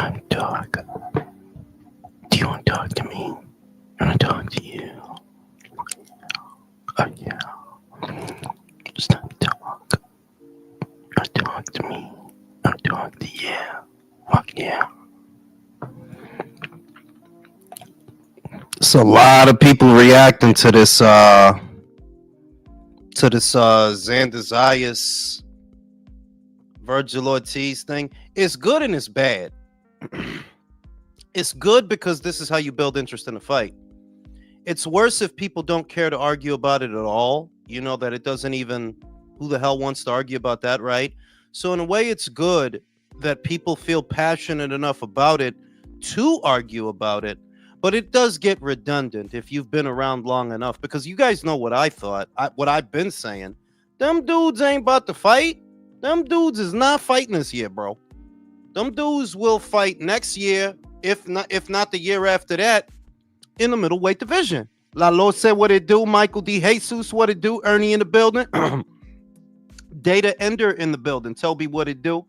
time to talk. Do you want to talk to me? I want to talk to you. Oh, yeah. It's time to talk. Talk to me. Talk to you. Fuck yeah. So a lot of people reacting to this Xander Zayas Virgil Ortiz thing. It's good and it's bad. It's good because this is how you build interest in a fight. It's worse if people don't care to argue about it at all. You know that it doesn't even, who the hell wants to argue about that, right? So in a way, it's good that people feel passionate enough about it to argue about it. But it does get redundant if you've been around long enough, because you guys know what I thought, what I've been saying. Them dudes ain't about to fight. Them dudes is not fighting this year, bro. Them dudes will fight next year, if not the year after that, in the middleweight division. Lalo said what it do. Michael D. Jesus, what it do. Ernie in the building. Data Ender in the building. Toby, what it do.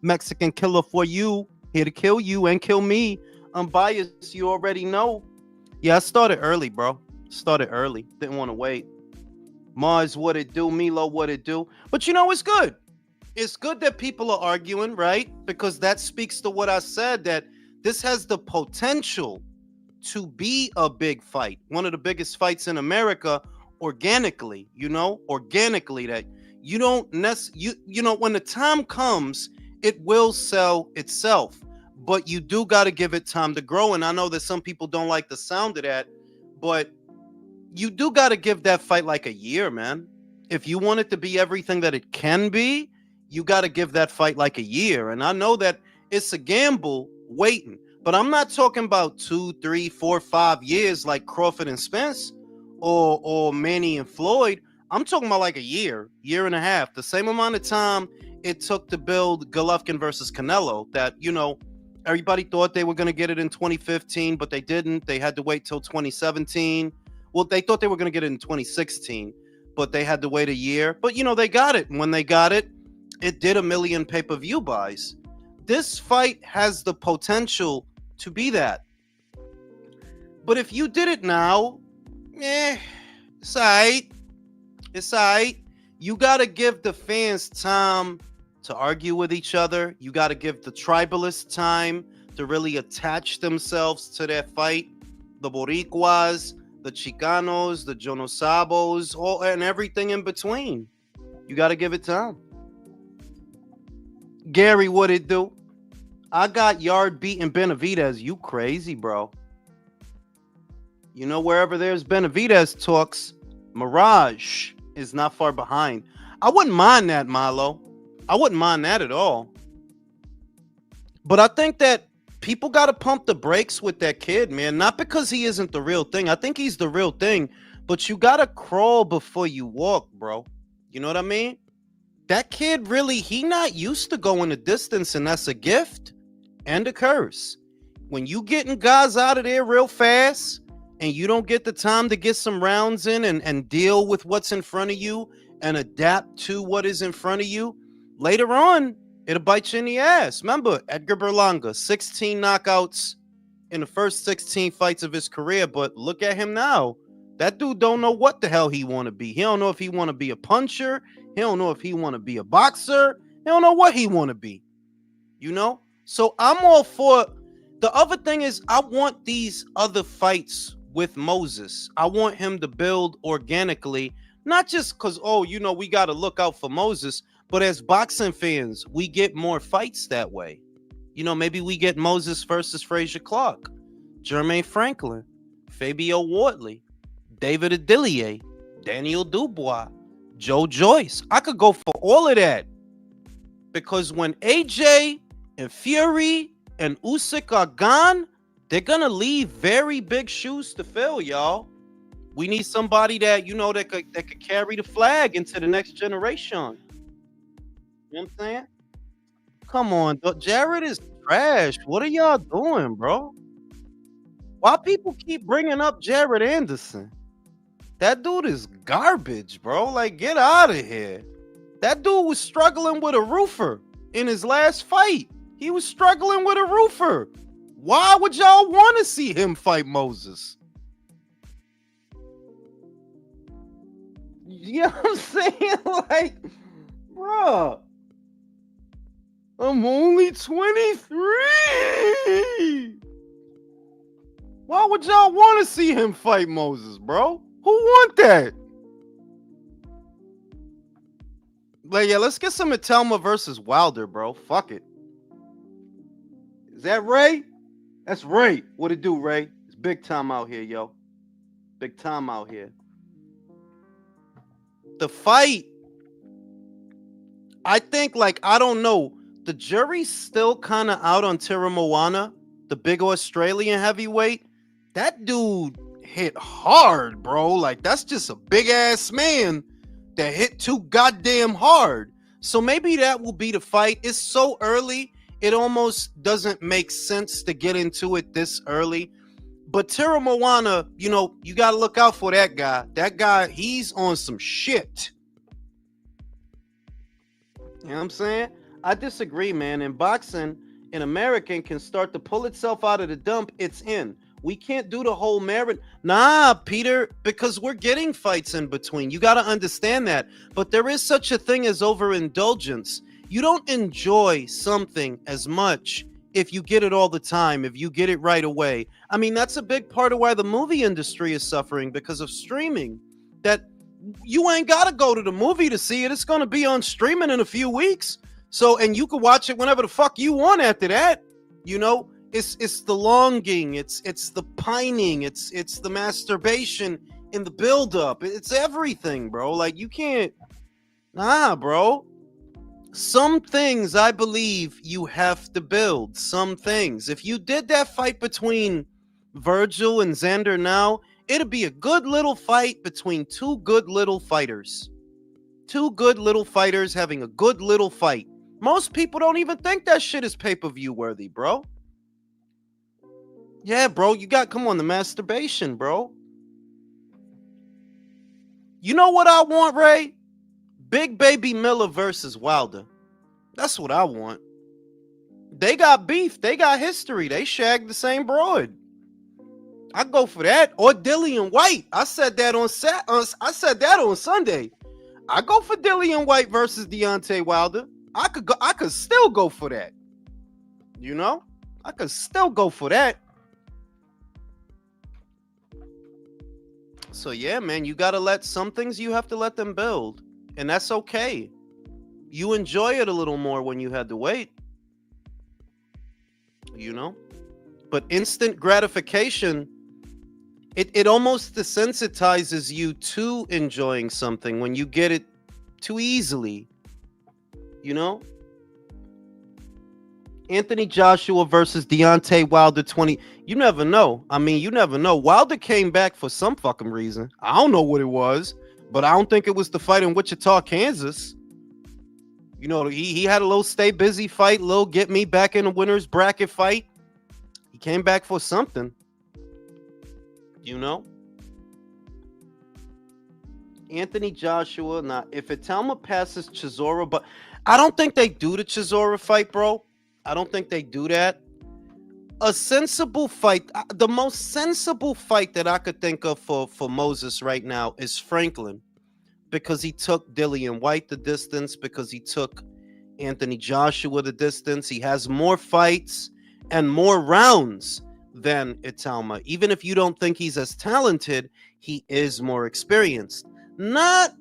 Mexican killer for you. Here to kill you and kill me. Unbiased, you already know. Yeah, I started early, bro. Started early. Didn't want to wait. Mars, what it do. Milo, what it do. But you know, it's good. It's good that people are arguing, right? Because that speaks to what I said, that this has the potential to be a big fight. One of the biggest fights in America organically, organically, that you don't when the time comes, it will sell itself. But you do got to give it time to grow. And I know that some people don't like the sound of that, but you do got to give that fight like a year, man. If you want it to be everything that it can be, you got to give that fight like a year. And I know that it's a gamble waiting, but I'm not talking about 2, 3, 4, 5 years like Crawford and Spence or Manny and Floyd. I'm talking about like a year and a half, the same amount of time it took to build Golovkin versus Canelo. That, everybody thought they were going to get it in 2015, but they didn't. They had to wait till 2017. Well, they thought they were going to get it in 2016, but they had to wait a year. But, they got it. And when they got it, it did 1 million pay-per-view buys. This fight has the potential to be that. But if you did it now, it's all right. It's all right. You got to give the fans time to argue with each other. You got to give the tribalists time to really attach themselves to that fight. The Boricuas, the Chicanos, the Jonosabos, and everything in between. You got to give it time. Gary, what it do? I got yard beating Benavidez. You crazy, bro. Wherever there's Benavidez talks, Mirage is not far behind. I wouldn't mind that, Milo. I wouldn't mind that at all. But I think that people got to pump the brakes with that kid, man. Not because he isn't the real thing. I think he's the real thing. But you got to crawl before you walk, bro. You know what I mean? That kid really, he not used to going the distance, and that's a gift and a curse. When you getting guys out of there real fast and you don't get the time to get some rounds in and deal with what's in front of you and adapt to what is in front of you, later on, it'll bite you in the ass. Remember, Edgar Berlanga, 16 knockouts in the first 16 fights of his career, but look at him now. That dude don't know what the hell he want to be. He don't know if he want to be a puncher. He don't know if he want to be a boxer. He don't know what he want to be. So I'm all for. The other thing is, I want these other fights with Moses. I want him to build organically, not just because, we got to look out for Moses, but as boxing fans, we get more fights that way. Maybe we get Moses versus Frazier Clark, Jermaine Franklin, Fabio Wardley, David Adilier, Daniel Dubois, Joe Joyce. I could go for all of that. Because when AJ and Fury and Usyk are gone, they're going to leave very big shoes to fill, y'all. We need somebody that, that could carry the flag into the next generation. You know what I'm saying? Come on, Jared is trash. What are y'all doing, bro? Why people keep bringing up Jared Anderson? That dude is garbage, bro. Like, get out of here. That dude was struggling with a roofer in his last fight. He was struggling with a roofer. Why would y'all want to see him fight Moses? You know what I'm saying? Like, bruh, I'm only 23. Why would y'all want to see him fight Moses, bro? Who want that? Like, yeah, let's get some Atelma versus Wilder, bro. Fuck it. Is that Ray? That's Ray. What it do, Ray? It's big time out here, yo. Big time out here. The fight, I think, like, I don't know. The jury's still kind of out on Tira Moana, the big Australian heavyweight. That dude hit hard, bro. Like, that's just a big ass man that hit too goddamn hard. So maybe that will be the fight. It's so early, it almost doesn't make sense to get into it this early. But Tira Moana, you know, you got to look out for that guy. That guy, he's on some shit. You know what I'm saying? I disagree, man. In boxing, an American can start to pull itself out of the dump. It's in. We can't do the whole merit. Nah, Peter, because we're getting fights in between. You got to understand that. But there is such a thing as overindulgence. You don't enjoy something as much if you get it all the time, if you get it right away. I mean, that's a big part of why the movie industry is suffering because of streaming. That you ain't got to go to the movie to see it. It's going to be on streaming in a few weeks. So, and you can watch it whenever the fuck you want after that. You know, it's the longing, it's the pining, it's the masturbation in the buildup. It's everything, bro. Like, you can't, nah, bro. Some things I believe you have to build. Some things. If you did that fight between Virgil and Xander now, it'd be a good little fight between two good little fighters. Two good little fighters having a good little fight. Most people don't even think that shit is pay-per-view worthy, bro. Yeah, bro, you got, come on, the masturbation, bro. You know what I want, Ray? Big Baby Miller versus Wilder. That's what I want. They got beef. They got history. They shagged the same broad. I go for that. Or Dillian White. I said that on Sunday. I go for Dillian White versus Deontay Wilder. I could still go for that. You know? I could still go for that. So yeah, man, you gotta let some things, you have to let them build. And that's okay. You enjoy it a little more when you had to wait. You know? But instant gratification, it almost desensitizes you to enjoying something when you get it too easily. You know? Anthony Joshua versus Deontay Wilder 20. You never know. I mean, you never know. Wilder came back for some fucking reason. I don't know what it was, but I don't think it was the fight in Wichita, Kansas. You know, he had a little stay busy fight, little get me back in the winner's bracket fight. He came back for something. You know? Anthony Joshua. Now, if Itelma passes Chisora, but I don't think they do the Chisora fight, bro. I don't think they do that. A sensible fight, the most sensible fight that I could think of for Moses right now is Franklin, because he took Dillian White the distance, because he took Anthony Joshua the distance. He has more fights and more rounds than Itelma. Even if you don't think he's as talented, he is more experienced. Not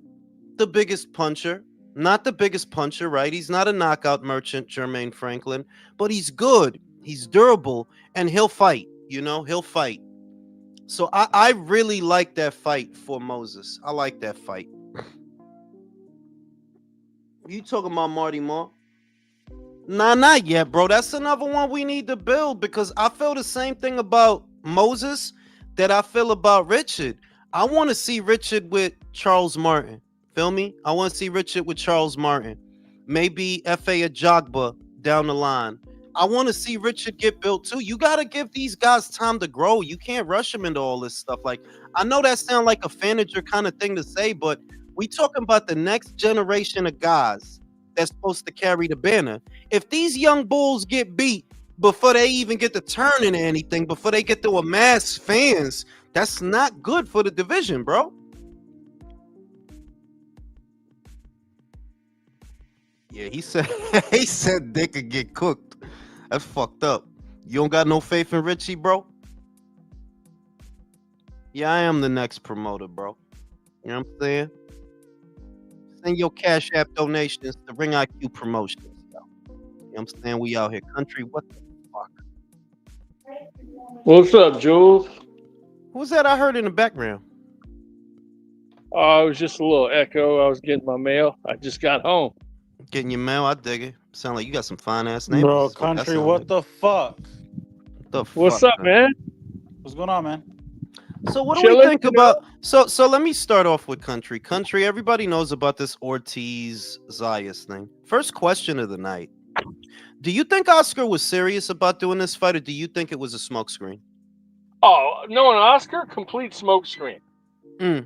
the biggest puncher. Not the biggest puncher, right? He's not a knockout merchant, Jermaine Franklin, but he's good. He's durable, and he'll fight. You know, he'll fight. So I really like that fight for Moses. I like that fight. You talking about Marty Moore? Nah, not yet, bro. That's another one we need to build, because I feel the same thing about Moses that I feel about Richard. I want to see Richard with Charles Martin. Feel me? I want to see Richard with Charles Martin. Maybe F.A. Ajagba down the line. I want to see Richard get built too. You got to give these guys time to grow. You can't rush them into all this stuff. Like, I know that sounds like a fanager kind of thing to say, but we talking about the next generation of guys that's supposed to carry the banner. If these young bulls get beat before they even get to turn into anything, before they get to amass fans, that's not good for the division, bro. Yeah, he said he said they could get cooked. That's fucked up. You don't got no faith in Richie, bro? Yeah, I am the next promoter, bro. You know what I'm saying? Send your Cash App donations to Ring IQ Promotions, yo. You know what I'm saying? We out here. Country, what the fuck? What's up, Jules? Who's that I heard in the background? Oh, it was just a little echo. I was getting my mail. I just got home. Getting your mail, I dig it. Sound like you got some fine ass neighbors. Bro, That's what that country, sound what like. the fuck? What the What's fuck, up, man? What's going on, man? So what do we Chilling, think you know? about? So let me start off with country. Country, everybody knows about this Ortiz-Stanionis thing. First question of the night: do you think Oscar was serious about doing this fight, or do you think it was a smokescreen? Oh, no, an Oscar? Complete smokescreen. He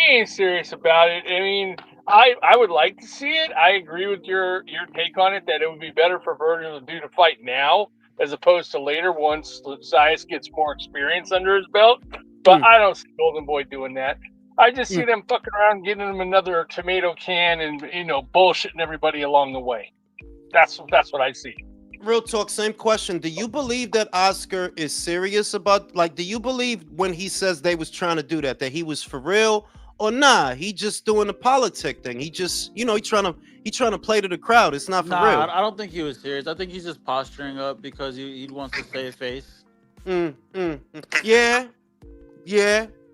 ain't serious about it. I mean, I would like to see it. I agree with your take on it that it would be better for Virgil to do the fight now as opposed to later once Zayas gets more experience under his belt. But I don't see Golden Boy doing that. I just see them fucking around, getting him another tomato can and bullshitting everybody along the way. That's what I see. Real talk, same question. Do you believe that Oscar is serious about, like, do you believe when he says they was trying to do that he was for real, or nah, he just doing the politic thing? He just, he trying to play to the crowd. It's not for real. I don't think he was serious. I think he's just posturing up because he wants to save face. Yeah.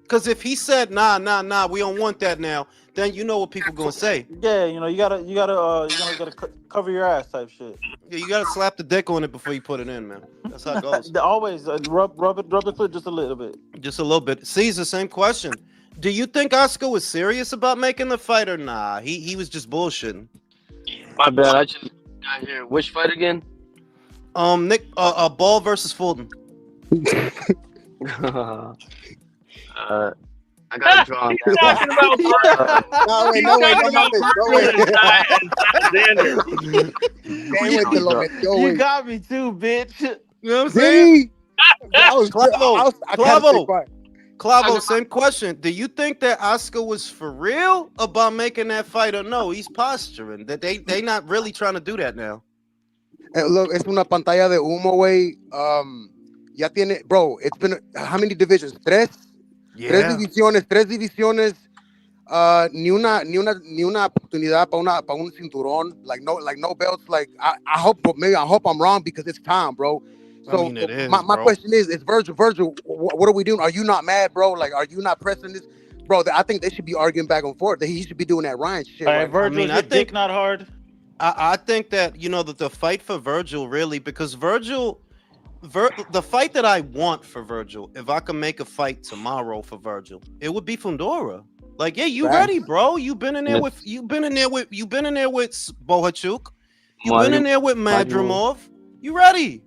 Because if he said nah, we don't want that now, then you know what people gonna say. Yeah, you gotta cover your ass type shit. Yeah, you gotta slap the dick on it before you put it in, man. That's how it goes. Always rub the foot just a little bit. Just a little bit. Caesar, same question. Do you think Oscar was serious about making the fight or nah? He was just bullshitting. My bad. I just got here. Which fight again? Nick, Ball versus Fulton. I got to draw on He's that. talking about No, wait, You got me too, bitch. You know what I'm saying? Clavo, same question. Do you think that Oscar was for real about making that fight or no? He's posturing. That they not really trying to do that now. Look, es una pantalla de humo, güey. Ya tiene, bro, it's been, how many divisions? Tres divisiones. Ni una oportunidad para un cinturón. Like no belts. Like I hope I'm wrong because it's time, bro. So I mean, it is, my question is Virgil, what are we doing? Are you not mad, bro? Like, are you not pressing this? Bro, I think they should be arguing back and forth. That he should be doing that Ryan shit. All right, Virgil, I think dick not hard. I think that, that the fight for Virgil really, because the fight that I want for Virgil, if I could make a fight tomorrow for Virgil, it would be Fundora. Like, yeah, you ready, bro? You've been in there with Bohachuk. You've been in there with Madrimov. You ready?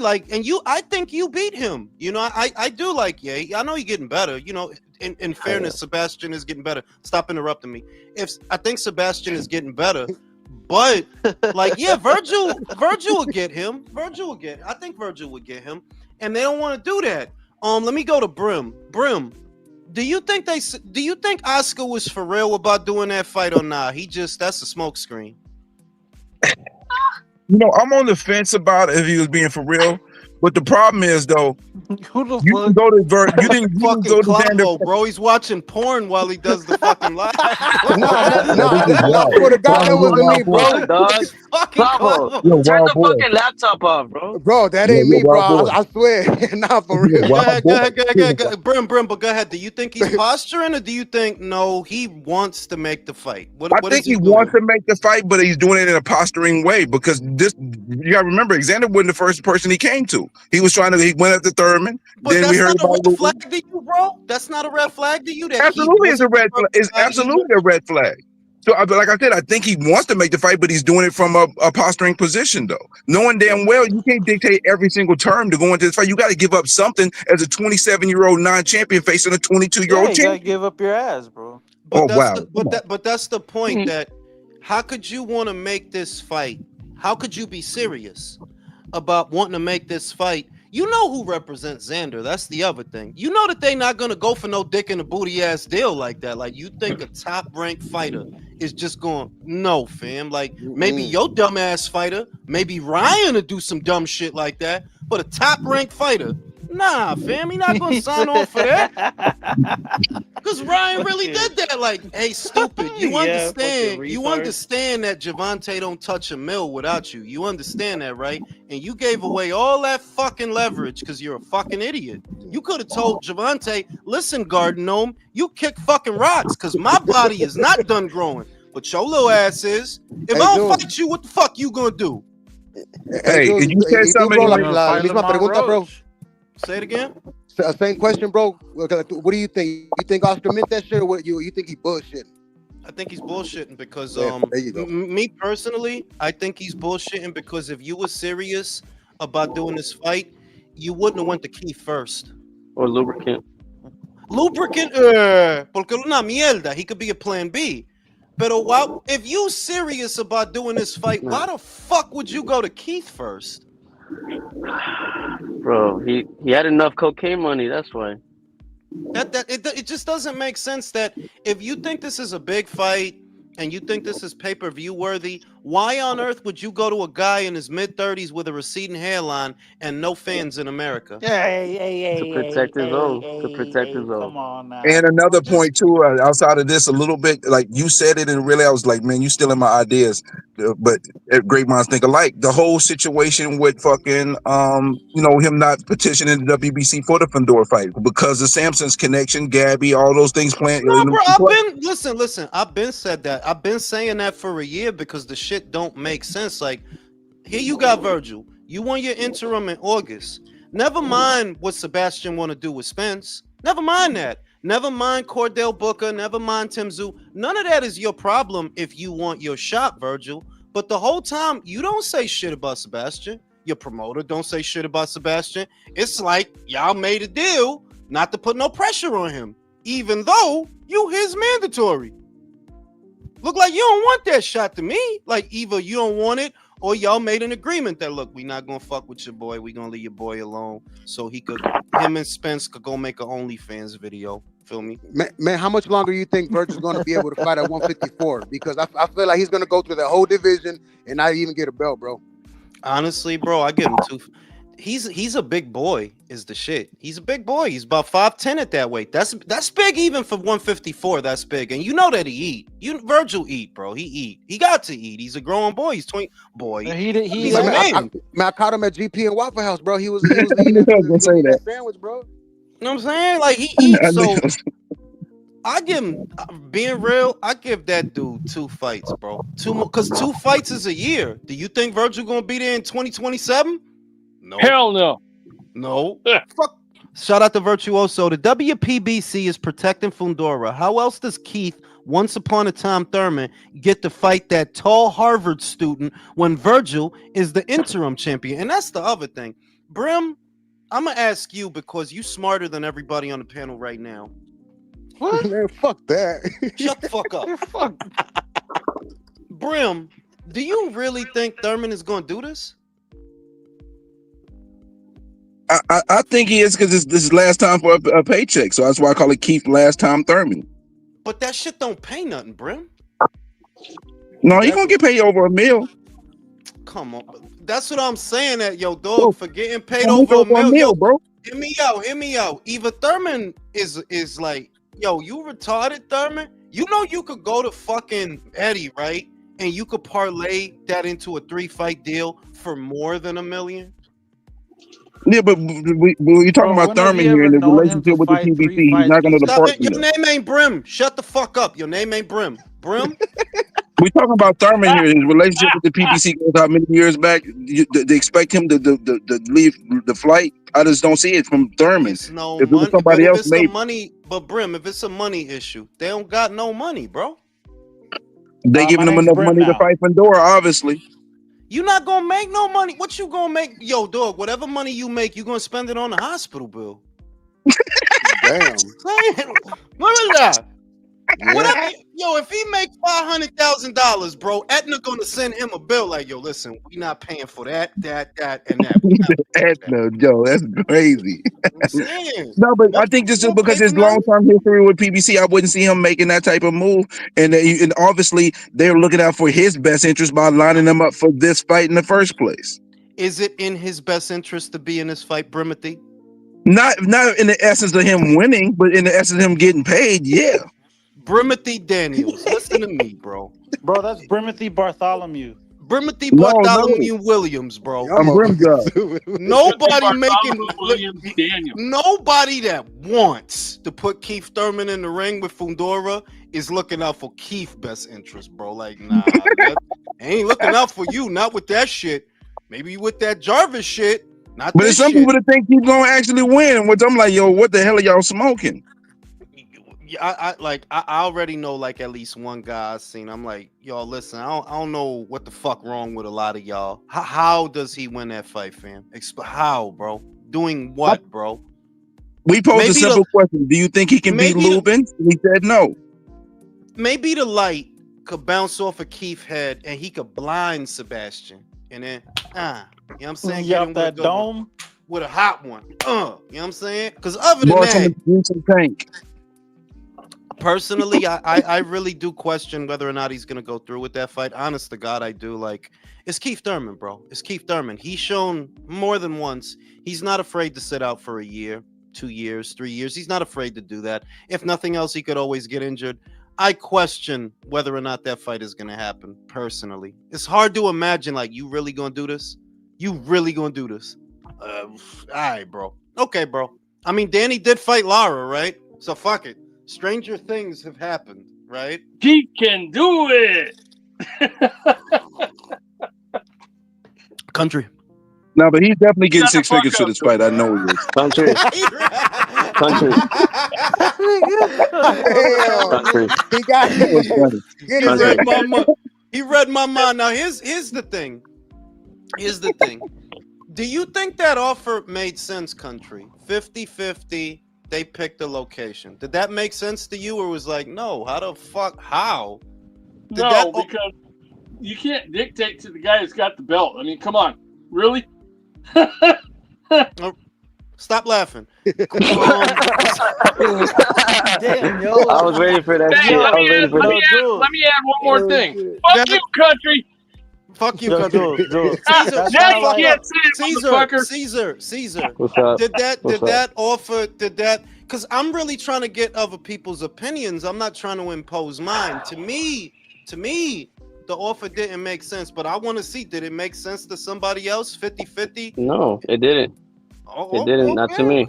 Like, and I think you beat him. I do like, I know you're getting better. In fairness, Sebastian is getting better. Stop interrupting me. I think Sebastian is getting better. But like, yeah, Virgil will get him. I think Virgil would get him, and they don't want to do that. Let me go to Brim. Do you think Oscar was for real about doing that fight or not? That's a smoke screen. I'm on the fence about if he was being for real. But the problem is, though, Who the you fuck? can go to you didn't Fucking go to Clavo, bro. He's watching porn while he does the fucking live. No, I swear to God, that wasn't me, bro. Dog. Fucking Bravo. Clavo. Turn the fucking laptop off, bro. Bro, that ain't me, bro. I swear. Nah, for real. Go ahead. Brim, but go ahead. Do you think he's posturing, or do you think no, he wants to make the fight? I think he wants to make the fight, but he's doing it in a posturing way because you gotta remember, Alexander wasn't the first person he came to. He went up to Thurman. But then that's we heard not a about red flag to you, bro. That's not a red flag to you. That absolutely is a red flag. It's absolutely a red flag. So, like I said, I think he wants to make the fight, but he's doing it from a posturing position, though. Knowing damn well you can't dictate every single term to go into this fight. You got to give up something as a 27-year-old non-champion facing a 22-year-old You champion. gotta give up your ass, bro. But that's the point that How could you want to make this fight? How could you be serious about wanting to make this fight? You know who represents Xander. That's the other thing. You know that they not gonna go for no dick in the booty ass deal like that. Like you think a top ranked fighter is just going, no, fam. Like maybe your dumb ass fighter, maybe Ryan to do some dumb shit like that, but a top ranked fighter, nah, fam, he not gonna sign on for that. Because Ryan really did that. Like, hey, stupid, you understand? You understand that Javante don't touch a mill without you. You understand that, right? And you gave away all that fucking leverage because you're a fucking idiot. You could have told Javante, listen, Garden Gnome, you kick fucking rocks because my body is not done growing. But your little ass is. If I don't fight you, what the fuck you gonna do? Hey, did you say something? La misma pregunta, bro. Say it again. Same question, bro. What do you think? You think Oscar meant that shit, or what? You think he bullshitting? I think he's bullshitting because there you go. Me personally, I think he's bullshitting because if you were serious about doing this fight, you wouldn't have went to Keith first. Or lubricant. Lubricant, porque una mierda. He could be a plan B. Pero if you serious about doing this fight, why the fuck would you go to Keith first? Bro, he had enough cocaine money. That's why. It just doesn't make sense that if you think this is a big fight and you think this is pay-per-view worthy, why on earth would you go to a guy in his mid-30s with a receding hairline and no fans in America? To protect his own. To protect his own. Come on now. And another point too, outside of this, a little bit like you said it, and really, I was like, man, you stealing my ideas. But great minds think alike. The whole situation with fucking, him not petitioning the WBC for the Fedor fight because of Samson's connection, Gabby, all those things playing. No, bro, listen. I've been said that. I've been saying that for a year because the shit don't make sense. Like, here you got Virgil. You won your interim in August. Never mind what Sebastian want to do with Spence. Never mind that. Never mind Cordell Booker. Never mind Tim Tszyu. None of that is your problem if you want your shot, Virgil. But the whole time, you don't say shit about Sebastian. Your promoter don't say shit about Sebastian. It's like y'all made a deal not to put no pressure on him, even though you his mandatory. Look like you don't want that shot to me. Like either you don't want it or y'all made an agreement that, look, we not gonna fuck with your boy. We gonna leave your boy alone so him and Spence could go make an OnlyFans video. Feel me? Man, how much longer you think Virgil's gonna be able to fight at 154? Because I feel like he's gonna go through that whole division and not even get a belt, bro. Honestly, bro, I give him two. He's a big boy, is the shit. He's a big boy. He's about 5'10" at that weight. That's big even for 154. That's big. And you know that he eat. Virgil eat, bro. He eat. He got to eat. He's a growing boy. He's 20 boy. He's a man. I caught him at GP and Waffle House, bro. He was eating that sandwich, bro. You know what I'm saying? Like he eats. So I give him, being real, I give that dude 2 fights, bro. 2 more, because 2 fights is a year. Do you think Virgil gonna be there in 2027? No. Hell no. No. Fuck. Shout out to Virtuoso. The WPBC is protecting Fundora. How else does Keith, once upon a time Thurman, get to fight that tall Harvard student when Virgil is the interim champion? And that's the other thing. Brim, I'm going to ask you because you smarter than everybody on the panel right now. What? Man, fuck that. Shut the fuck up. Fuck. Brim, do you really think Thurman is going to do this? I think he is because this is last time for a paycheck, so that's why I call it Keith Last Time Thurman. But that shit don't pay nothing, Brim. No, he gonna get paid over $1 million. Come on, that's what I'm saying. That yo, dog, for getting paid over $1 million, bro. Hear me out. Eva Thurman is like, yo, you retarded, Thurman. You know you could go to fucking Eddie, right? And you could parlay that into a 3-fight deal for more than $1 million. Yeah, but we're talking about Thurman here in the relationship with the PBC. He's not going to depart. Your name ain't Brim. Shut the fuck up. Your name ain't Brim. Brim? We're talking about Thurman here. His relationship with the PBC goes out many years back. They expect him to leave the flight. I just don't see it from Thurman. It's no if money, it was somebody else, maybe. But Brim, if it's a money issue, they don't got no money, bro. They giving him enough money to fight Fedor, obviously. You not gonna make no money. What you gonna make? Yo, dog, whatever money you make, you gonna spend it on the hospital bill. Damn. What is that? Whatever, if he makes $500,000, bro, Aetna gonna send him a bill like, yo, listen, we not paying for that, and that. We not paying for that. No, Joe, that's crazy. I'm saying. No, but I Nothing think just wrong because with his paying the long-term history with PBC, I wouldn't see him making that type of move. And obviously, they're looking out for his best interest by lining him up for this fight in the first place. Is it in his best interest to be in this fight, Brimothy? Not in the essence of him winning, but in the essence of him getting paid. Yeah. Brimothy Daniels, listen to me, bro. Bro, that's Brimothy Bartholomew. Brimothy No, Bartholomew Williams, bro. Y'all I'm Brim motherfuckers. Nobody making Williams Daniel. nobody that wants to put Keith Thurman in the ring with Fundora is looking out for Keith's best interest, bro. Like, nah, that ain't looking out for you. Not with that shit. Maybe with that Jarvis shit. Not But this there's some shit. people that think he's gonna actually win, which I'm like, yo, what the hell are y'all smoking? Yeah, I already know like at least one guy I seen. I'm like, yo, listen, I don't know what the fuck wrong with a lot of y'all. How does he win that fight, fam? How, bro? Doing what, bro? We posed Maybe a simple question. Do you think he can beat maybe the- Luben? He said no. Maybe the light could bounce off of Keith's head and he could blind Sebastian. And then, you know what I'm saying? You Get off him with a that good one. dome? With a hot one. You know what I'm saying? Because other than Brought some that, juice and tank. personally, I really do question whether or not he's gonna go through with that fight. Honest to God, I do. Like, it's Keith Thurman, bro. It's Keith Thurman. He's shown more than once he's not afraid to sit out for a year, 2 years, 3 years. He's not afraid to do that. If nothing else, he could always get injured. I question whether or not that fight is gonna happen. Personally, it's hard to imagine. Like, you really gonna do this? You really gonna do this? All right, bro. Okay, bro. I mean, Danny did fight Lara, right? So fuck it. Stranger things have happened, right? He can do it. Country. No, but he's definitely getting Shut the 6 figures fuck for up, this fight. I know he is. Country. Country. Country. He got What's funny? Get He his read my mind. He read my mind. Now here's the thing. Here's the thing. Do you think that offer made sense, Country? 50-50, they picked the location. Did that make sense to you, or was like, no, how the fuck, how? Did No, that- because you can't dictate to the guy who's got the belt. I mean, come on. Really? Stop laughing. Damn, yo. I was waiting for that Hey, shit. let I was waiting for me that. add one more thing. Fuck you, country. Fuck you, Yo, Country. Jules, Caesar, that's Now kinda you like- can't say it, motherfucker. Caesar. What's up? Did What's that offer? Because I'm really trying to get other people's opinions. I'm not trying to impose mine. To me, the offer didn't make sense. But I want to see, did it make sense to somebody else? 50-50? No, it didn't. Oh, It didn't, not to me.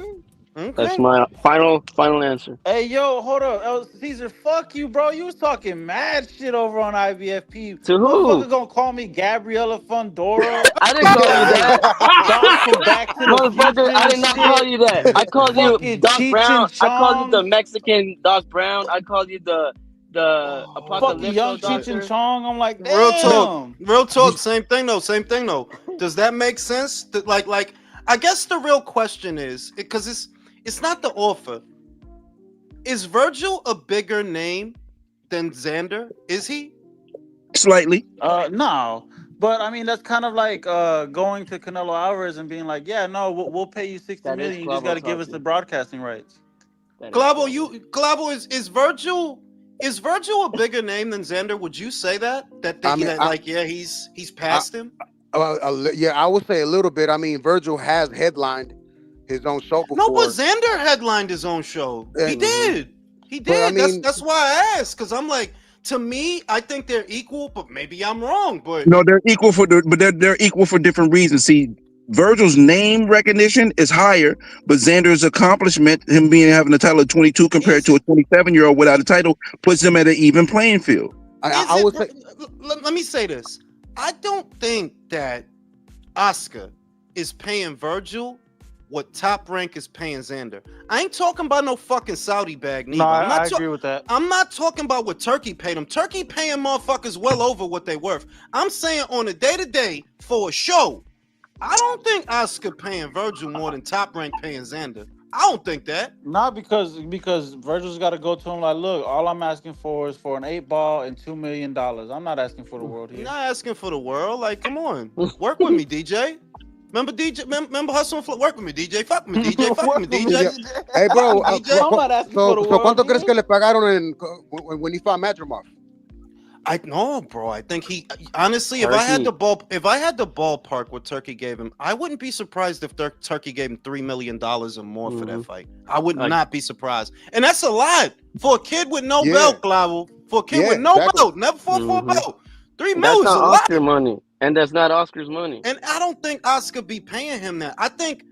Okay. That's my final answer. Hey, yo, hold up. Caesar, fuck you, bro. You was talking mad shit over on IBFP. To who? Motherfucker gonna call me Gabriella Fundora. I didn't call you that. Doc from Back to the Motherfucker, I did not Future call you that. I called you Fucking Doc Cheech Brown. and I called you the Chong. Mexican Doc Brown. I called you the Fucking young Apocalypto Cheech and Doctor. Chong. I'm like, damn. Real talk. Same thing though. Does that make sense? Like, I guess the real question is, because it's not the offer. Is Virgil a bigger name than Xander? Is he? Slightly. No. But I mean, that's kind of like going to Canelo Alvarez and being like, yeah, no, we'll pay you $60 That is million. You just Clavo got to give us talking. the broadcasting rights. Glavo, is Virgil a bigger name than Xander? Would you say that? He's past him? Yeah, I would say a little bit. I mean, Virgil has headlined his own show before. No, but Xander headlined his own show. Yeah, He did. He But, I did. mean- That's why I asked, because I'm like, to me, I think they're equal, but maybe I'm wrong. But No, they're equal they're equal for different reasons. See, Virgil's name recognition is higher, but Xander's accomplishment, him having a title of 22 compared to a 27-year-old without a title, puts him at an even playing field. I would say let me say this. I don't think that Oscar is paying Virgil what Top Rank is paying Xander. I ain't talking about no fucking Saudi bag neither. No, I'm not I agree with that. I'm not talking about what Turkey paid him. Turkey paying motherfuckers well over what they worth. I'm saying on a day-to-day for a show, I don't think Oscar paying Virgil more than Top Rank paying Xander. I don't think that. Not because Virgil's got to go to him like, look, all I'm asking for is for an 8-ball and $2 million. I'm not asking for the world You're here. not asking for the world. Like, come on, work with me, DJ. Remember DJ? Remember Hustle and Flow? Work with me, DJ. Fuck with me, DJ. Fuck with me, DJ. Hey, bro. DJ. I'm not asking for the So world. ¿cuánto crees que here. le pagaron when he fought Madrimov? I know, bro. I think he honestly, if I had the ballpark what Turkey gave him, I wouldn't be surprised if Turkey gave him $3 million or more for that fight. I would not be surprised, and that's a lot for a kid with no belt, Clavo. For a kid with no belt, never fought for a belt. $3 million is a lot. Oscar money, and that's not Oscar's money. And I don't think Oscar be paying him that. I think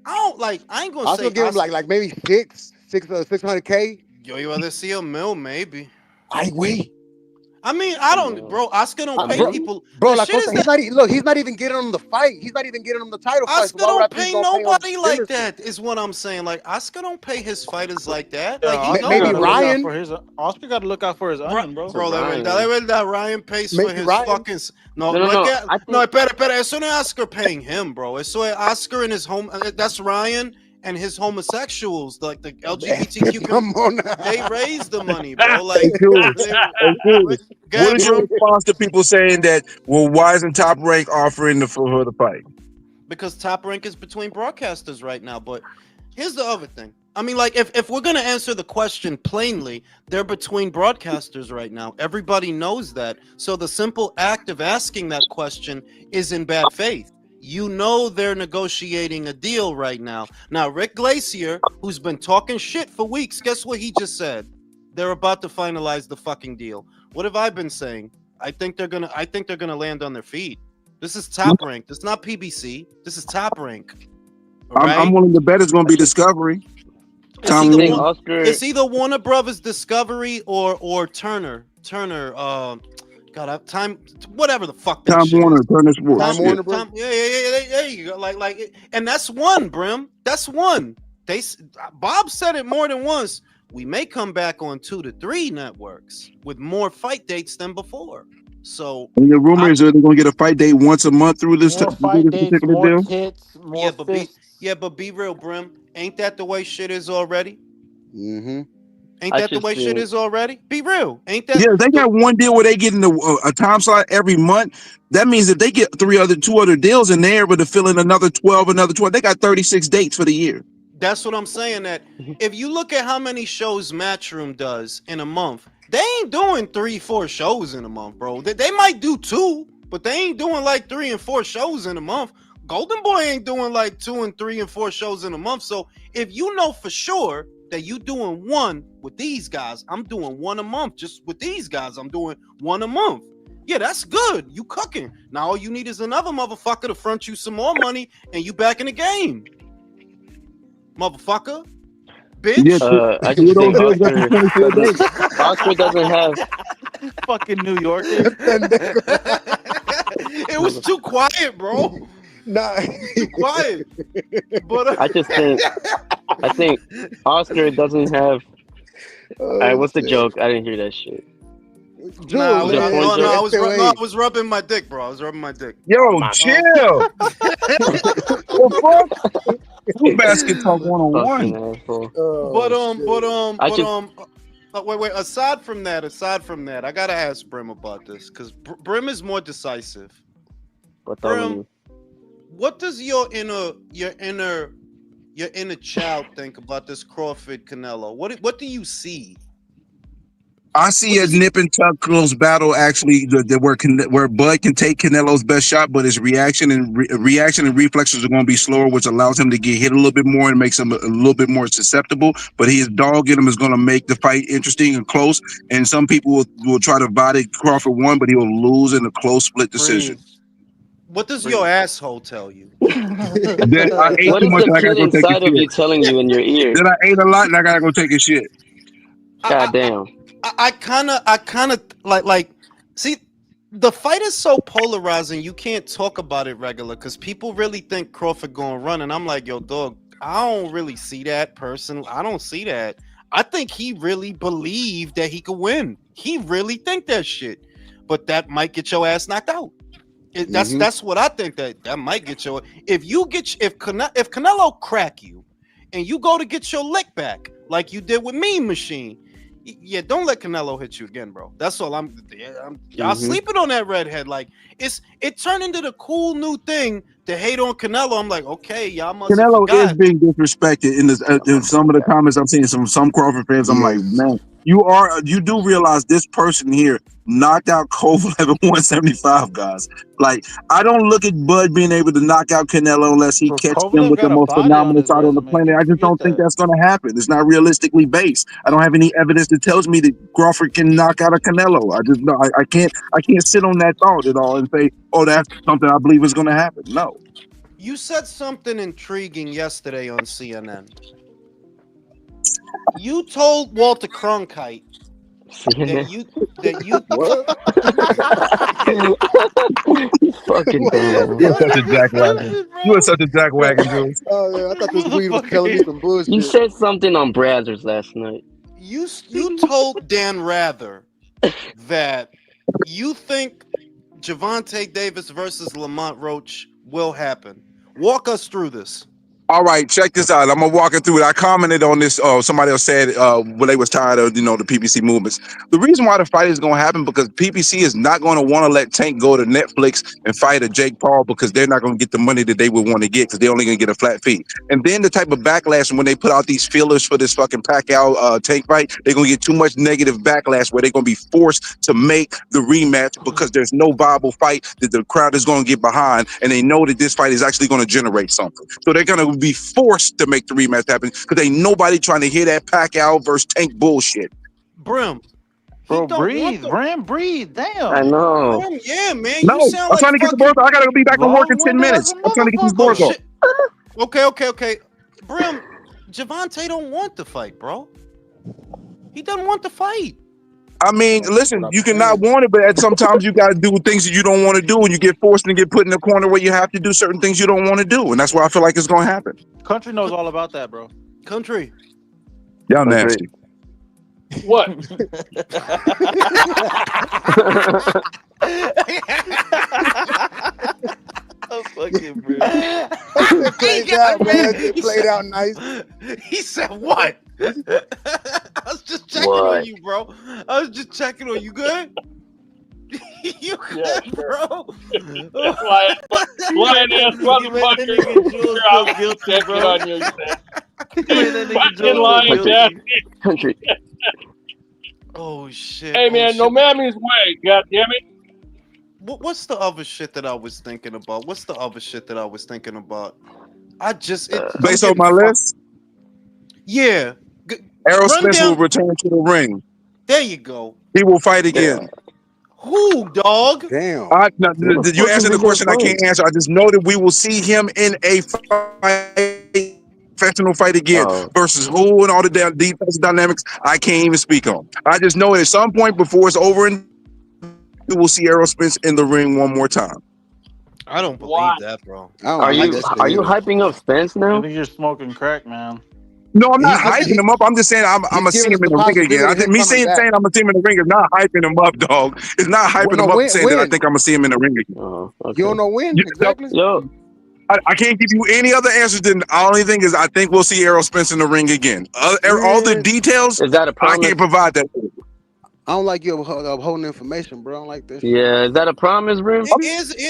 I ain't gonna Oscar say give him like maybe 600K. Yo, you rather see a mill, maybe. I wait. I mean, I don't, bro. Oscar don't pay people. Bro, The like, shit is he's not even getting him the fight. He's not even getting him the title fight. Oscar don't pay nobody like that, is what I'm saying. Like, Oscar don't pay his fighters like that. Yeah, Like, he maybe don't. Ryan. Oscar got to look out for his onion, bro. Bro, Ryan pays Maybe for his Ryan. fucking. No, espera. Eso no es Oscar paying him, bro. Eso es Oscar and his home. That's Ryan and his homosexuals, like the LGBTQ. They raised the money, bro. Like, What is your response to people saying that? Well, why isn't Top Rank offering for the fight? Because Top Rank is between broadcasters right now. But here's the other thing. I mean, like, if we're gonna answer the question plainly, they're between broadcasters right now. Everybody knows that. So the simple act of asking that question is in bad faith. You know they're negotiating a deal right now. Now, Rick Glacier, who's been talking shit for weeks, guess what he just said? They're about to finalize the fucking deal. What have I been saying? I think they're gonna land on their feet. This is Top Rank. This is not PBC. This is Top Rank. Right? I'm willing to bet it's going to be Discovery. It's either Warner Brothers Discovery or Turner. Whatever the fuck that Time shit Warner, is. Turner Sports. Time Warner, bro. Yeah. There you go. Like, and that's one, Brim. That's one. Bob said it more than once. We may come back on 2 to 3 networks with more fight dates than before. So, and the rumor is that they're going to get a fight date once a month through this fight dates, more deal. hits, more but be real, Brim. Ain't that the way shit is already? Mm-hmm. Ain't that the way shit is already? Be real. Ain't that? Yeah, they got one deal where they get in a time slot every month. That means if they get 2 other deals and they're able to fill in another 12, they got 36 dates for the year. That's what I'm saying. That if you look at how many shows Matchroom does in a month, they ain't doing 3-4 shows in a month, bro. They might do 2, but they ain't doing like 3 and 4 shows in a month. Golden Boy ain't doing like 2 and 3 and 4 shows in a month. So if you know for sure that you doing 1 with these guys, I'm doing 1 a month. Just with these guys, I'm doing 1 a month. Yeah, that's good. You cooking. Now all you need is another motherfucker to front you some more money and you back in the game. Motherfucker. Bitch. I just think Oscar doesn't have fucking New Yorker. It was too quiet, bro. Nah, too quiet. But I think Oscar doesn't have. All right, what's the joke? I didn't hear that shit. I was rubbing my dick, bro. I was rubbing my dick. Yo, chill. What fuck? Basket talk 101. Wait. Aside from that, I gotta ask Brim about this because Brim is more decisive. Brim, what does your inner child think about this Crawford Canelo? What do you see? I see a nip and tuck close battle actually where Bud can take Canelo's best shot, but his reaction and reflexes are going to be slower, which allows him to get hit a little bit more and makes him a little bit more susceptible. But his dog in him is going to make the fight interesting and close. And some people will try to body Crawford one, but he will lose in a close split decision. What does your asshole tell you? What is the kid inside of you telling you in your ear? That I ate a lot and I gotta go take a shit. God damn. I kind of like see the fight is so polarizing you can't talk about it regular because people really think Crawford gonna run and I'm like, yo dog, I don't really see that person. I don't see that. I think he really believed that he could win. He really think that shit, but that might get your ass knocked out. That's what I think that might get your if Canelo crack you and you go to get your lick back, like you did with Mean Machine. Yeah, don't let Canelo hit you again, bro. That's all y'all sleeping on that redhead. Like it turned into the cool new thing to hate on Canelo. I'm like, okay, y'all must have Canelo is forgot. being disrespected in some of the comments I'm seeing from some Crawford fans. I'm like, man, you do realize this person here knocked out Kovalev at 175, guys. Like, I don't look at Bud being able to knock out Canelo unless he Bro, catches him Kovalev with the got a most body on phenomenal his shot on the resume. planet. I just Forget don't think that. that's going to happen. It's not realistically based. I don't have any evidence that tells me that Crawford can knock out a Canelo. I just know I can't sit on that thought at all and say, oh, that's something I believe is going to happen. No. You said something intriguing yesterday on CNN. You told Walter Cronkite that you What? You fucking dumb. You're such a jackwagon. You are such a jackwagon, Jules. Oh yeah, I thought this weed was telling me some bullshit. You said something on Brazzers last night. you told Dan Rather that you think Gervonta Davis versus Lamont Roach will happen. Walk us through this. All right, check this out. I'm gonna walk it through it. I commented on this. Somebody else said when they was tired of the PPC movements. The reason why the fight is gonna happen because PPC is not gonna want to let Tank go to Netflix and fight a Jake Paul because they're not gonna get the money that they would want to get because they're only gonna get a flat fee. And then the type of backlash when they put out these feelers for this fucking Pacquiao Tank fight, they're gonna get too much negative backlash where they're gonna be forced to make the rematch because there's no viable fight that the crowd is gonna get behind, and they know that this fight is actually gonna generate something. So they're gonna be forced to make the rematch happen because ain't nobody trying to hear that Pacquiao versus Tank bullshit. Brim. Bro, breathe. Brim, breathe. Damn. I know. Brim, yeah, man. No, You sound I'm trying to get the board. I gotta be back to work in 10 minutes. I'm trying to get these boards off. Okay. Brim, Gervonta don't want the fight, bro. He doesn't want the fight. I mean, listen, you cannot want it, but at sometimes you got to do things that you don't want to do, and you get forced and get put in a corner where you have to do certain things you don't want to do, and that's why I feel like it's going to happen. Country knows all about that, bro. Country. Y'all nasty. What? Fucking bro. It played out, man. It played out nice. He said what? I was just checking on you, bro. I was just checking on you. Good? You good, bro? Lion ass motherfucker. You're guilty, bro. On you, fucking lying ass. Country. Oh shit. Hey man, no mammy's way. God damn it. What's the other shit that I was thinking about? I just based on my list. Yeah. Errol Spence will return to the ring. There you go. He will fight again. Who, dog? Damn. Did you answer the question? I can't answer. I just know that we will see him in a professional fight again versus who and all the damn defensive dynamics I can't even speak on. I just know at some point before it's over, we will see Errol Spence in the ring one more time. I don't believe that, bro. Are you hyping up Spence now? I think you're smoking crack, man. No, I'm not hyping him up. I'm just saying I'm gonna see him in the ring again. Me saying I'm gonna see him in the ring is not hyping him up, dog. It's not hyping him up saying that I think I'm gonna see him in the ring again. Okay. You don't know when exactly? Yo. I can't give you any other answers than the only thing is I think we'll see Errol Spence in the ring again. All the details, is that a promise? I can't provide that. I don't like you upholding information, bro. I don't like this. Yeah, is that a promise, bro? I'm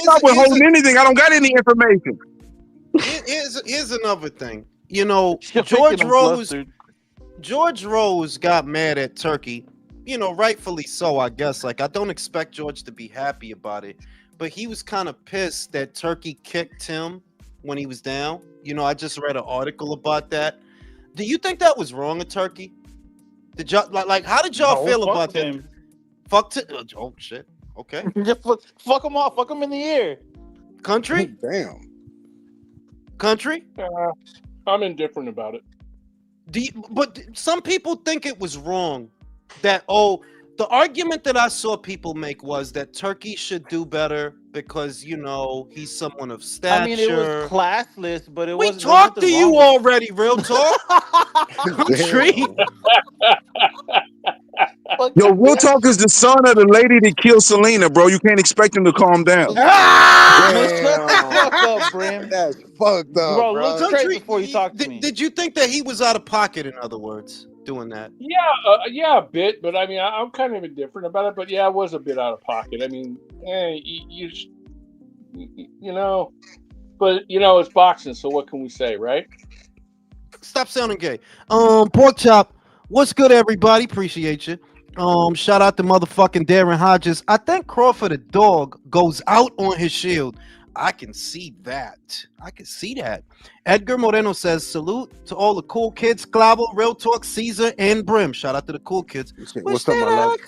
not withholding anything. I don't got any information. Here's another thing. You know, George Rose got mad at Turkey. You know, rightfully so, I guess. Like, I don't expect George to be happy about it, but he was kind of pissed that Turkey kicked him when he was down. You know, I just read an article about that. Do you think that was wrong of Turkey? Did y'all like? How did y'all feel about that? Oh shit. Okay. Just fuck him off. Fuck him in the ear. Country. Damn. Country. I'm indifferent about it. But some people think it was wrong. That the argument that I saw people make was that Turkey should do better because he's someone of stature. I mean, it was classless, but it was. We talked to you already. Real talk. Country. Yo, Will Talk is the son of the lady that killed Selena, bro. You can't expect him to calm down. Man, shut the fuck Damn. up, Brim. That's fucked up, Bro, look bro. straight before you talk to me. Did you think that he was out of pocket? In other words, doing that. Yeah, a bit, but I mean, I'm kind of indifferent about it. But yeah, it was a bit out of pocket. I mean, you know, but it's boxing, so what can we say, right? Stop sounding gay. Pork chop. What's good, everybody? Appreciate you. Shout out to motherfucking Darren Hodges. I think Crawford the dog goes out on his shield. I can see that. Edgar Moreno says, salute to all the cool kids, Clavo, Real Talk, Caesar, and Brim. Shout out to the cool kids. What's up, my love?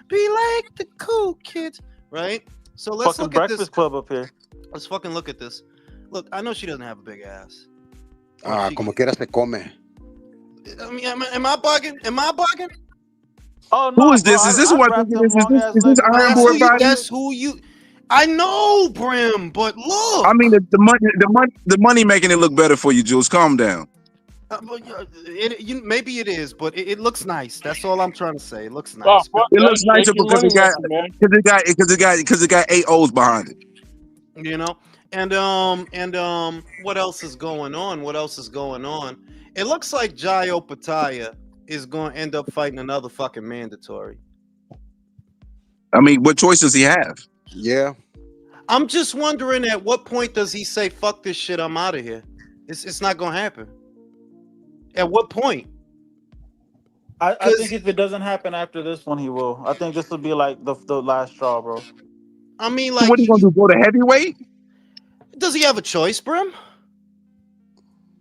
Be like the cool kids, right? So let's Fucking look at this. Breakfast Club up here. Let's fucking look at this. Look, I know she doesn't have a big ass. Como quiera se come. I mean, am I bugging? Oh, no, Who is this? bro, Is this I'd what wrap this them is? long-ass Is this legs Iron around. Boy body? That's who you. I know, Brim, but look. I mean, the money making it look better for you, Jules. Calm down. Maybe it is, but it looks nice. That's all I'm trying to say. It looks nice. Oh, fuck It that. looks nicer Make your because money, man. it got 8 O's behind it. You know, and what else is going on? It looks like Jayo Pataya is going to end up fighting another fucking mandatory. I mean, what choice does he have? Yeah. I'm just wondering, at what point does he say, fuck this shit, I'm out of here? It's not going to happen. At what point? I think if it doesn't happen after this one, he will. I think this will be like the last straw, bro. I mean, So like, what are you gonna do? Go to heavyweight? does he have a choice, Brim?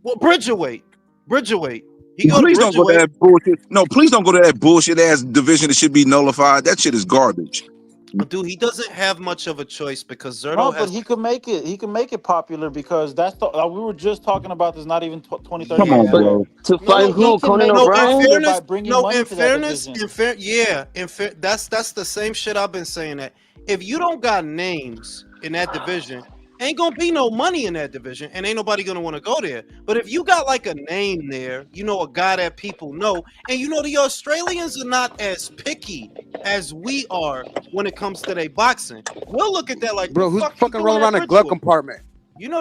Well, Bridgerweight. He go Please to don't go to Bridgerweight. that bullshit. No, please don't go to that bullshit ass division that should be nullified. That shit is garbage. Dude, he doesn't have much of a choice because Zerto No, has. but he could make it. He can make it popular because that's the. We were just talking about this not even 20, 30 Come on, years bro. ago. To fight no, who? he can Conan make- No, O'Brien? in fairness, by bringing no, money in to that fairness, division. that's the same shit I've been saying. That if you don't got names in that division, ain't gonna be no money in that division, and ain't nobody gonna want to go there. But if you got like a name there, a guy that people know, and the Australians are not as picky as we are when it comes to their boxing. We'll look at that like, Bro, who's fuck you fucking doing rolling at around a glove Bridgewood? compartment?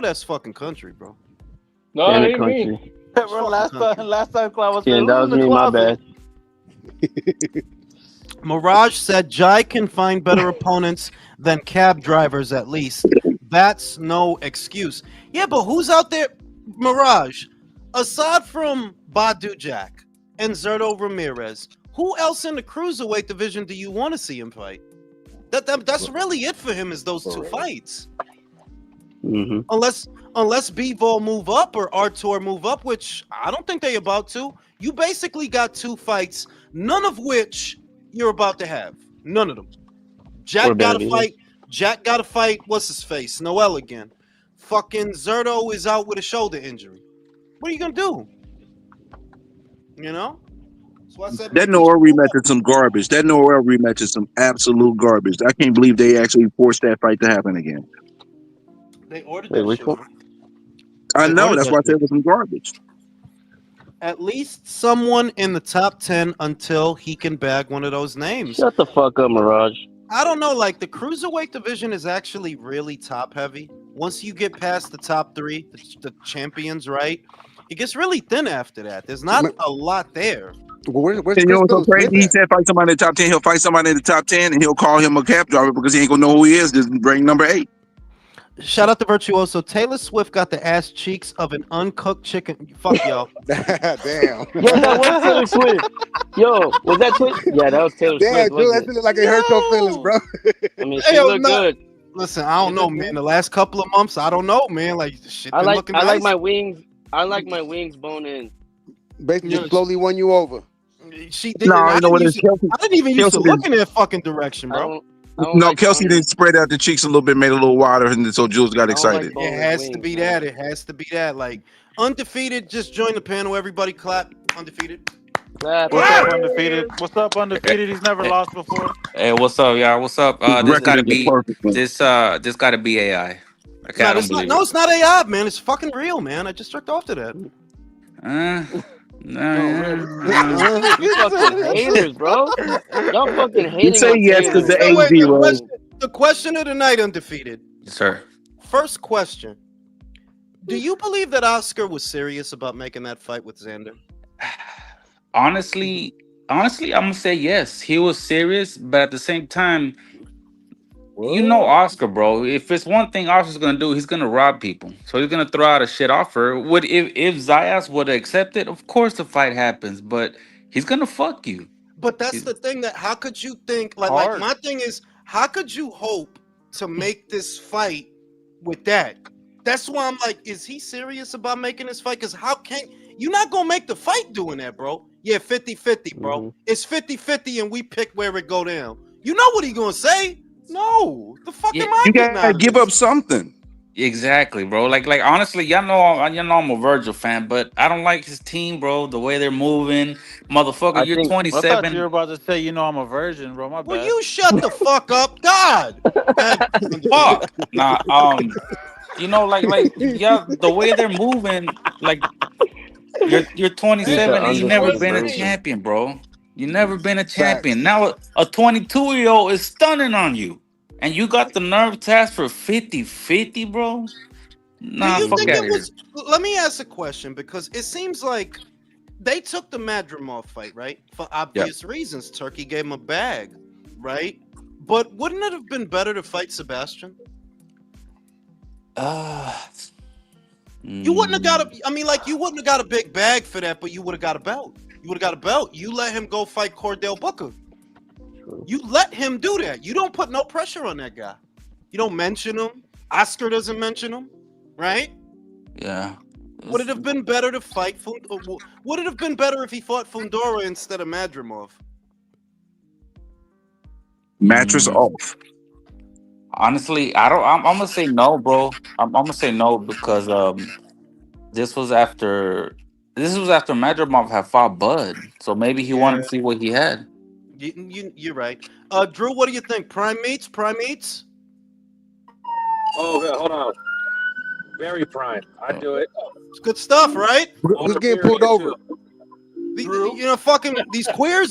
That's fucking country, bro. No, In it the ain't me. country. Bro, last time Cloud was Yeah, saying, that "Who's was in the me. My closet?" bad. Mirage said Jai can find better opponents than cab drivers at least. That's no excuse. Yeah, but who's out there? Mirage, aside from Badu Jack and Zerto Ramirez, who else in the cruiserweight division do you want to see him fight? That's really it for him, is those two fights. Mm-hmm. Unless B-Ball move up or Artur move up, which I don't think they're about to. You basically got two fights, none of which you're about to have. None of them. Jack got to fight. What's his face? Noel again. Fucking Zerto is out with a shoulder injury. What are you gonna do? That's why I said That Noel rematch is some garbage. That Noel rematch is some absolute garbage. I can't believe they actually forced that fight to happen again. They ordered Wait, that which shit. one? Bro. I They know. ordered That's that why I said shit. it was some garbage. At least someone in the top 10 until he can bag one of those names. Shut the fuck up, Mirage. I don't know, like the cruiserweight division is actually really top heavy. Once you get past the top 3, the champions, right? It gets really thin after that. There's not a lot there. Where's And Chris you know what's so Bills crazy? Smith He at? said fight somebody in the top 10. He'll fight somebody in the top 10 and he'll call him a cab driver because he ain't gonna know who he is. Just bring number 8. Shout out to Virtuoso. Taylor Swift got the ass cheeks of an uncooked chicken. Fuck y'all. Damn. Yo, that was Taylor Swift. Yo, was that Taylor? Yeah, that was Taylor Damn, Swift, dude, that wasn't shit look like it hurt your feelings, bro. it? I mean, she Hey, looked good. Listen, I don't know, man. The last couple of months, I don't know, man. Like shit been looking nice. like my wings. I like my wings bone in. Basically, just slowly won you over. She did. No, I you know what it is? I didn't even used to Kelsey look in that fucking direction, I bro. don't No, like Kelsey boneless. didn't spread out the cheeks a little bit, made it a little wider, and so Jules got I don't like excited. It boneless has to wings, be man. that. It has to be that. Like undefeated, just join the panel. Everybody clap. Undefeated. Clap. What's up, undefeated? What's up, undefeated? He's never lost before. Hey, what's up, y'all? What's up? His This record gotta is be perfect, man. this gotta be AI. Okay, No, I don't it's not. believe No, it's not AI, man. It's fucking real, man. I just jerked off to that. it. You fucking haters, bro. Y'all fucking You hating say on yes because Taylor. the No, wait, H0. the question of the night, undefeated. Yes, sir. First question. Do you believe that Oscar was serious about making that fight with Xander? Honestly, I'm gonna say yes. He was serious, but at the same time, you know Oscar, bro. If it's one thing Oscar's gonna do, he's gonna rob people. So he's gonna throw out a shit offer. Would if Zayas would have accepted, of course the fight happens, but he's gonna fuck you. But that's the thing, that how could you think like Hard. my thing is, how could you hope to make this fight with that? That's why I'm like, is he serious about making this fight? Because how can you're not gonna make the fight doing that, bro? Yeah, 50-50, bro. Mhm. It's 50-50 and we pick where it go down. You know what he gonna say? No, the fuck Yeah, am I You getting gotta out of give this? up something. Exactly, bro. Like honestly, y'all know I'm a Virgil fan, but I don't like his team, bro. The way they're moving, motherfucker. I You're think I thought you 27. were about to say, I'm a virgin, bro. My Will bad. you shut the fuck up, God? Fuck. Nah. Like yeah, the way they're moving, like you're he's 27 the and you never undefeated been a Virgil. champion, bro. You never been a Facts. champion. Now a 22-year-old is stunning on you, and you got the nerve to ask for 50-50, bro. Do Nah, you fuck think out it of here. was? Let me ask a question, because it seems like they took the Madrimov fight, right? For obvious reasons. Turkey gave him a bag, right? But wouldn't it have been better to fight Sebastian? You wouldn't have got a. I mean, like, you wouldn't have got a big bag for that, but you would have got a belt. You would have got a belt. You let him go fight Cordell Booker. True. You let him do that. You don't put no pressure on that guy. You don't mention him. Oscar doesn't mention him, right? Yeah. Would it have been better to fight? Would it have been better if he fought Fundora instead of Madrimov? Mattress off. Honestly, I don't. I'm gonna say no, bro. I'm gonna say no because this was after Madrimov had fought Bud, so maybe he wanted to see what he had. You're right. Drew, what do you think? Prime meats? Prime meats? Oh, yeah, hold on. Very prime. I'd do it. It's good stuff, right? Who's getting pulled over? Fucking these queer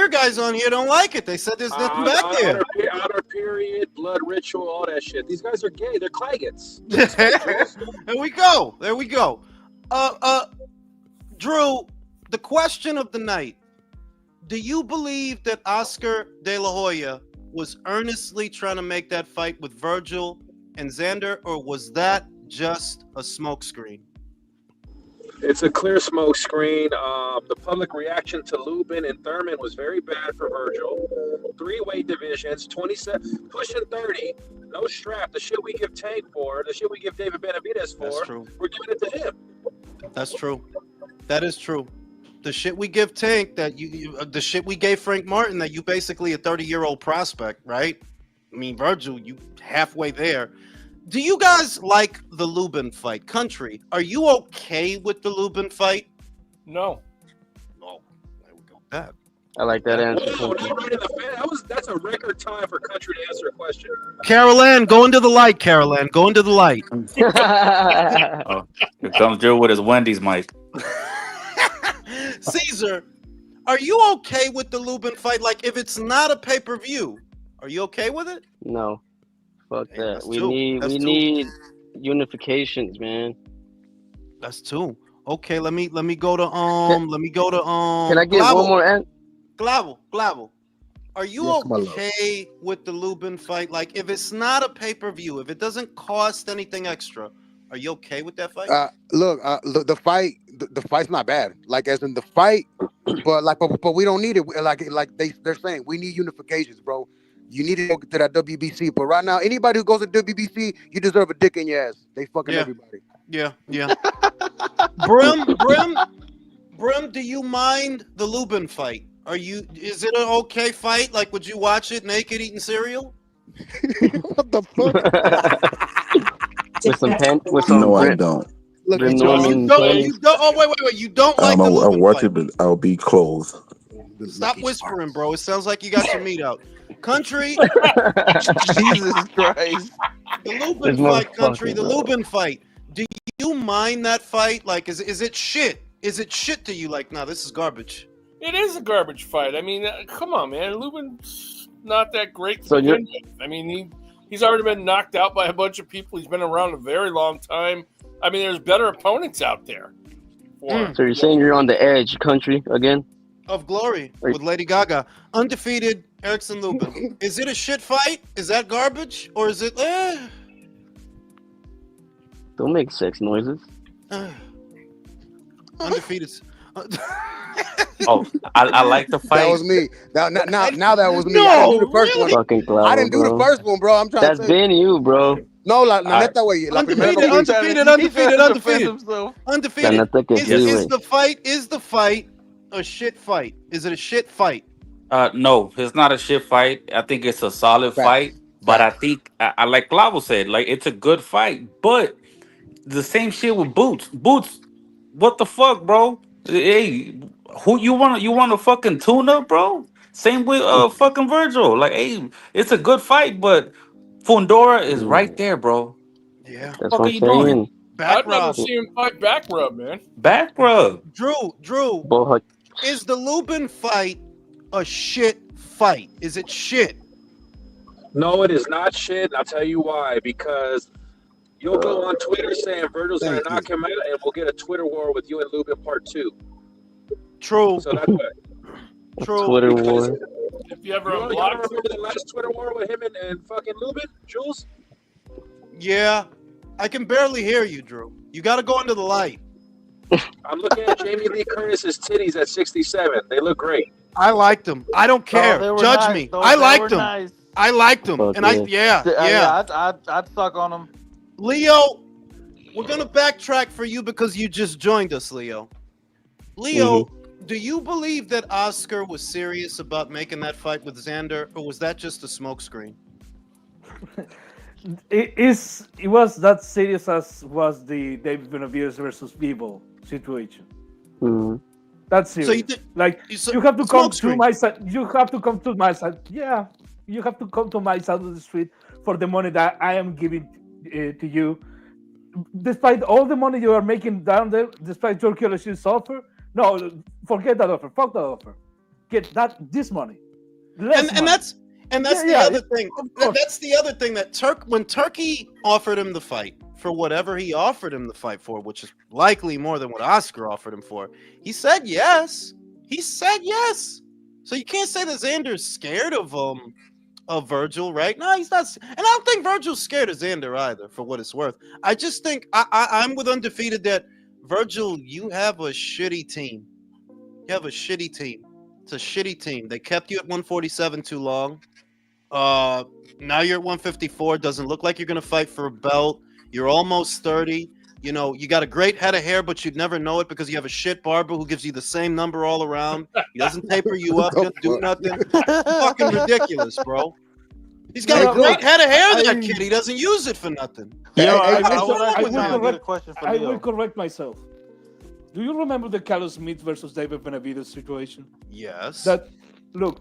guys on here don't like it. They said there's nothing back there. Outer period, blood ritual, all that shit. These guys are gay. They're claggets. There we go. There we go. Drew, the question of the night. Do you believe that Oscar De La Hoya was earnestly trying to make that fight with Virgil and Xander, or was that just a smokescreen? It's a clear smoke screen. The public reaction to Luben and Thurman was very bad for Virgil. 3-weight divisions, 27, pushing 30. No strap. The shit we give Tank for, the shit we give David Benavidez for, That's true. we're giving it to him. That's true. That is true. The shit we give Tank, that the shit we gave Frank Martin, that you basically a 30-year-old prospect, right? I mean, Virgil, you halfway there. Do you guys like the Luben fight? Country, are you okay with the Luben fight? No. Oh, there we go. That. I like that answer. Whoa, not right in the fan. That's a record time for Country to answer a question. Carol Ann, go into the light, Carol Ann. Go into the light. Oh, here comes Drew with his Wendy's mic. Caesar, are you okay with the Luben fight? Like, if it's not a pay-per-view, are you okay with it? No, fuck Hey, that. that's We two. need That's two. need unifications, man. That's two. Okay, let me go to Can I get Glavo. one more? Glavo. Are you Yes, my love. okay with the Luben fight? Like, if it's not a pay-per-view, if it doesn't cost anything extra, are you okay with that fight? Look, the fight, the fight's not bad. Like, as in the fight, but we don't need it. Like they're saying, we need unifications, bro. You need to go to that WBC. But right now, anybody who goes to WBC, you deserve a dick in your ass. They fucking everybody. Yeah. Brim, do you mind the Luben fight? Is it an okay fight? Like, would you watch it naked eating cereal? What the fuck? with some No, I Brit- don't. Look, Brim you Norman You don't. Kane. You don't. Oh, wait. You don't like the I'll Luben watch fight. it, but I'll be clothed. Stop whispering, bro. It sounds like you got your meat out. Country, Jesus Christ. the Luben This fight, Country, motherfucker, the bro. Luben fight. Do you mind that fight? Like, is it shit? Is it shit to you? Like, nah, this is garbage. It is a garbage fight. I mean, come on, man. Luben's not that great to So begin with. I mean, he's already been knocked out by a bunch of people. He's been around a very long time. I mean, there's better opponents out there. For him. So you're saying you're on the edge, country, again? Of glory with Lady Gaga. Undefeated Erickson Luben. Is it a shit fight? Is that garbage? Or is it Don't make sex noises. undefeated? Oh, I like the fight. That was me. Now that was me. No, I didn't do the first really? one. Fucking clown, I didn't do the first one, bro. I'm trying That's to say. been you, bro. No, la neta, güey. La primera no Undefeated, fui. undefeated. Undefeated. La neta que sí, Is güey. the fight a shit fight? Is it a shit fight? No, it's not a shit fight. I think it's a solid Facts. fight. But I think, I like Clavo said, like it's a good fight. But the same shit with Boots. Boots, what the fuck, bro? Hey, who you want? You want a fucking tuna, bro? Same with fucking Virgil. Like, hey, it's a good fight, but Fundora is right there, bro. Yeah. That's What what are I'm you doing? saying. Back I'd rather rub. see him fight back rub, man. Back rub. Drew, Boy, is the Luben fight a shit fight? Is it shit? No, it is not shit. And I'll tell you why. Because you'll go on Twitter saying Virgil's going to knock him out, and we'll get a Twitter war with you and Luben part 2. True. So that's why. True. Twitter Because war. If you ever you don't unblock remember the last Twitter war with him and fucking Luben, Jules? Yeah. I can barely hear you, Drew. You got to go into the light. I'm looking at Jamie Lee Curtis's titties at 67. They look great. I liked them. I don't care. they were Judge nice, me. though. I They liked were them. nice. I liked them. Fuck And yeah. I'd suck on them. Leo, we're going to backtrack for you because you just joined us, Leo. Leo, do you believe that Oscar was serious about making that fight with Xander, or was that just a smokescreen? It was that serious as was the David Benavides versus Vivo situation. Mm-hmm. That's serious. So you think Like so- you have to come to smokescreen. my side. You have to come to my side. Yeah, you have to come to my side of the street for the money that I am giving to you. Despite all the money you are making down there, despite Turkey Alash's offer, no, forget that offer. Fuck that offer. Get this money. Less money. And that's the Yeah, other thing. of course. That's the other thing that when Turkey offered him the fight for whatever he offered him the fight for, which is likely more than what Oscar offered him for, he said yes. He said yes. So you can't say that Xander's scared of Virgil, right? No, he's not. And I don't think Virgil's scared of Xander either, for what it's worth. I just think I'm with Undefeated that Virgil, you have a shitty team. You have a shitty team. It's a shitty team. They kept you at 147 too long. Now you're at 154. Doesn't look like you're gonna fight for a belt. You're almost 30. You know, you got a great head of hair, but you'd never know it because you have a shit barber who gives you the same number all around. He doesn't taper you up, doesn't do nothing. Fucking ridiculous, bro. He's got a great head of hair, that kid. He doesn't use it for nothing. I will correct myself. Do you remember the Carlos Smith versus David Benavides situation? Yes. Look,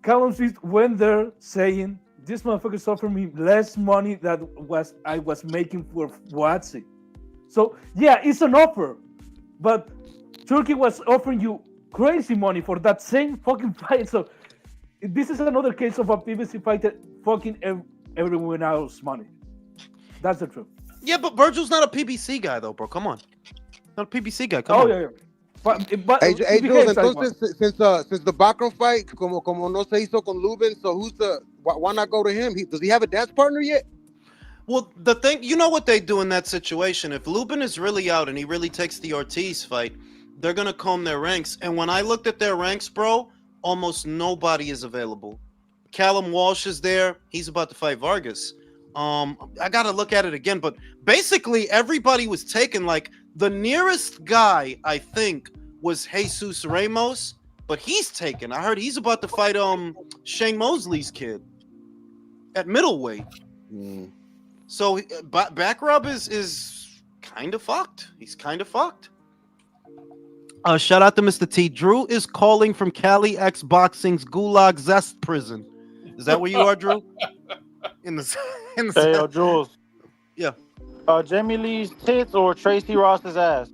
Carlos Smith went there saying, this motherfucker's offering me less money than I was making for Watsi. So, yeah, it's an offer. But Turkey was offering you crazy money for that same fucking fight. So, this is another case of a PBC fighter fucking everyone else's money. That's the truth. Yeah, but Virgil's not a PBC guy, though, bro. Come on. Not a PBC guy. Come on. Yeah. But Hey, Jules, entonces, since the background fight, como no se hizo con Luben, so why not go to him? Does he have a dance partner yet? Well, the thing, you know what they do in that situation? If Luben is really out and he really takes the Ortiz fight, they're going to comb their ranks. And when I looked at their ranks, bro, almost nobody is available. Callum Walsh is there. He's about to fight Vargas. I got to look at it again. But basically, everybody was taken. Like, the nearest guy, I think, was Jesus Ramos. But he's taken. I heard he's about to fight Shane Mosley's kid at middleweight. So back rub is kind of fucked. He's kind of fucked. Shout out to Mr. T. Drew is calling from Cali X Boxing's Gulag Zest prison. Is that where you are, Drew? In the Hey, yo, Jules. Yeah. Jamie Lee's tits or Tracy Ross's ass?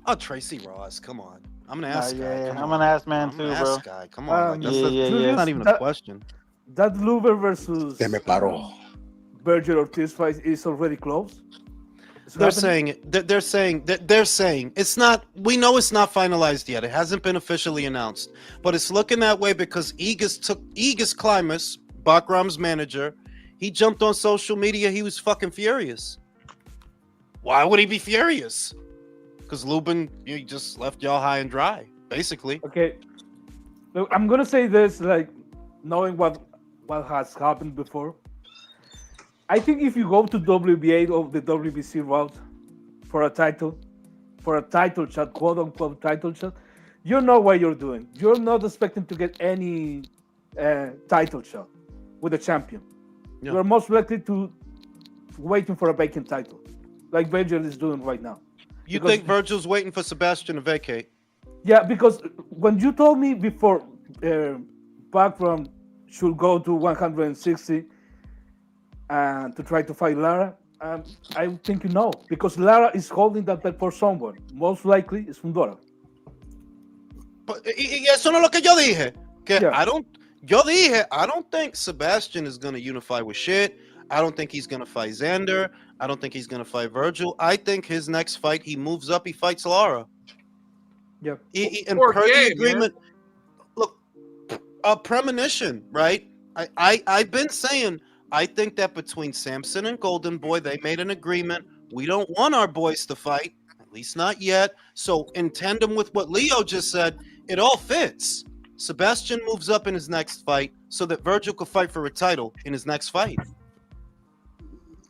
Oh, Tracy Ross, come on. I'm an Nah, ass guy. yeah, Come I'm on. an ass man I'm too, an bro. ass guy. Come on, like that's, Yeah, yeah, that's yeah. not even a that, question. that Luber versus Se me paró. Berger Ortiz fight is already closed. It's They're happening? saying they're saying it's not. We know it's not finalized yet. It hasn't been officially announced, but it's looking that way because Aegis Klimas, Bakram's manager, he jumped on social media. He was fucking furious. Why would he be furious? Because Luben, he just left y'all high and dry, basically. Okay. Look, I'm gonna say this, like knowing what has happened before. I think if you go to WBA or the WBC route for a title shot, quote unquote title shot, you know what you're doing. You're not expecting to get any title shot with a champion. Yeah. You're most likely to waiting for a vacant title, like Virgil is doing right now. You Because- think Virgil's waiting for Sebastian to vacate? Yeah, because when you told me before, Background should go to 160 and to try to fight Lara, I think no, because Lara is holding that belt for someone. Most likely it's Fundora. Y eso no es lo que yo dije. Que Yeah. I don't think Sebastian is going to unify with shit. I don't think he's going to fight Xander. I don't think he's going to fight Virgil. I think his next fight, he moves up, he fights Lara. Yeah. And Poor per the game, agreement, look, a premonition, right? I've been saying, I think that between Samson and Golden Boy, they made an agreement. We don't want our boys to fight, at least not yet. So in tandem with what Leo just said, it all fits. Sebastian moves up in his next fight so that Virgil could fight for a title in his next fight.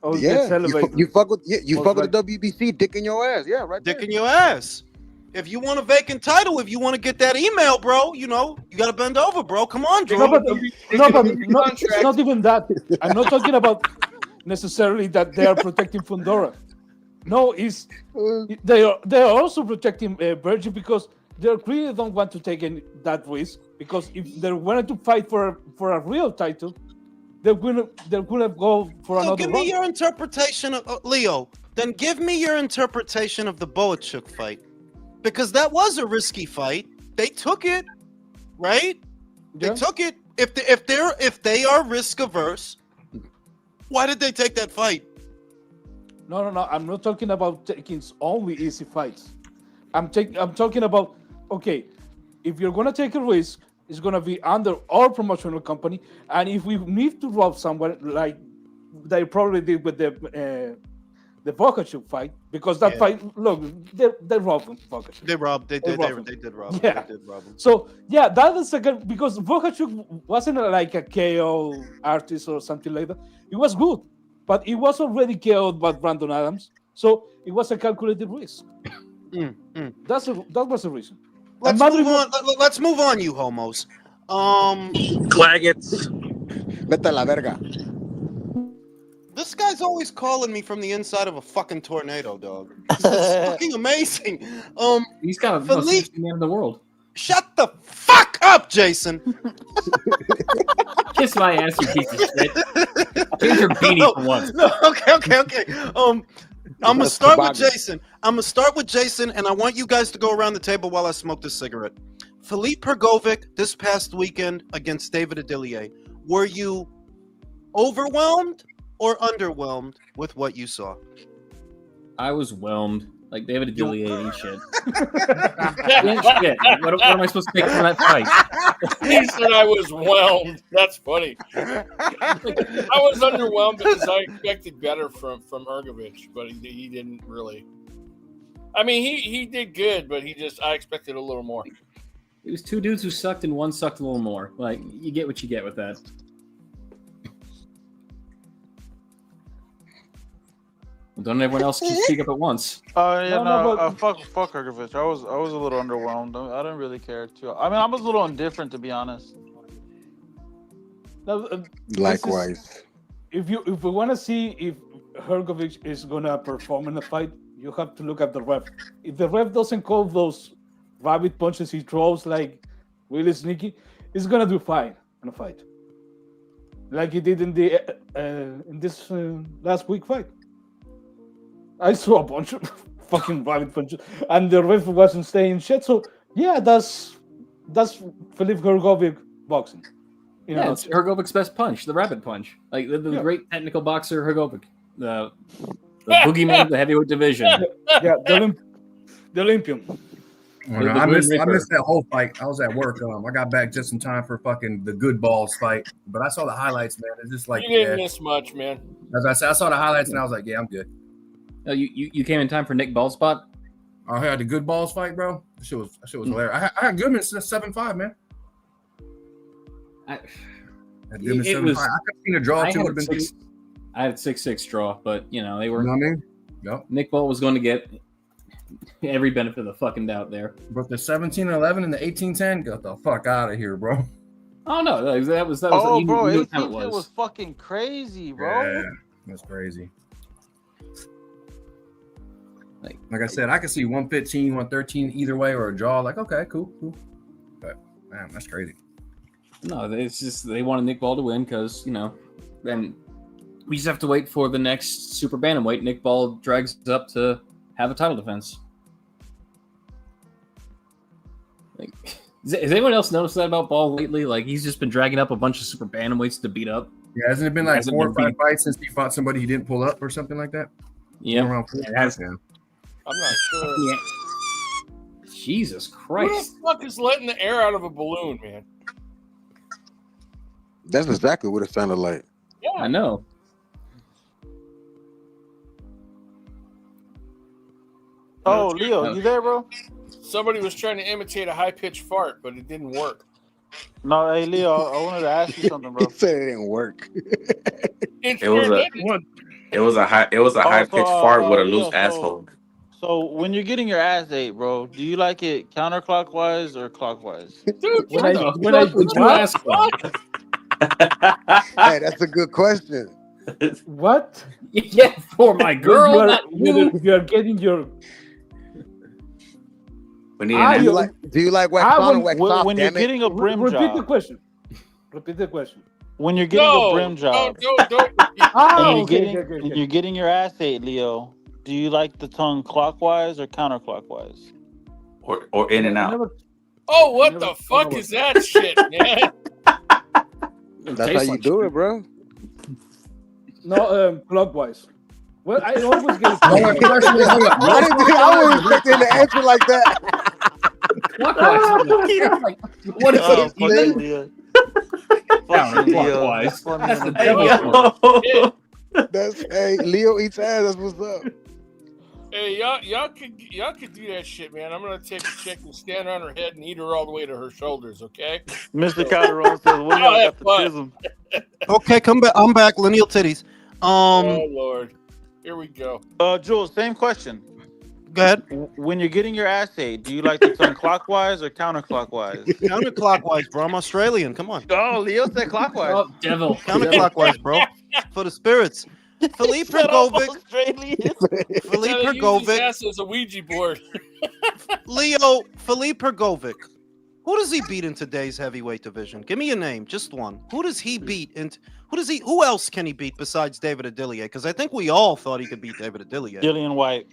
Oh, Yeah, gets elevated. you fuck with Most fuck with the WBC, dick in your ass. Yeah, right Dick there. in your ass. If you want a vacant title, if you want to get that email, bro, you got to bend over, bro. Come on, Drew. No, but it's not even that. I'm not talking about necessarily that they are protecting Fundora. No, they are also protecting Virgil because they really don't want to take that risk. Because if they wanted to fight for a real title, they're gonna go for So another give run. me your interpretation of Leo. Then give me your interpretation of the Boachuk fight, because that was a risky fight. They took it, right? They Yeah. took it. If they are risk averse, why did they take that fight? No. I'm not talking about taking only easy fights. I'm talking about, okay, if you're gonna take a risk, it's gonna be under our promotional company, and if we need to rob someone, like they probably did with the Vokachuk fight, because that Yeah. fight, look, they robbed Vokachuk. They robbed. They did rob him. Yeah. They did rob him. So yeah, that is a good, because Vokachuk wasn't like a KO artist or something like that. It was good, but it was already KO'd by Brandon Adams, so it was a calculated risk. That was the reason. Let's And move Madrid- on. Let's move on, you homos. Claggets. Vete a la verga. This guy's always calling me from the inside of a fucking tornado, dog. This is fucking amazing. He's got the most Philippe- interesting man in the world. Shut the fuck up, Jason. Kiss my ass, you piece of shit. Change your beanie for once. No, okay. I'm gonna That's start with toboggan. Jason. And I want you guys to go around the table while I smoke this cigarette. Philippe Pergovic this past weekend against David Adilier. Were you overwhelmed or underwhelmed with what you saw? I was whelmed. Like David Adilier ain't shit. He ain't shit. What am I supposed to take from that fight? He said I was whelmed. That's funny. I was underwhelmed because I expected better from Ergovich, but he didn't really. I mean, he did good, but I expected a little more. It was two dudes who sucked and one sucked a little more. Like, you get what you get with that. Well, don't everyone else just speak up at once? Fuck Hergovich. I was a little underwhelmed. I didn't really care too. I mean, I was a little indifferent, to be honest. Now, this is- Likewise. if we want to see if Hergovich is gonna perform in the fight, you have to look at the ref. If the ref doesn't call those rabbit punches he throws like really sneaky, he's gonna do fine in a fight, like he did in this last week fight. I saw a bunch of fucking rabbit punches, and the ref wasn't saying shit. So yeah, that's Filip Hrgovic boxing. You Yeah, know, it's Hrgovic's best punch, the rabbit punch. Like the Yeah. great technical boxer Hrgovic, the boogeyman of the heavyweight division. yeah, the Olympian. The I Grim missed Reaper. that whole fight. I was at work. I got back just in time for fucking the good balls fight. But I saw the highlights, man. It's just like, You didn't yeah. miss much, man. As I said, I saw the highlights and I was like, yeah, I'm good. Oh, you came in time for Nick Baldspot? I had the good balls fight, bro. That shit was hilarious. I had Goodman 7-5, man. I had Goodman 7-5. I could have seen a draw too. Would have been I had 6-6 draw, but they were. You know what I mean? Yep. Nick Ball was going to get every benefit of the fucking doubt there. But the 17-11 and the 18-10, get the fuck out of here, bro. Oh no, that was. Oh, you bro, knew what time 18 was fucking crazy, bro. Yeah, that's crazy. Like I said, I could see 115, 113 either way or a draw. Like, okay, cool. But man, that's crazy. No, it's just they wanted Nick Ball to win because then we just have to wait for the next super bantamweight. Nick Ball drags up to have a title defense. Like, has anyone else noticed that about Ball lately? Like, he's just been dragging up a bunch of super bantamweights to beat up. Yeah, hasn't it been like 4 or 5 fights since he fought somebody he didn't pull up or something like that? Yeah, it has. I'm not sure. Yeah. Jesus Who Christ! the fuck is letting the air out of a balloon, man? That's exactly what it sounded like. Yeah, I know. Oh, Leo, you there, bro? Somebody was trying to imitate a high-pitched fart, but it didn't work. No, hey, Leo, I wanted to ask you something, bro. He said it didn't work. It was a high pitched fart with a Leo, loose asshole. So when you're getting your ass ate, bro, do you like it counterclockwise or clockwise? Dude, When I Hey, that's a good question. What? Yeah, for my girl. Not you. You're getting your. We need Ah, an Do answer. you like wax on or wax off? When you're Damn it. getting a brim Repeat the job, question. Repeat the question. when you're getting a brim job, don't. Ah, and okay. you're getting your ass ate, Leo, do you like the tongue clockwise or counterclockwise? Or in and out. Never- Oh, what Never the fuck thought is that shit, man? That's how you do it, bro. No, clockwise. Well, I always get. I wasn't expecting the answer like that. What is Oh, it? fucking Leo. Fucking Leo. Counterclockwise. Funny That's as the hell. devil's word. That's hey, Leo eats ass. That's what's up. Hey, y'all could do that shit, man. I'm gonna take a chick and stand on her head and eat her all the way to her shoulders, okay? Mr. Calderon says, "What do y'all got the tism?" Okay, come back. I'm back. Lineal titties. Oh Lord, here we go. Jules, same question. Go ahead. When you're getting your ass ate, do you like the tongue clockwise or counterclockwise? Counterclockwise, bro. I'm Australian. Come on. Oh, Leo said clockwise. Oh, devil. Counterclockwise, bro. For the spirits. Filip Shut up, Hrgovic. Australian. Filip Gotta use his Hrgovic. ass as a Ouija board. Filip Hrgovic. Who does he beat in today's heavyweight division? Give me a name, just one. Who does he beat? Who else can he beat besides David Adilier? Because I think we all thought he could beat David Adilier. Dillian White.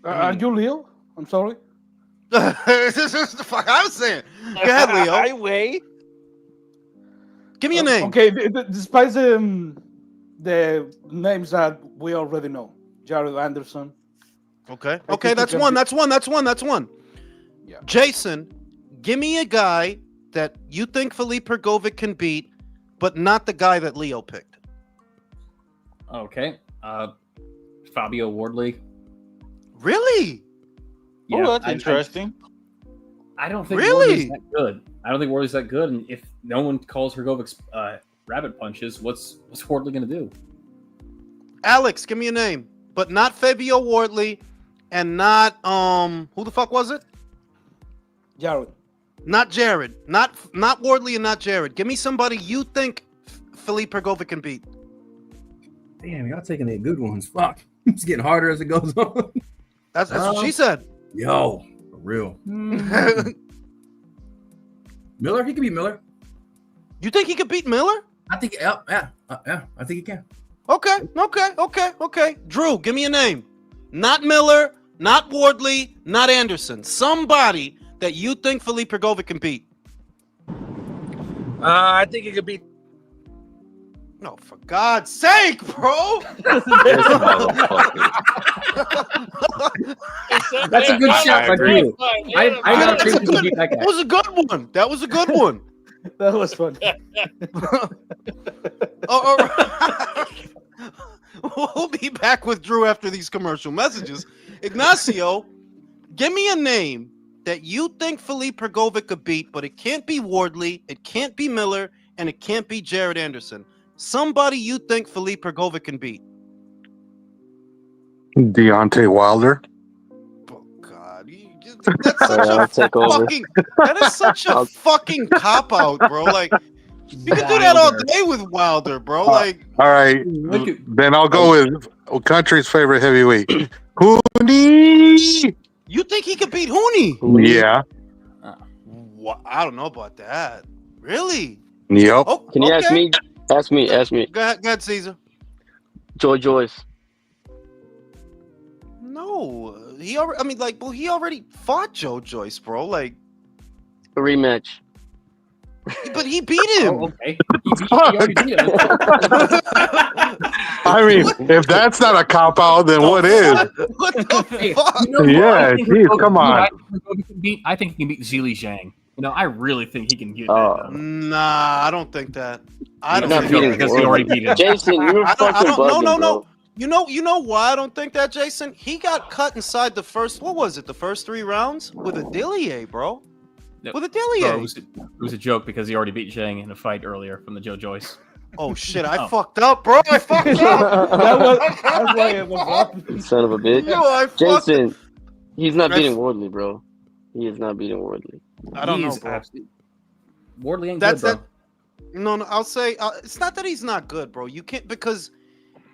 Are you Leo? I'm sorry. This is the fuck I was saying. Go ahead, Leo. Highway. Give me a name. Okay, despite the names that we already know, Jared Anderson. Okay. I Okay, think that's he one. can That's one. Yeah. Jason, give me a guy that you think Filip Hrgovic can beat, but not the guy that Leo picked. Okay. Fabio Wardley. Really? Yeah, Oh, that's interesting. I don't think Really? Wardley's that good. I don't think Wardley's that good. And if no one calls Hrgovic's rabbit punches, what's Wardley going to do? Alex, give me a name, but not Fabio Wardley, and not who the fuck was it? Jared. Not Jared. Not Wardley and not Jared. Give me somebody you think Filip Hrgovic can beat. Damn, y'all taking the good ones. Fuck. It's getting harder as it goes on. That's what she said. Yo, for real. Miller, he could be Miller. You think he could beat Miller? I think, yeah, I think he can. Okay. Drew, give me a name. Not Miller, not Wardley, not Anderson. Somebody that you think Felipe Pergovic can beat. I think it could be. No, for God's sake, bro. That's a good shot by Drew. I got to beat that guy. That was a good one. That was a good one. That was fun. All right. We'll be back with Drew after these commercial messages. Ignacio, give me a name that you think Felipe Pergovic could beat, but it can't be Wardley, it can't be Miller, and it can't be Jared Anderson. Somebody you think Felipe Pergovic can beat. Deontay Wilder. Oh God, that's such a fucking. That is such a fucking cop out, bro. Like you can do that all day with Wilder, bro. Like, all right, then I'll go with country's favorite heavyweight, Hooney. You think he could beat Hooney? Yeah. I don't know about that. Really? Yep. Oh, Can you ask me? Ask me. Go ahead, Caesar. Joyce. No, he already. I mean, like, well, he already fought Joe Joyce, bro. Like a rematch. But he beat him. Oh, okay. He already beat him. I mean, if that's not a cop out, then what is? What the fuck? You know Yeah, geez, come on. I think he can beat Zhili Zhang. You know, I really think he can get that. Nah, I don't think that. I don't Not think because he already beat him. Jason, you're fucking bugging, no. bro. You know why I don't think that, Jason? He got cut inside the first. What was it? The first 3 rounds with a Dillier, bro. With a Dillier. It was a joke because he already beat Zhang in a fight earlier from the Joe Joyce. Oh shit! I fucked up, bro. I fucked up. That's why it was up. Son of a bitch. Yo, I fucked Jason, he's not beating Wardley, bro. He is not beating Wardley. I don't know, bro. Wardley ain't That's good, bro. No. I'll say it's not that he's not good, bro. You can't because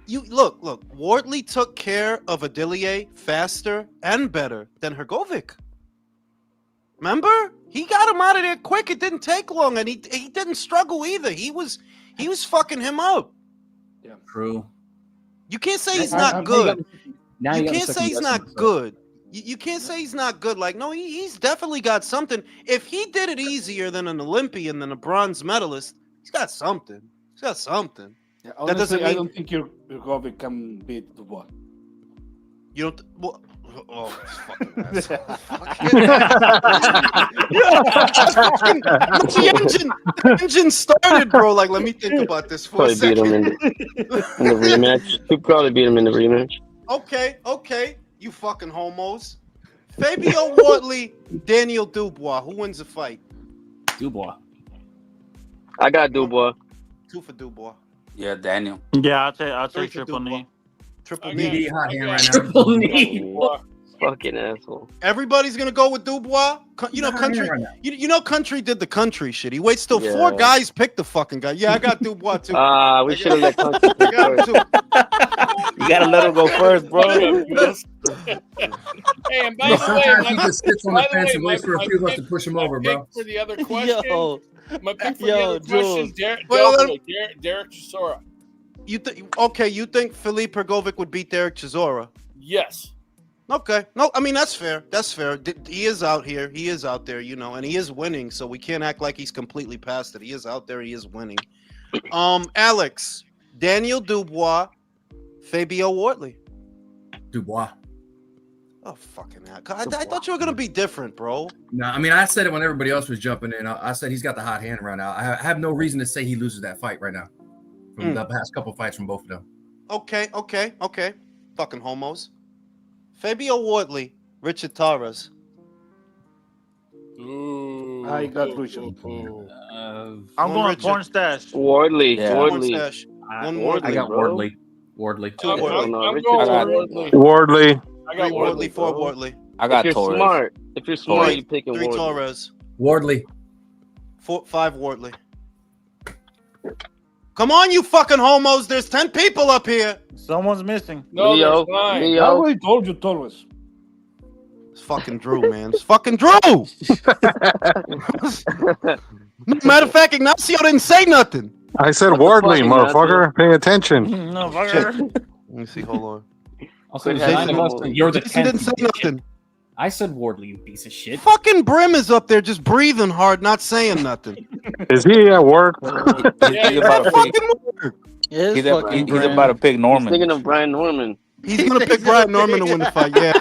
you look. Wardley took care of Adilier faster and better than Hrgovic. Remember, he got him out of there quick. It didn't take long, and he didn't struggle either. He was fucking him up. Yeah, true. You can't say he's not good. You can't say he's not good. You can't say he's not good. Like, no, he's definitely got something. If he did it easier than an Olympian, than a bronze medalist, he's got something. He's got something. Yeah, honestly, that doesn't mean... I don't think Hrgovic can beat Dubois. You don't... Well, oh, fucking the engine started, bro. Like, let me think about this for a second. Beat him in the rematch. He'll probably beat him in the rematch. Okay. You fucking homos. Fabio Wardley, Daniel Dubois. Who wins the fight? Dubois. I got Dubois. 2 for Dubois. Yeah, Daniel. Yeah, I'll take for triple knee. Triple Knee. knee. Hot hand right now. Triple knee. Fucking asshole. Everybody's gonna go with Dubois. You know, country. You know, country did the country shit. He waits till 4 guys pick the fucking guy. Yeah, I got Dubois too. We should have let country I got him too. You gotta let him go first, bro. Hey, and by the way, Sometimes he just sits on the fence and waits for a my few of us to pick- push him my over, pick bro. For the other question, my pick for the Yo, other question, Jules. Derek Chisora. You think Felipe Pergovic would beat Derek Chisora? Yes. Okay. No, I mean that's fair. That's fair. He is out here. He is out there, you know, and he is winning, so we can't act like he's completely past it. He is out there, he is winning. Alex, Daniel Dubois, Fabio Wardley. Dubois. Oh, fucking hell. I thought you were gonna be different, bro. No, I mean I said it when everybody else was jumping in. I said he's got the hot hand right now. I have no reason to say he loses that fight right now. From the past couple fights from both of them. Okay. Fucking homos. Fabio Wardley, Richard Torres. Ooh. I got Richard. I'm going porn stash. Wardley. Yeah. Wardley. One Wardley. I got Wardley. Wardley. Two I'm Wardley. going Richard. Wardley. I got Wardley, Wardley. 4 Wardley. I got If you're Torres. smart, you're picking 3 Wardley. Torres. Wardley. 5 Wardley. Come on, you fucking homos. There's 10 people up here. Someone's missing. No, Leo. there's 9. I Leo. already told you Torres. It's fucking Drew, man. It's fucking Drew. Matter of fact, Ignacio didn't say nothing. I said What the Wardley, fuck, motherfucker. Pay attention. No, Shit. Let me see. Hold on. Also, Quit there's 9 having of us, them. and you're the Jason 10th. didn't say nothing. I said Wardley, you piece of shit. Fucking Brim is up there just breathing hard, not saying nothing. Is he at work? He's about to pick. Fucking work. It's He's fucking he's about to pick He's Norman. thinking of Brian Norman. He's gonna pick Brian Norman to win the fight. Yeah.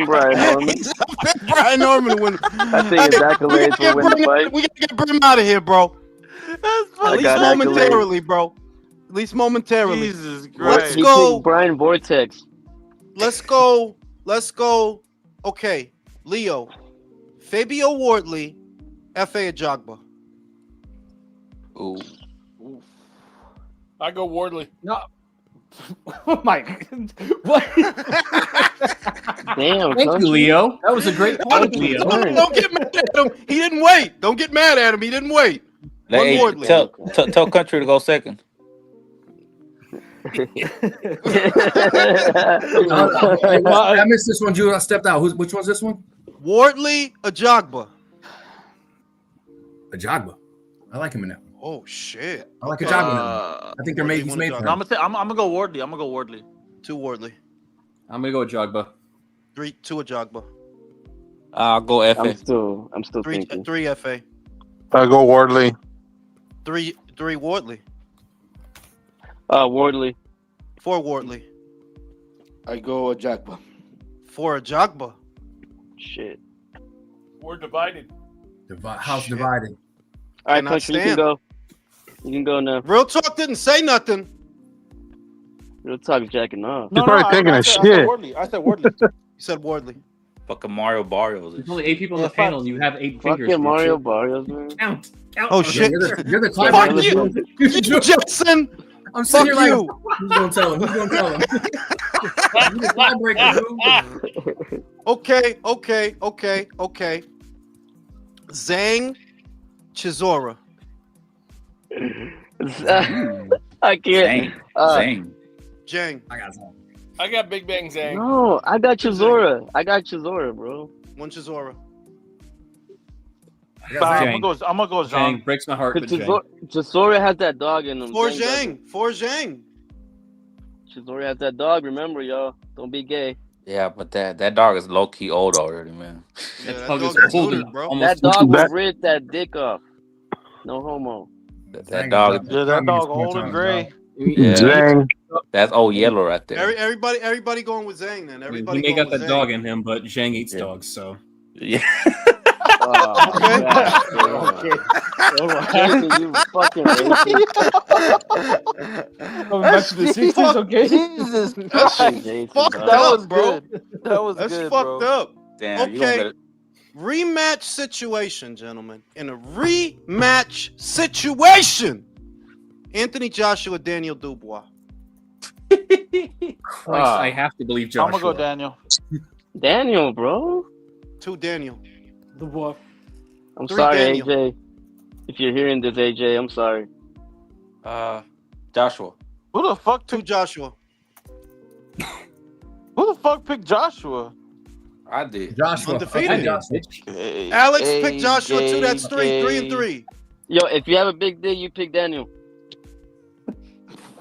Brian Norman. He's gonna pick Brian Norman to win. I think his accolades will win the fight. We gotta get Brim out of here, bro. At least got momentarily, bro. At least momentarily. Jesus Let's Christ. He go. picked Brian Vortex. Let's go. Let's go. Okay, Leo, Fabio Wardley, F.A. Ajagba. Ooh. I go Wardley. No. Oh my God. What? Damn. Thank you, country. Leo. That was a great point, Leo. Don't get mad at him. He didn't wait. Don't get mad at him. He didn't wait. Hey, Wardley. tell Country to go second. I missed this one, Jude. I stepped out. Which one's this one? Wardley, Ajagba. Ajagba. I like him in that one. Oh shit. I like Ajagba in that one. I think they're made. He's made for him. I'm gonna go Wardley. I'm gonna go Wardley. 2 Wardley. I'm gonna go with Jogba. 2 Ajagba. I'll go FA. I'm still 3 thinking. 3 F.A. I go Wardley. 3 Wardley. Wardley. 4 Wardley. I go Ajagba. 4 Ajagba. Shit. We're divided. House divided. All right, Cannot country, you can stand. go. You can go now. Real Talk didn't say nothing. Real talk, jacking off. He's probably taking a I shit. said Wardley. I said Wardley. You said Wardley. Fucking Mario Barrios. There's only 8 people on Yeah, the panel, and you have 8 fingers. Fucking Mario Barrios, man. Count. Oh shit. You're the Fuck tiebreaker. you, Jackson. I'm sitting here Fuck like, you. who's gonna tell him? Who's gonna tell him? You're the tiebreaker, dude. Okay. Zhang Chisora. I can't. Zang. Jang. I got some. I got Big Bang Zang. No, I got Chisora, bro. 1 Chisora. I got I'm gonna go Zhang Zhang. breaks my heart, but Zhang. Chisora has that dog in him. 4 Zhang doesn't. Zhang. 4 Zhang. Chisora has that dog. Remember, y'all. Don't be gay. Yeah, but that dog is low key old already, man. Yeah, That that dog dog is is old neutered, enough, bro. almost. That dog will That- rip that dick off. No homo. That dog. Yeah, that dog old and gray. Yeah, Zang. that's old yellow right there. Everybody going with Zhang then. He Everybody may going got with that Zhang. dog in him, but Zhang eats dogs, so. Yeah. Oh, Okay. Jason, you fucking racist. Going back to the 60s, okay? Jesus Fucking Christ. Jason, Fucked dog. That up, was bro. good. That was That's good, fucked bro. up. Damn. You Okay. gonna Rematch situation, gentlemen. In a rematch situation, Anthony Joshua, Daniel Dubois. Christ, I have to believe Joshua. I'm gonna go Daniel. Daniel, bro. 2 Daniel. The wolf. I'm 3 sorry, Daniel. AJ. If you're hearing this, AJ, I'm sorry. Joshua. Who the fuck 2 took? Joshua. Who the fuck picked Joshua? I did. Joshua. Undefeated. Okay, Joshua. Alex picked Joshua 2. That's 3 and 3. Yo, if you have a big dick, you pick Daniel.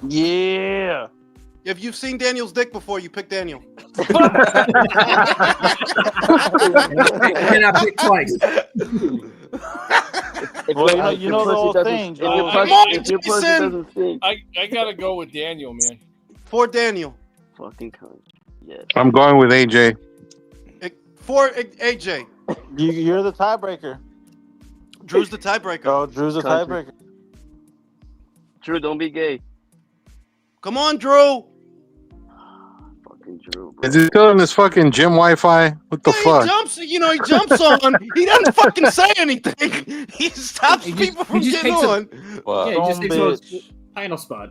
Yeah. If you've seen Daniel's dick before, you pick Daniel. And I picked twice. Well, you know the whole thing, If your Joe. pussy Jason. doesn't stink. I gotta go with Daniel, man. 4 Daniel. Fucking cunt. Yes. I'm going with AJ. 4 AJ. You're the tiebreaker. Drew's the tiebreaker. Oh, Drew's the Country. tiebreaker. True, don't be gay. Come on, Drew. Fucking Drew, bro. Is he still in this fucking gym Wi-Fi? What the Yeah, fuck? He jumps on. He doesn't fucking say anything. He stops He just- people from he just getting takes a- on. Well, Yeah, he just takes Dumb a final spot.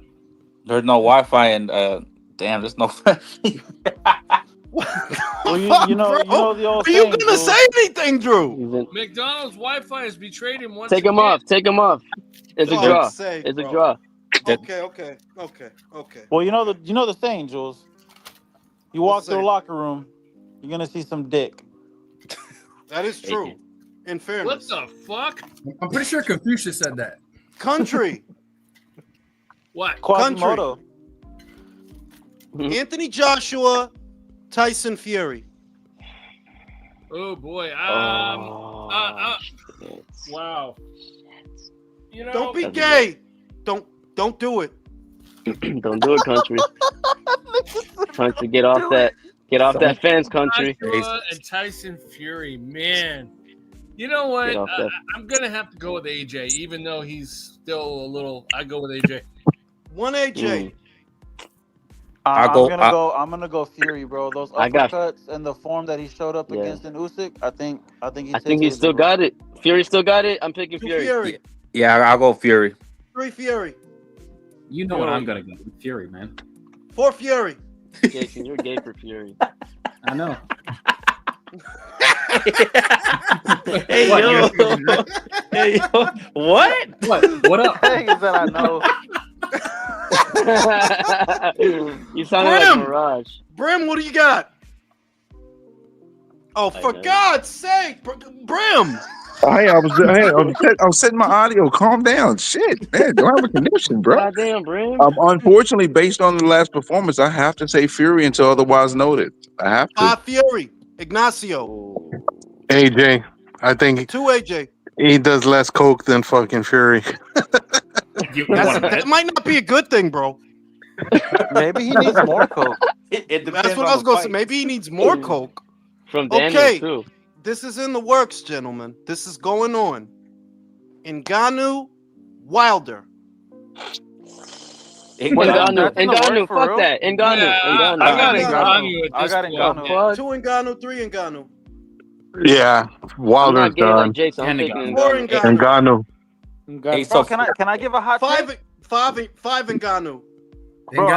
there's no Wi-Fi and damn, there's no. Well, you know the old Are you thing, gonna Drew. say anything, Drew? He's in- McDonald's Wi-Fi has betrayed him once Take him again. off. Take him off. It's a Oh, draw. say, It's a bro. draw. Okay. Well, you know the saying, Jules. You walk through a locker room, you're gonna see some dick. That is true. In fairness. What the fuck? I'm pretty sure Confucius said that. Country. What? Quasimodo. Anthony Joshua, Tyson Fury. Oh boy. Wow. You know, Don't be gay. Don't do it. Don't do it, country. Country, get off that fence, country. Joshua and Tyson Fury, man. You know what? I'm gonna have to go with AJ, even though he's still a little. I go with AJ. One AJ. I'm gonna go Fury, bro. Those uppercuts and the form that he showed up against in Usyk, I think he still got it. Fury still got it. I'm picking Fury. Yeah, I'll go Fury. 3 Fury. You know what I'm gonna go with Fury, man. 4 Fury. Jason, you're gay for Fury. I know. Hey yo. Hey yo. What? What up? Thing is that I know. You sound like Mirage. Brim, what do you got? Oh, for God's sake, Brim! I was setting my audio. Calm down. Shit, man. Don't have a connection, bro. Goddamn, Brim. Unfortunately, based on the last performance, I have to say Fury until otherwise noted. I have to. 5 Fury. Ignacio. AJ. I think 2 AJ. he does less coke than fucking Fury. That might not be a good thing, bro. Maybe he needs more coke. That's what I was going to say. Maybe he needs more coke. From Daniel, too. This is in the works, gentlemen. This is going on. Ngannou, Wilder. Ngannou, fuck that. Ngannou. I got Ngannou. 2 Ngannou, 3 Ngannou. Yeah, Wilder's done. Ngannou. Hey, so can I give a hot take? 5 Ngannou. Bro,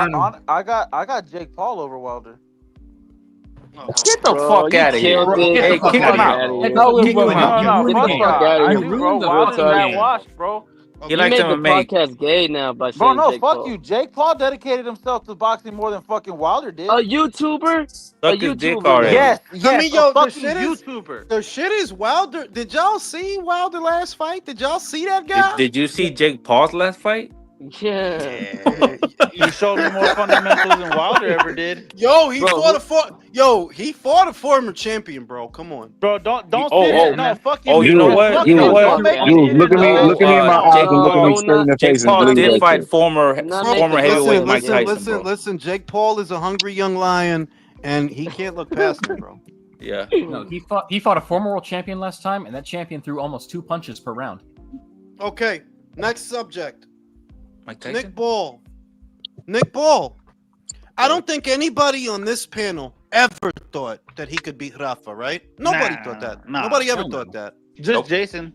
I got Jake Paul over Wilder. Get the fuck out of here. Hey, kick him out. Bro. You like to make podcast gay now by saying bro, no, Jake fuck Paul. you. Jake Paul dedicated himself to boxing more than fucking Wilder did. A YouTuber? Suck his dick already. Yes, I mean, yo, the shit YouTuber. The shit is Wilder. Did y'all see Wilder last fight? Did y'all see that guy? Did you see Jake Paul's last fight? Yeah. You showed me more fundamentals than Wilder ever did. Yo, he fought a former champion, bro. Come on. Bro, don't no, fuck you. Oh, you know what? Look at me in my eyes and look at me straight in the face. Jake Paul did fight former heavyweight Mike Tyson, bro. Listen, Jake Paul is a hungry young lion, and he can't look past him, bro. Yeah. No, he fought a former world champion last time, and that champion threw almost 2 punches per round. Okay, next subject. Mike Tyson? Nick Ball. I don't think anybody on this panel ever thought that he could beat Rafa, right? Nobody thought that. Nobody ever thought that. Just Jason.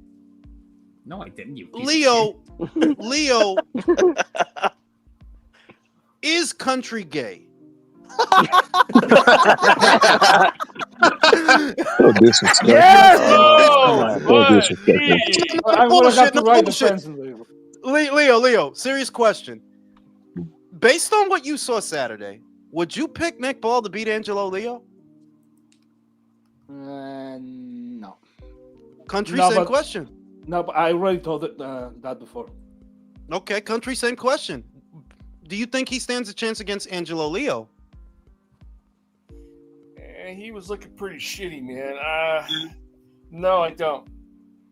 No, I didn't. You Leo is country gay. So disrespectful. Yes! So disrespectful. I would have got to write the fence. Leo, serious question. Based on what you saw Saturday, would you pick Nick Ball to beat Angelo Leo? No. Country, same question. No, but I already told that before. Okay, country, same question. Do you think he stands a chance against Angelo Leo? He was looking pretty shitty, man. No, I don't.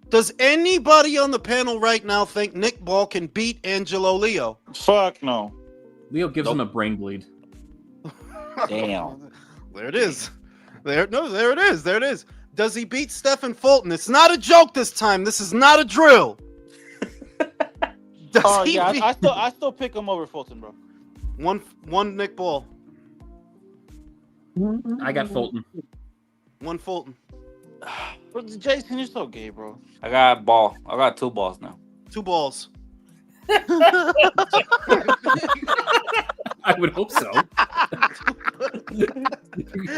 Does anybody on the panel right now think Nick Ball can beat Angelo Leo? Fuck no. Leo gives him a brain bleed. Damn. There it is. There it is. Does he beat Stephen Fulton? It's not a joke this time. This is not a drill. I still pick him over Fulton, bro. One Nick Ball. I got Fulton. One Fulton. But Jason, you're so gay, bro. I got a ball. I got 2 balls now. 2 balls. I would hope so.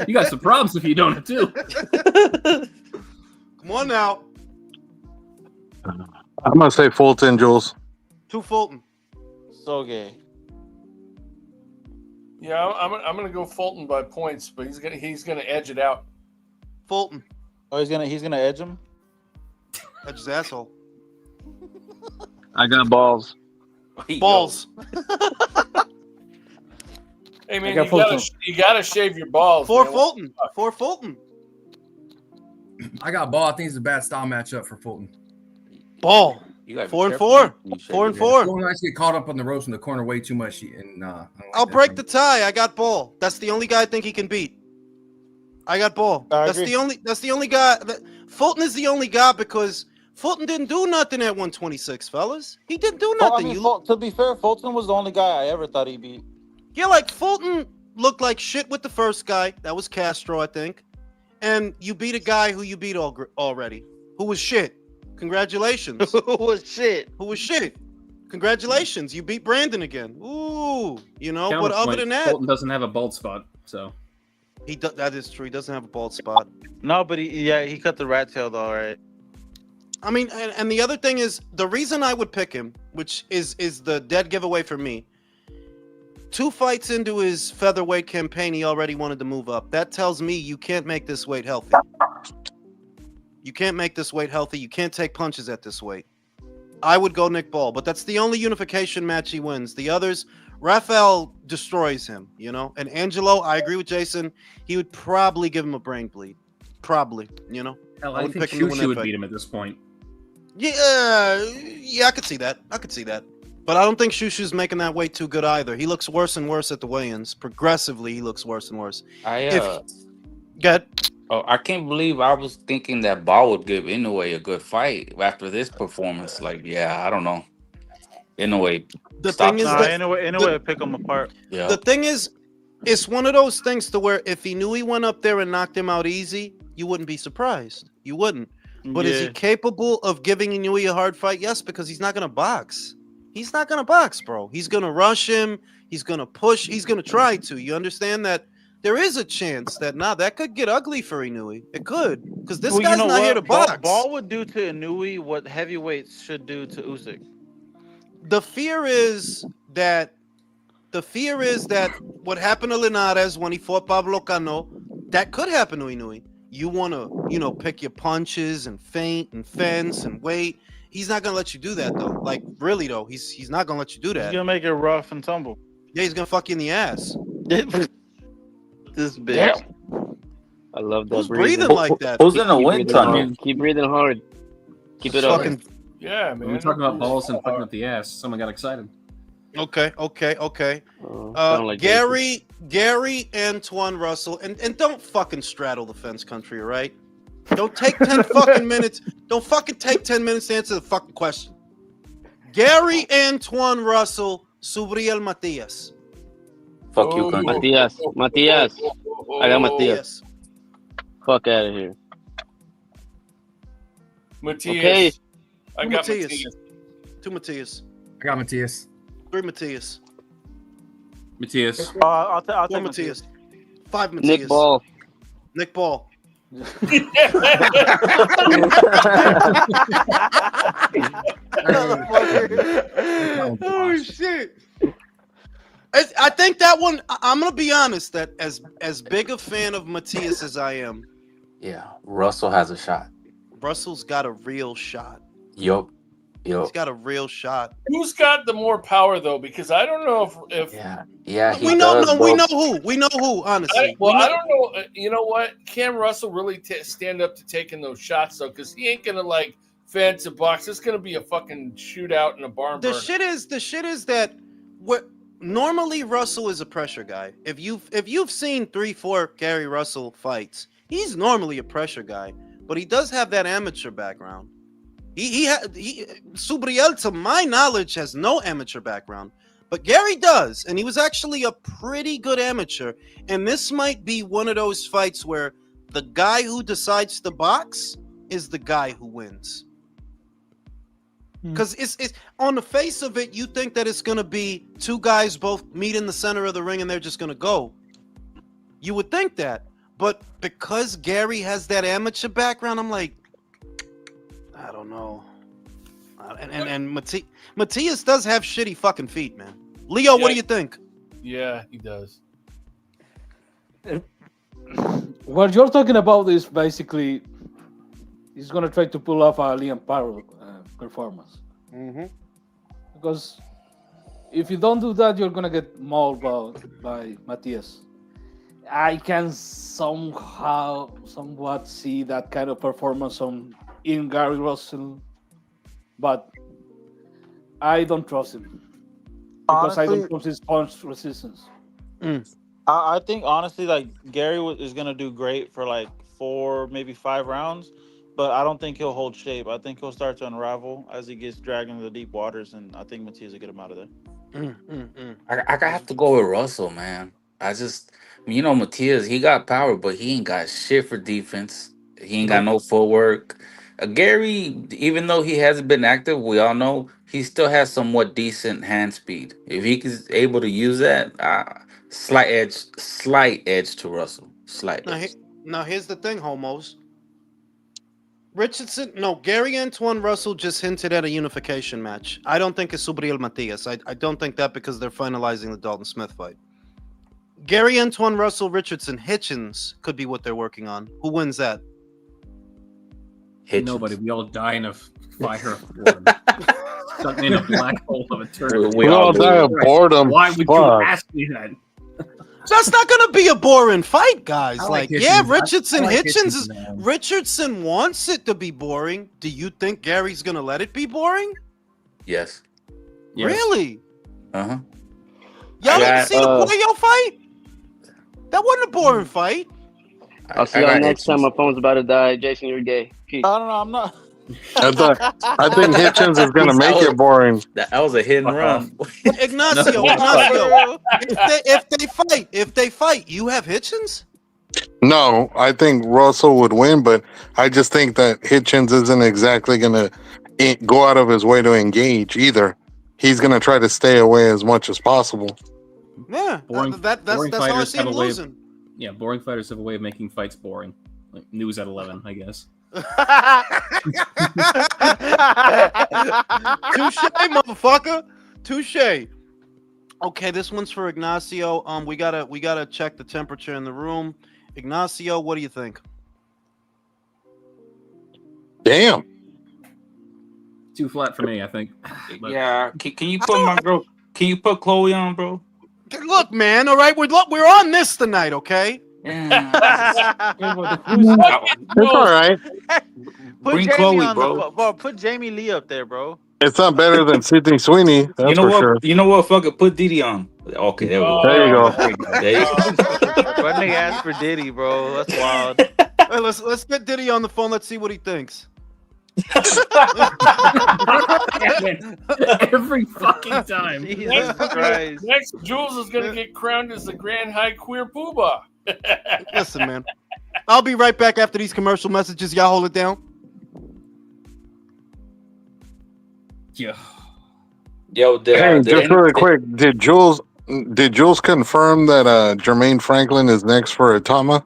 You got some problems if you don't have 2. Come on now. I'm gonna say Fulton, Jules. 2 Fulton. So gay. Yeah, I'm gonna go Fulton by points, but he's gonna edge it out. Fulton. Oh, he's gonna edge him. Edge his asshole. I got balls. Balls. Hey man, you gotta shave your balls. For man. Fulton. For Fulton. I got ball. I think it's a bad style matchup for Fulton. Ball. 4-4. 4-4. Fulton likes to get caught up on the ropes in the corner way too much. And I'll break the tie. I got ball. That's the only guy I think he can beat. I got ball. That's the only guy. Fulton is the only guy because Fulton didn't do nothing at 126, fellas. He didn't do nothing. To be fair, Fulton was the only guy I ever thought he beat. Yeah, like Fulton looked like shit with the first guy. That was Castro, I think. And you beat a guy who you beat already, who was shit. Congratulations. Who was shit? Congratulations. You beat Brandon again. Ooh, but other than that, Fulton doesn't have a bald spot, so that is true. He doesn't have a bald spot. No, but he cut the rat tail though, right? I mean, and the other thing is the reason I would pick him, which is the dead giveaway for me. 2 fights into his featherweight campaign, he already wanted to move up. That tells me you can't make this weight healthy. You can't make this weight healthy. You can't take punches at this weight. I would go Nick Ball, but that's the only unification match he wins. The others, Rafael destroys him, And Angelo, I agree with Jason. He would probably give him a brain bleed. Probably, Hell, I think Shushu would beat him at this point. Yeah, I could see that. But I don't think Shushu's making that weight too good either. He looks worse and worse at the weigh-ins. Progressively, he looks worse and worse. Go ahead. Oh, I can't believe I was thinking that Ball would give Inoue a good fight after this performance. Like, yeah, I don't know. Inoue. The thing is that Inoue would pick him apart. Yeah. The thing is, it's one of those things to where if he knew he went up there and knocked him out easy, you wouldn't be surprised. You wouldn't. But is he capable of giving Inoue a hard fight? Yes, because he's not going to box. He's not going to box, bro. He's going to rush him. He's going to push. He's going to try to. You understand that there is a chance that that could get ugly for Inoue. It could. Because this guy's not here to box. Ball would do to Inoue what heavyweights should do to Usyk. The fear is that what happened to Linares when he fought Pablo Cano, that could happen to Inoue. You want to, pick your punches and feint and fence and wait. He's not gonna let you do that though. Like really though, he's not gonna let you do that. He's gonna make it rough and tumble. Yeah, he's gonna fuck you in the ass. This bitch. Damn. I love that. Who's breathing like that? Who's gonna win, Tunnel? Keep breathing hard. Keep it up. Yeah, man. We were talking about balls and fucking up the ass. Someone got excited. Okay. Like Gary Antoine Russell, and don't fucking straddle the fence country, all right? Don't take 10 fucking minutes. Don't fucking take 10 minutes to answer the fucking question. Gary Antoine Russell, Subriel Matias. Fuck you, country. Matias. I got Matias. Fuck out of here. Matias. Okay. I got Matias. 2 Matias. I got Matias. 3 Matias. Matias. I'll 4 take Matias. 5 Matias. Nick Ball. Oh shit! I think that one. I'm gonna be honest. That as big a fan of Matias as I am, Yeah, Russell has a shot. Russell's got a real shot. Yup. He's got a real shot. Who's got the more power though? Because I don't know if yeah. We know who. Honestly, I don't know. You know what? Can Russell really stand up to taking those shots though? Because he ain't gonna like fence a box. It's gonna be a fucking shootout in a barn. The shit is that normally Russell is a pressure guy. If you've seen 3-4 Gary Russell fights, he's normally a pressure guy, but he does have that amateur background. Subriel, to my knowledge, has no amateur background, but Gary does, and he was actually a pretty good amateur. And this might be one of those fights where the guy who decides to box is the guy who wins. Because it's on the face of it, you think that it's gonna be 2 guys both meet in the center of the ring and they're just gonna go. You would think that, but because Gary has that amateur background, I'm like, I don't know. And Matias does have shitty fucking feet, man. Leo, what do you think? Yeah, he does. What you're talking about is basically he's gonna try to pull off a Liam Parrott performance. Mm-hmm. Because if you don't do that, you're gonna get mauled by Matthias. I can somewhat see that kind of performance in Gary Russell, but I don't trust him because I don't trust his punch resistance. I think honestly, like Gary is gonna do great for like 4, maybe 5 rounds, but I don't think he'll hold shape. I think he'll start to unravel as he gets dragged into the deep waters, and I think Matthias will get him out of there. I have to go with Russell, man. Matias, he got power, but he ain't got shit for defense. He ain't got no footwork. Gary, even though he hasn't been active, we all know he still has somewhat decent hand speed. If he is able to use that, slight edge to Russell. Now here's the thing, homos. Gary Antoine Russell just hinted at a unification match. I don't think it's Subriel Matias. I don't think that because they're finalizing the Dalton Smith fight. Gary Antoine Russell Richardson Hitchens could be what they're working on. Who wins that? Hitchens. Nobody. We all die in a fire of boredom. Stuck in a black hole of eternity. We all die of boredom. Why would you ask me that? That's not gonna be a boring fight, guys. Hitchens. Richardson Hitchens is man. Richardson wants it to be boring. Do you think Gary's gonna let it be boring? Yes. Really? Uh-huh. Y'all didn't see the Polio fight? That wasn't a boring fight. I'll see y'all next time. My phone's about to die. Jason, you're gay. Peace. I don't know. I'm not. I think Hitchens is gonna make it boring. That was a hit and run. Ignacio, if they fight, you have Hitchens? No, I think Russell would win, but I just think that Hitchens isn't exactly gonna go out of his way to engage either. He's gonna try to stay away as much as possible. Yeah, that's how I see him losing. Boring fighters have a way of making fights boring. Like news at 11, I guess. Touche, motherfucker. Touche. Okay, this one's for Ignacio. We gotta check the temperature in the room. Ignacio, what do you think? Damn. Too flat for me, I think. But... Yeah. Can you put my girl? Can you put Chloe on, bro? Look, man. All right, we're on this tonight, okay? Yeah. It's all right. Bring Chloe, bro. Put Jamie Lee up there, bro. It's not better than Sidney Sweeney. That's sure. You know what? Fuck it. Put Diddy on. Okay, there we go. There you go. There you go. My nigga asked for Diddy, bro. That's wild. Hey, let's get Diddy on the phone. Let's see what he thinks. Every fucking time. Jesus Christ. Next, Jules is gonna get crowned as the Grand High Queer Poobah. Listen, man. I'll be right back after these commercial messages. Y'all hold it down. Yeah. Yo, just really quick, did Jules confirm that Jermaine Franklin is next for Atama?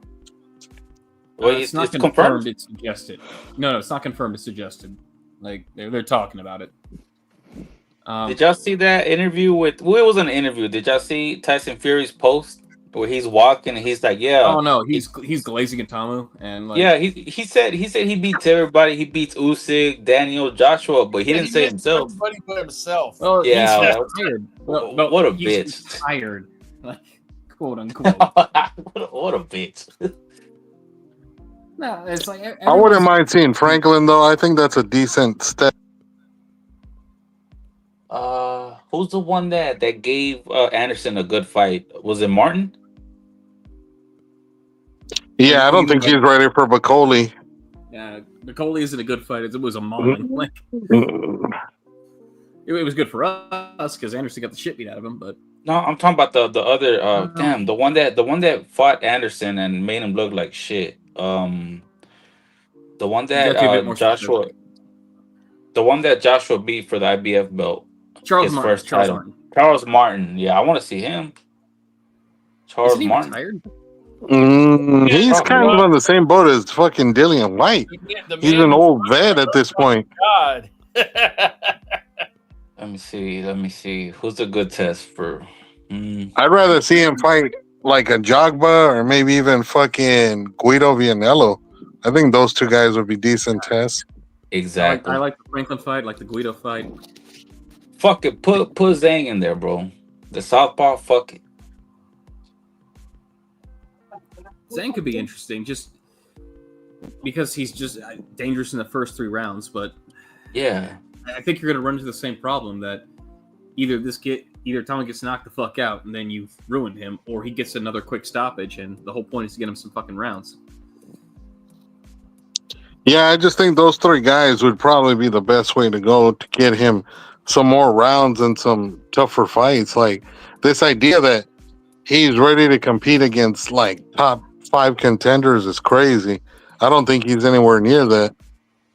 Well, it's not confirmed. It's suggested. No, it's not confirmed. It's suggested. Like they're talking about it. Did y'all see that interview with? Well, it was an interview. Did y'all see Tyson Fury's post where he's walking and he's like, "Yeah." Oh no, he's glazing at Tamu and like. Yeah, he said he beats everybody. He beats Usyk, Daniel, Joshua, but he didn't say himself. Everybody but himself. Well, yeah, he's tired. What a bitch. He's tired, like quote unquote. what a bitch. No, it's like I wouldn't mind seeing Franklin though. I think that's a decent step. Who's the one that gave Anderson a good fight? Was it Martin? Yeah, I don't think he's ready for Bacoli. Yeah, Bacoli isn't a good fight. It was a mauling. Like, it was good for us because Anderson got the shit beat out of him. But no, I'm talking about the other. The one that fought Anderson and made him look like shit. The one that Joshua, the one that Joshua beat for the IBF belt, Charles Martin. Yeah, I want to see him. Charles Martin. Tired? He's kind of on the same boat as fucking Dillian White. He's an old vet at this point. God. Let me see. Who's a good test for? I'd rather see him fight like a Jogba or maybe even fucking Guido Vianello. I think those two guys would be decent tests. Exactly. I like the Franklin fight, like the Guido fight. Fuck it. Put Zhang in there, bro. The southpaw. Fuck it. Zhang could be interesting, just because he's just dangerous in the first 3 rounds. But yeah, I think you're going to run into the same problem that either Tommy gets knocked the fuck out and then you've ruined him, or he gets another quick stoppage, and the whole point is to get him some fucking rounds. Yeah, I just think those 3 guys would probably be the best way to go to get him some more rounds and some tougher fights. Like this idea that he's ready to compete against like top 5 contenders is crazy. I don't think he's anywhere near that.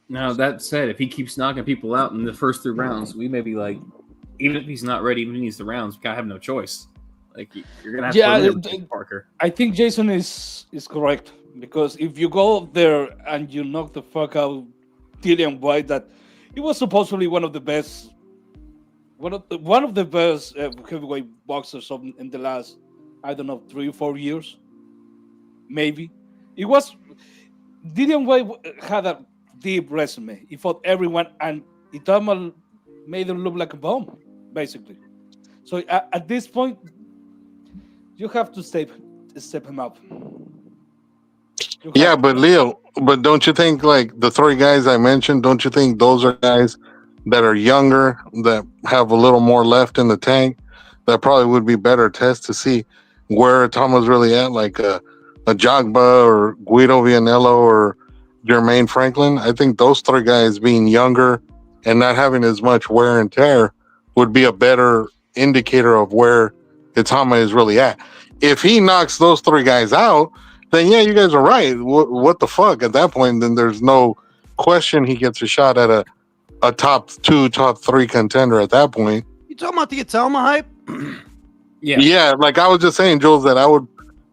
Now, that said, if he keeps knocking people out in the first 3 rounds, we may be like, even if he's not ready, even if he needs the rounds, we kind of have no choice. Like, you're going to have to Parker. I think Jason is correct, because if you go there and you knock the fuck out Dillian White, that he was supposedly one of the best heavyweight boxers in the last, I don't know, 3 or 4 years, maybe. It was Dillian White had a deep resume. He fought everyone, and Itama made him look like a bomb, basically. So at this point, you have to step him up. Yeah, but Leo, but don't you think like the 3 guys I mentioned, don't you think those are guys that are younger, that have a little more left in the tank, that probably would be better tests to see where Itama's really at, like a Jogba or Guido Vianello or Jermaine Franklin? I think those 3 guys being younger and not having as much wear and tear would be a better indicator of where Itama is really at. If he knocks those 3 guys out, then yeah, you guys are right. What the fuck? At that point, then there's no question he gets a shot at a top 2, top 3 contender at that point. You talking about the Itama hype? Yeah, like I was just saying, Jules, that I would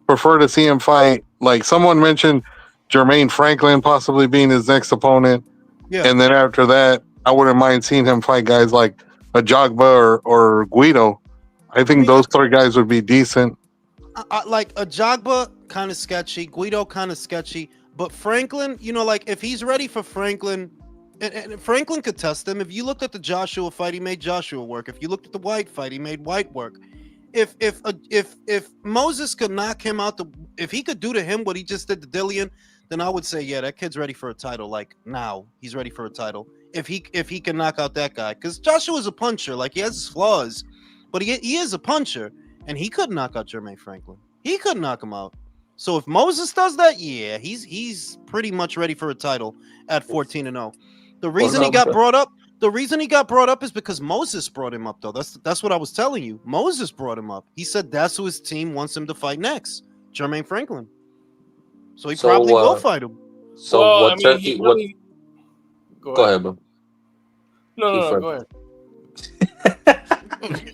prefer to see him fight. Like someone mentioned Jermaine Franklin possibly being his next opponent. Yeah. And then after that, I wouldn't mind seeing him fight guys like a Jogba or Guido. I think those 3 guys would be decent. Like a Jogba, kind of sketchy. Guido, kind of sketchy. But Franklin, like if he's ready for Franklin, and Franklin could test him. If you looked at the Joshua fight, he made Joshua work. If you looked at the White fight, he made White work. If Moses could knock him out, if he could do to him what he just did to Dillian, then I would say, yeah, that kid's ready for a title. Like now, he's ready for a title. If he can knock out that guy, because Joshua's a puncher. Like he has his flaws, but he is a puncher, and he couldn't knock out Jermaine Franklin. He couldn't knock him out. So if Moses does that, yeah, he's pretty much ready for a title at 14-0. The reason he got brought up is because Moses brought him up, though. That's what I was telling you. Moses brought him up. He said that's who his team wants him to fight next, Jermaine Franklin. So he probably will fight him. So Well, what? I mean, he really- Go ahead, bro. No, go ahead.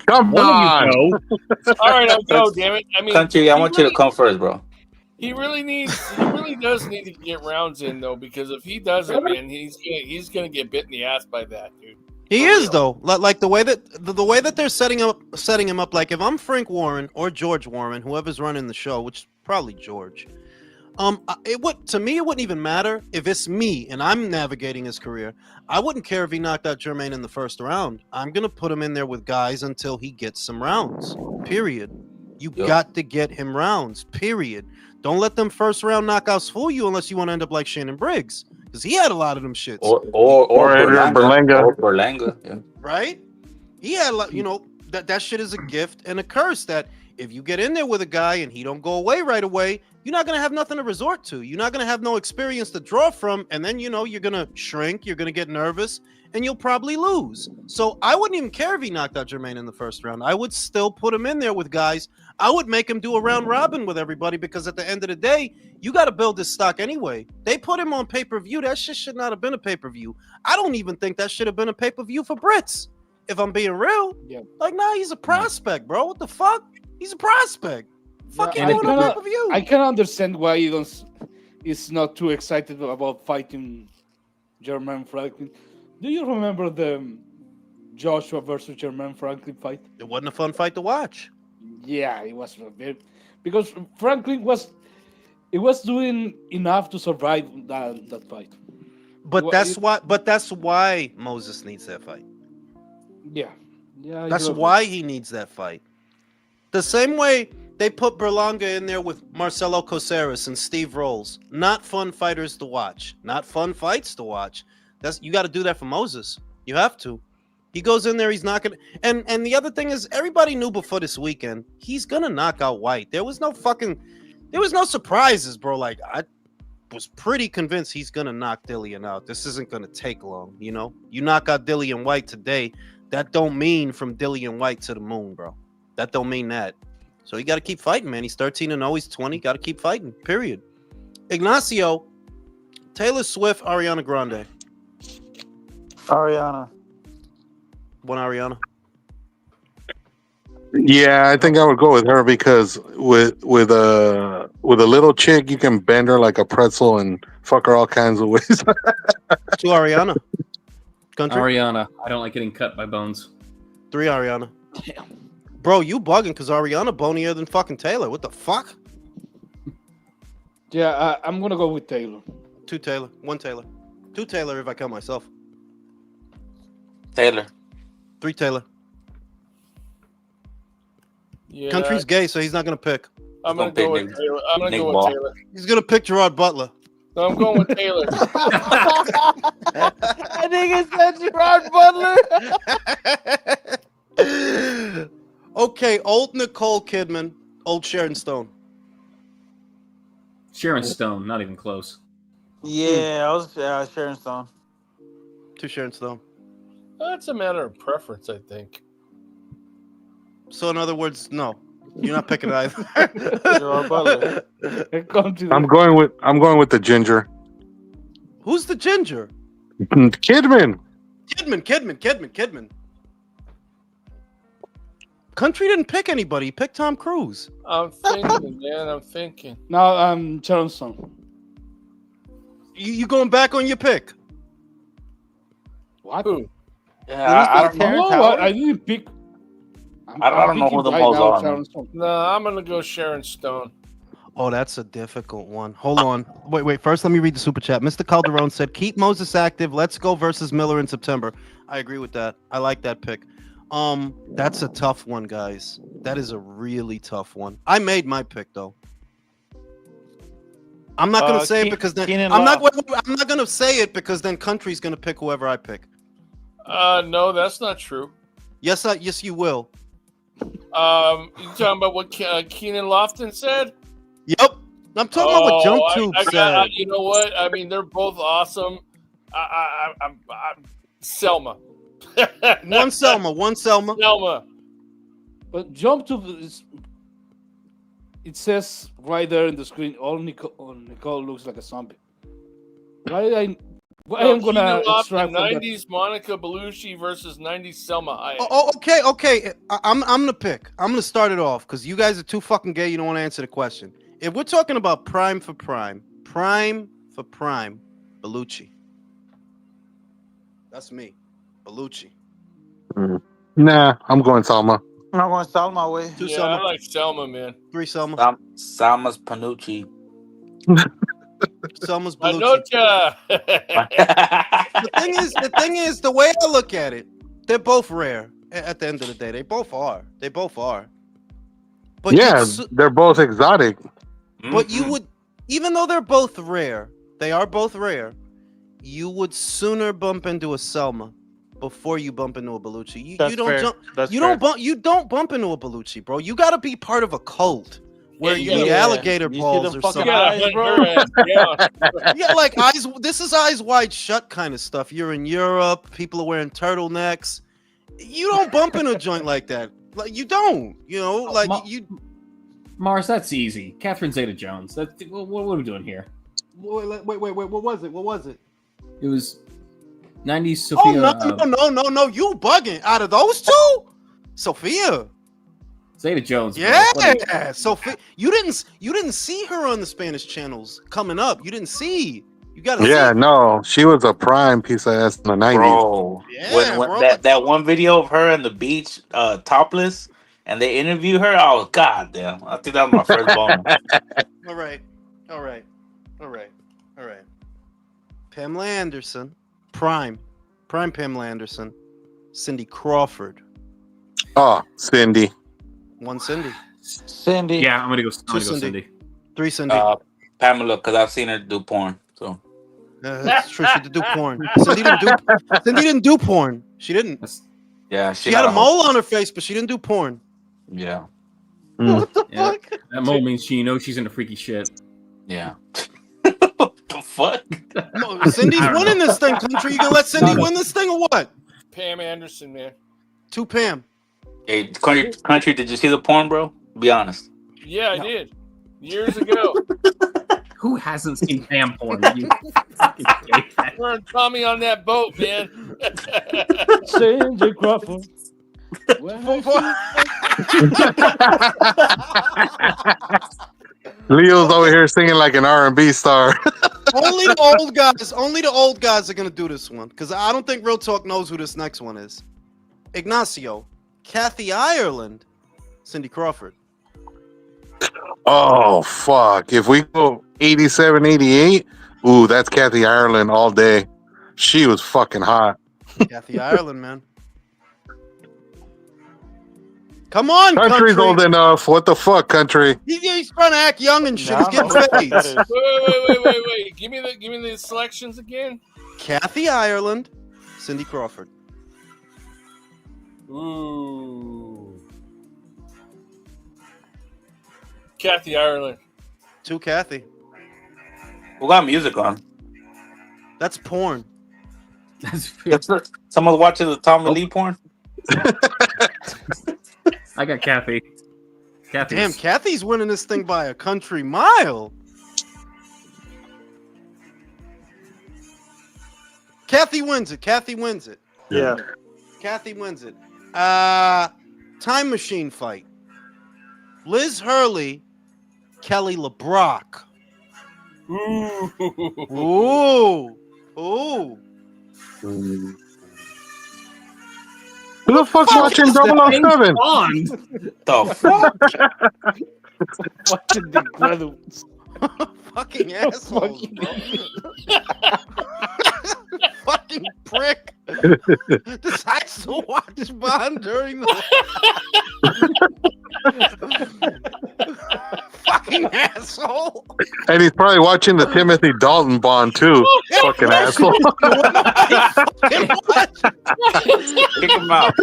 Come on. All right, I'll go. Damn it! I mean, Country, I want you to come first, bro. He really does need to get rounds in though, because if he doesn't, man, he's gonna get bit in the ass by that, dude. He is though. Like the way that they're setting him up. Like if I'm Frank Warren or George Warren, whoever's running the show, which is probably George. It wouldn't even matter if it's me and I'm navigating his career. I wouldn't care if he knocked out Jermaine in the first round. I'm gonna put him in there with guys until he gets some rounds. Period. You got to get him rounds. Period. Don't let them first round knockouts fool you unless you want to end up like Shannon Briggs, because he had a lot of them shits. Or Berlanga. Yeah. Right? He had that shit is a gift and a curse, that if you get in there with a guy and he don't go away right away, you're not going to have nothing to resort to. You're not going to have no experience to draw from. And then, you're going to shrink. You're going to get nervous and you'll probably lose. So I wouldn't even care if he knocked out Jermaine in the first round. I would still put him in there with guys. I would make him do a round robin with everybody, because at the end of the day, you got to build this stock anyway. They put him on pay-per-view. That shit should not have been a pay-per-view. I don't even think that should have been a pay-per-view for Brits, if I'm being real. Yeah. Like, nah, he's a prospect, bro. What the fuck? He's a prospect. Fucking doing a pay-per-view. I can understand why he's not too excited about fighting Jermaine Franklin. Do you remember the Joshua versus Jermaine Franklin fight? It wasn't a fun fight to watch. Yeah, it was a bit. because Franklin was doing enough to survive that fight. But that's why Moses needs that fight. Yeah. That's why he needs that fight. The same way they put Berlanga in there with Marcelo Coceres and Steve Rolls. Not fun fighters to watch. Not fun fights to watch. You got to do that for Moses. You have to. He goes in there, he's not gonna. And the other thing is, everybody knew before this weekend he's gonna knock out White. There was no surprises, bro. Like, I was pretty convinced he's gonna knock Dillian out. This isn't gonna take long, you know. You knock out Dillian White today, that don't mean from Dillian White to the moon, bro. That don't mean that. So you got to keep fighting, man. He's 13-0, he's 20. Got to keep fighting. Period. Ignacio, Taylor Swift, Ariana Grande. Ariana. One Ariana. Yeah, I think I would go with her because with a little chick, you can bend her like a pretzel and fuck her all kinds of ways. Two Ariana. Country? Ariana. I don't like getting cut by bones. Three Ariana. Damn. Bro, you bugging because Ariana bonier than fucking Taylor. What the fuck? Yeah, I'm gonna go with Taylor. Two Taylor. One Taylor. Two Taylor if I count myself. Taylor. Three Taylor. Yeah. Country's gay, so he's not gonna pick. I'm gonna go with Taylor. I'm gonna go with Taylor. He's gonna pick Gerard Butler. No, I'm going with Taylor. I think it said Gerard Butler. Okay, old Nicole Kidman, old Sharon Stone. Sharon Stone, not even close. Yeah, I was Sharon Stone. Two Sharon Stone. That's a matter of preference, I think. So in other words, no, you're not picking either. Gerard Butler. I'm going with the ginger. Who's the ginger? Kidman. Kidman. Country didn't pick anybody. He picked Tom Cruise. I'm thinking, man. I'm thinking. Now, Sharon Stone. You going back on your pick? What? Yeah, I don't know. I didn't pick. I don't know who the balls are. No, I'm gonna go Sharon Stone. Oh, that's a difficult one. Hold on. Wait. First, let me read the super chat. Mr. Calderon said, "Keep Moses active. Let's go versus Miller in September." I agree with that. I like that pick. That's a tough one, guys. That is a really tough one. I made my pick though. I'm not gonna say it because then I'm not gonna say it because then Country's gonna pick whoever I pick. No, that's not true. Yes, you will. You talking about what Keenan Lofton said? Yep. I'm talking about what JumpTube said. You know what? I mean, they're both awesome. I'm Selma. One Selma. Selma. But JumpTube it says right there in the screen, all Nicole looks like a zombie. Why I'm gonna extract 90s Monica Bellucci versus 90s Selma Hayek. Okay. I'm gonna pick. I'm gonna start it off because you guys are too fucking gay. You don't want to answer the question. If we're talking about prime for prime, Bellucci. That's me, Bellucci. Nah, I'm going Salma. I'm going Salma way. Two yeah, Selma. I like Selma, man. Three Selma. Salma's Panucci. Selma's Bellucci. The thing is, the way I look at it, they're both rare. At the end of the day, they both are. But yeah, they're both exotic. But you would, even though they're both rare, they are both rare. You would sooner bump into a Selma before you bump into a Bellucci. You don't bump into a Bellucci, bro. You got to be part of a cult where you need alligator balls or something. Yeah, like eyes. This is eyes wide shut kind of stuff. You're in Europe. People are wearing turtlenecks. You don't bump in a joint like that. Like you don't. You know, like you. Mars, that's easy. Catherine Zeta-Jones. What are we doing here? Wait. What was it? It was 90s Sophia. Oh no! You bugging? Out of those two, Sophia. Zeta-Jones. Yeah, Sophia. You didn't see her on the Spanish channels coming up. You didn't see. You got to. Yeah, no, she was a prime piece of ass in the 90s. Bro, yeah, when that one video of her on the beach, topless, and they interview her, oh goddamn! I think that was my first boner. All right. Pamela Anderson, Prime Pamela Anderson, Cindy Crawford. Oh, Cindy. One Cindy. Cindy. Yeah, I'm gonna go Two Cindy. Cindy. Three Cindy. Pamela, because I've seen her do porn. So that's true. She did do porn. Cindy didn't do porn. She didn't. Yeah, she had a mole on her face, but she didn't do porn. Yeah. What the fuck? That mole means she knows she's into freaky shit. Yeah. What the fuck? No, Cindy's winning this thing, country. You gonna let Cindy win this thing or what? Pam Anderson, man. Two Pam. Hey, country, did you see the porn, bro? Be honest. Yeah, I did. Years ago. Who hasn't seen Pam porn? You We're Tommy on that boat, man. Cindy Crawford. Leo's over here singing like an R&B star. Only the old guys are gonna do this one because I don't think Real Talk knows who this next one is. Ignacio, Kathy Ireland, Cindy Crawford. Oh, fuck. If we go 87, 88, ooh, that's Kathy Ireland all day. She was fucking hot. Kathy Ireland, man. Come on, Country's country. old enough. What the fuck, country? He's trying to act young and shit. He's getting fades. Wait. Give me the selections again. Kathy Ireland, Cindy Crawford. Ooh. Kathy Ireland. Two Kathy. Who got music on? That's porn. Someone's watching the Tommy Lee porn? I got Kathy. Damn, Kathy's winning this thing by a country mile. Kathy wins it. Yeah. Kathy wins it. Time machine fight. Liz Hurley, Kelly LeBrock. Ooh. Who the fuck's watching 007? The fuck? Watching the graduates. Fucking asshole. Fucking prick. Decides to watch Bond during the fucking asshole. And he's probably watching the Timothy Dalton Bond too. Fucking asshole. Kick him out.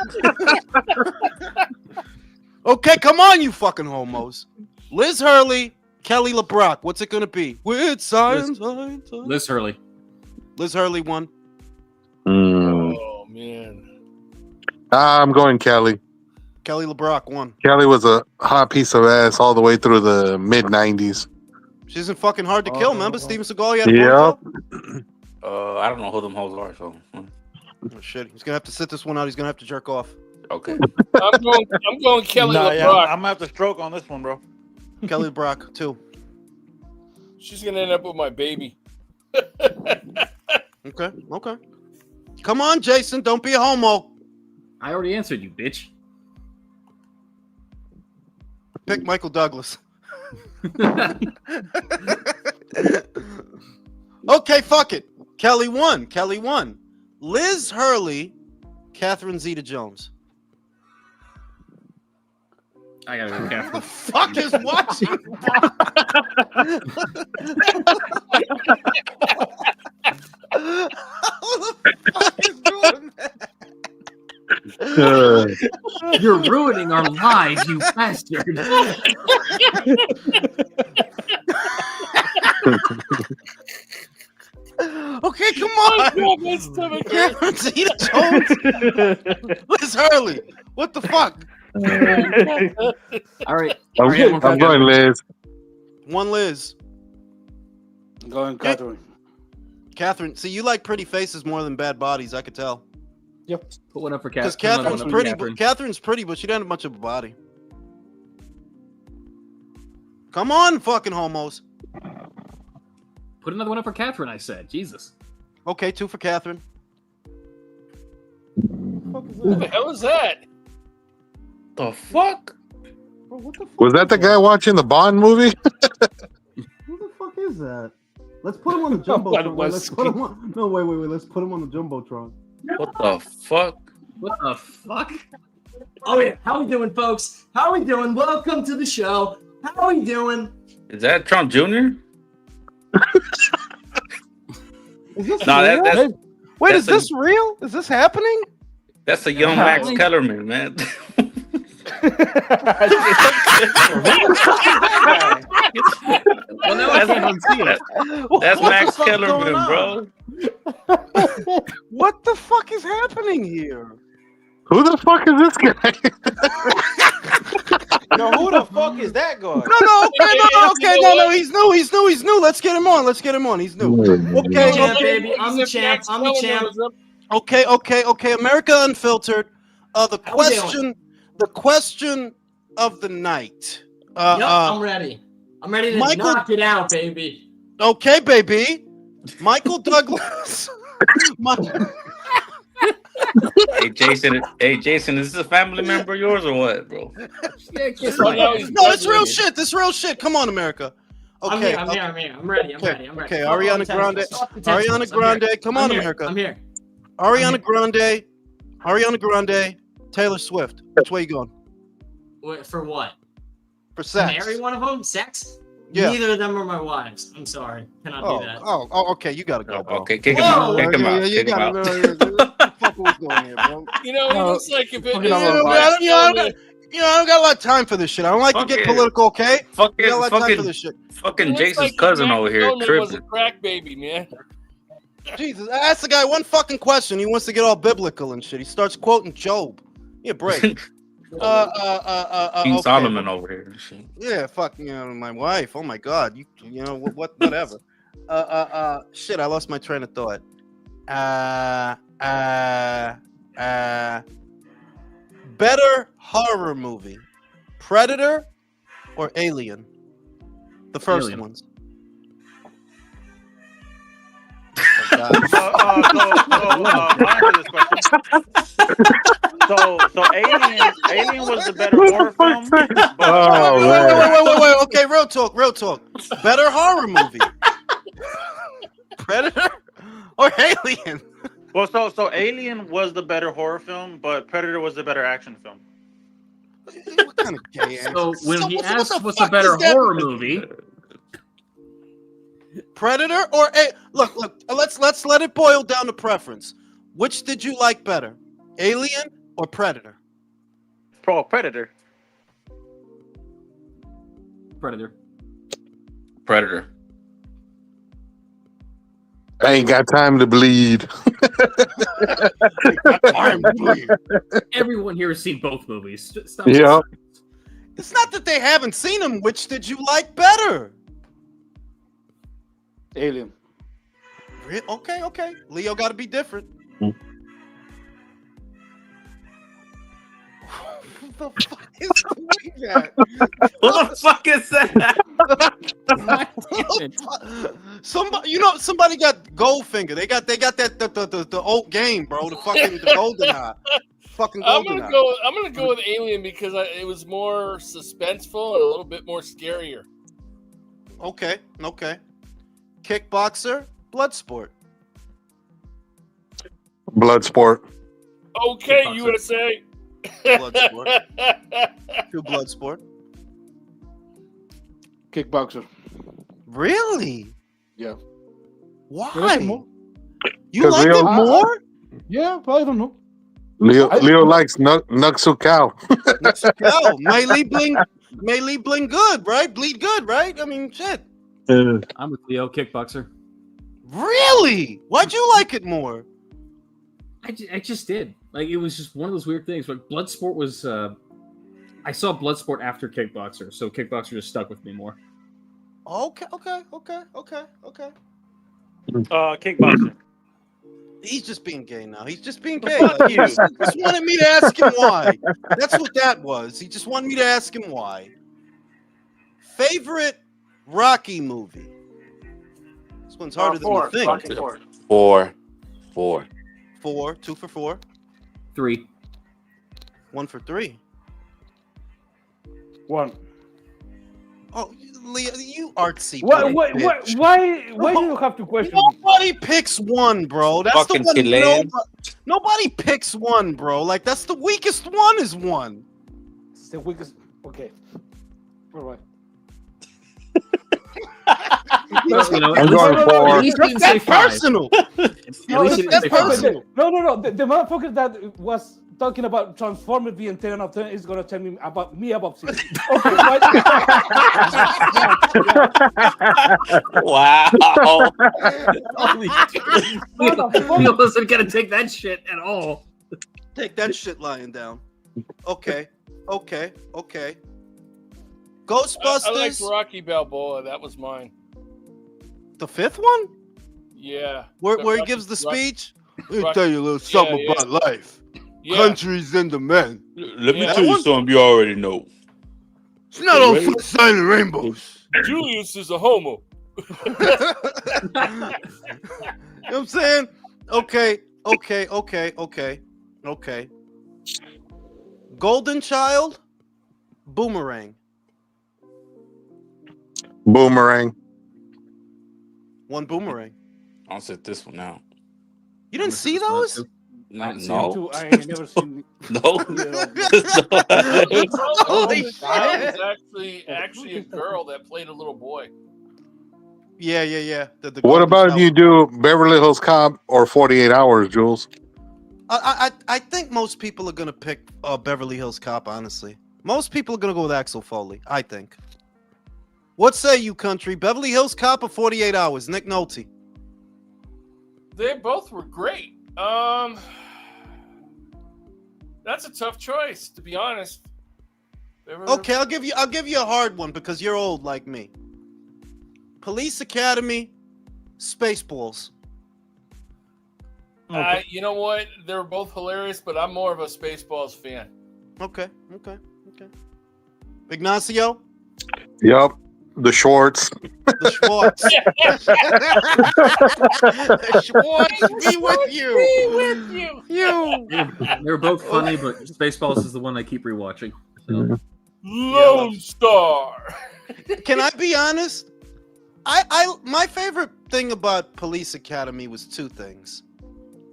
Okay, come on, you fucking homos. Liz Hurley, Kelly LeBrock. What's it gonna be? With science. Liz Hurley. Liz Hurley won. Oh man. I'm going Kelly. Kelly LeBrock won. Kelly was a hot piece of ass all the way through the mid 90s. She isn't fucking hard to kill. Remember Steven Seagal? You had a Yep. I don't know who them hoes are, so. Oh, shit. He's gonna have to sit this one out. He's gonna have to jerk off. Okay. I'm going Kelly LeBrock. Yeah, I'm gonna have to stroke on this one, bro. Kelly LeBrock, too. She's gonna end up with my baby. Okay. Come on, Jason. Don't be a homo. I already answered you, bitch. Pick Michael Douglas. Okay, fuck it. Kelly won. Liz Hurley, Catherine Zeta-Jones. I gotta go Catherine. Who the fuck is watching? Who the fuck is doing that? You're ruining our lives, you bastard. Okay, come on. Catherine Zeta-Jones. Liz Hurley. What the fuck? All right. I'm going Liz. One Liz. I'm going Catherine. Catherine, see, you like pretty faces more than bad bodies. I could tell. Yep. Put one up for Because Catherine. Catherine's pretty. Catherine's pretty, but she doesn't have much of a body. Come on, fucking homos. Put another one up for Catherine, I said. Jesus. Okay, 2 for Catherine. Who the hell is that? the fuck? Bro, what the fuck Was that the guy watching the Bond movie? Who the fuck is that? Let's put him on the jumbotron. Let's put him on. No, wait. Let's put him on the jumbotron. What the fuck? What the fuck? Oh yeah, how we doing, folks? How we doing? Welcome to the show. How we doing? Is that Trump Jr.? Is this No, real? that's Wait, that's is this real? Is this happening? That's a young Max Kellerman, man. Well, now I can't unsee it. That's Max Kellerman, bro. What the fuck is happening here? Who the fuck is this guy? Yo, who the fuck is that guy? No. He's new. Let's get him on. He's new. Okay, Champ, baby. I'm the champ. Okay. America Unfiltered. The question of the night. I'm ready. I'm ready to knock it out, baby. Okay, baby. Michael Douglas. Hey Jason, is this a family member of yours or what, bro? No, it's real shit. This real shit. Come on, America. Okay, I'm here. I'm ready. Okay, Ariana Grande. Come on, America. I'm here. Ariana Grande. Taylor Swift. Which way you going? For what? For sex. Marry one of them? Sex? Yeah. Neither of them are my wives. I'm sorry. Cannot do that. Oh, okay. You gotta go. Bro. Okay, kick him out. Kick him out. You gotta. What the fuck was going here, bro? You know, it looks like if it. I don't got a lot of time for this shit. I don't like to get political. Okay. Fucking Jason's like cousin over here was tripping. a crack baby, man. Jesus, I asked the guy one fucking question. He wants to get all biblical and shit. He starts quoting Job. Yeah, break. King okay. Solomon over here. Yeah, fuck, my wife. Oh my God, whatever. Shit, I lost my train of thought. Better horror movie, Predator or Alien? The first Alien. ones. So Alien was the better horror film. Wait. Okay, real talk. Better horror movie, Predator or Alien? Well, so Alien was the better horror film, but Predator was the better action film. What kind of gay ass? So when he asked what's a better horror movie, Predator or look, let's let it boil down to preference. Which did you like better, Alien or Predator? Predator. Predator. I ain't got time to bleed. everyone here has seen both movies. Stop. Yeah. It's not that they haven't seen them. Which did you like better? Alien. Okay. Leo got to be different. What the fuck is that? What the fuck is that? Somebody got Goldfinger. They got that the old game, bro. The golden eye. Fucking golden eye. I'm gonna go with Alien because it was more suspenseful and a little bit more scarier. Okay. Kickboxer, Bloodsport. Bloodsport. Okay, Kickboxer. USA. Bloodsport. To Bloodsport. Kickboxer. Really? Yeah. Why? You like it more? Yeah, I don't know. Leo likes Nuxu Cow. Nuxu Cow. Melee bling good, right? Bleed good, right? I mean, shit. I'm with Leo. Kickboxer. Really? Why'd you like it more? I just did. Like, it was just one of those weird things. But Bloodsport was. I saw Bloodsport after Kickboxer, so Kickboxer just stuck with me more. Okay. Kickboxer. He's just being gay now. He's just being gay. He just wanted me to ask him why. That's what that was. He just wanted me to ask him why. Favorite Rocky movie? This one's harder than you think. Rocky Four. 4. 2 for 4. 3. 1 for 3. One. Oh, Leah, you artsy. Why bitch. do you have to question me? Nobody picks one, bro. That's Fucking the one. Chilean. Nobody picks one, bro. Like that's the weakest one is one. It's the weakest. Okay. All right. I'm going for. At least That's say five. Personal. That's personal. No. The motherfucker that was talking about Transformers being 10 out of 10 is gonna tell me about 6. Okay. Wow. He wasn't gonna take that shit at all. Take that shit lying down. Okay. I Ghostbusters. liked Rocky Balboa. That was mine. The fifth one? Yeah. Where he gives the speech? Let me Rocky- tell you a little something yeah. about life. Yeah. Countries and the men. Let me That tell you one? something you already know. It's not on foot sign of rainbows. Julius is a homo. You know what I'm saying? Okay. Golden Child, Boomerang. Boomerang. One Boomerang. I'll set this one out. You didn't see those? No. I ain't never seen. No. Holy The child shit. was actually a girl that played a little boy. Yeah. What Golden about Child. you do Beverly Hills Cop or 48 Hours, Jules? I think most people are gonna pick Beverly Hills Cop. Honestly, most people are gonna go with Axel Foley. I think. What say you, country? Beverly Hills Cop or 48 Hours? Nick Nolte. They both were great. That's a tough choice, to be honest. Okay, I'll give you a hard one because you're old like me. Police Academy, Spaceballs. You know what? They're both hilarious, but I'm more of a Spaceballs fan. Okay. Ignacio. Yep. The Shorts. The Schwartz. The Schwartz, be with you. You. They were both funny, but Spaceballs is the one I keep rewatching. So. Lone Star. Can I be honest? I my favorite thing about Police Academy was two things.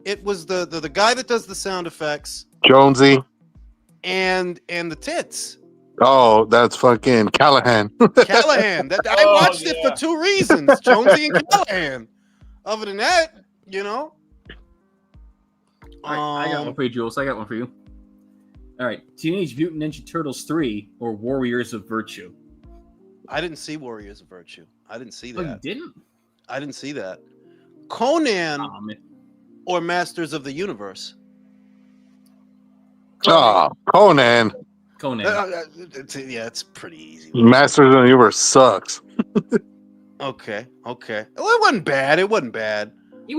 It was the guy that does the sound effects, Jonesy. and the tits. Oh, that's fucking Callahan. Callahan. I watched it for two reasons. Jonesy and Callahan. Other than that, you know. I got one for you, Jules. I got one for you. All right. Teenage Mutant Ninja Turtles 3 or Warriors of Virtue? I didn't see Warriors of Virtue. I didn't see that. Oh, you didn't? I didn't see that. Conan or Masters of the Universe? Oh, Conan. Yeah, it's pretty easy. Masters of the Universe sucks. Okay. Well, it wasn't bad. It was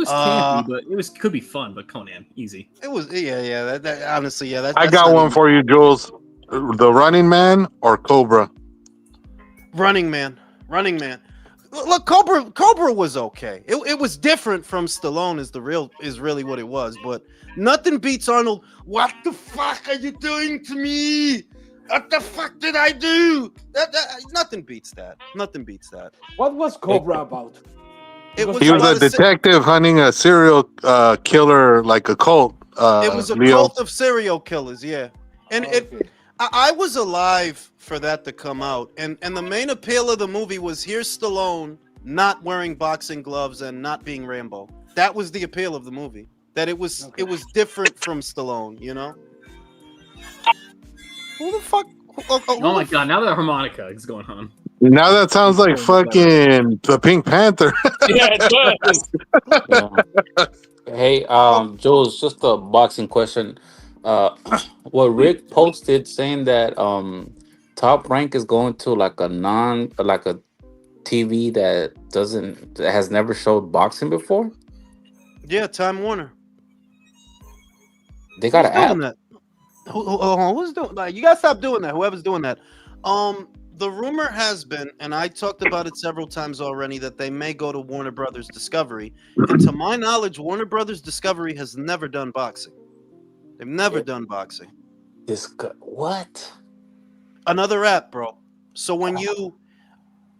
campy, but could be fun. But Conan, easy. It was, yeah. That honestly, yeah. I got one for you, Jules. The Running Man or Cobra? Running Man. Look, Cobra was okay. It was different from Stallone. Is really what it was. But nothing beats Arnold. What the fuck are you doing to me? What the fuck did I do? Nothing beats that. What was Cobra about? He was a detective hunting a serial killer, like a cult. It was a Leo. cult of serial killers, yeah. And I was alive for that to come out. And the main appeal of the movie was here's Stallone not wearing boxing gloves and not being Rambo. That was the appeal of the movie. That it was different from Stallone, you know? Who the fuck? Oh my god! Now that harmonica is going on. Now that sounds like fucking the Pink Panther. Yeah, it does. Hey, Jules, just a boxing question. What Rick posted saying that Top Rank is going to like a TV that has never showed boxing before. Yeah, Time Warner. They got an app. Doing that? Who's doing that? You gotta stop doing that. Whoever's doing that. The rumor has been, and I talked about it several times already, that they may go to Warner Brothers Discovery. And to my knowledge, Warner Brothers Discovery has never done boxing. They've never done boxing. What? another app, bro. So when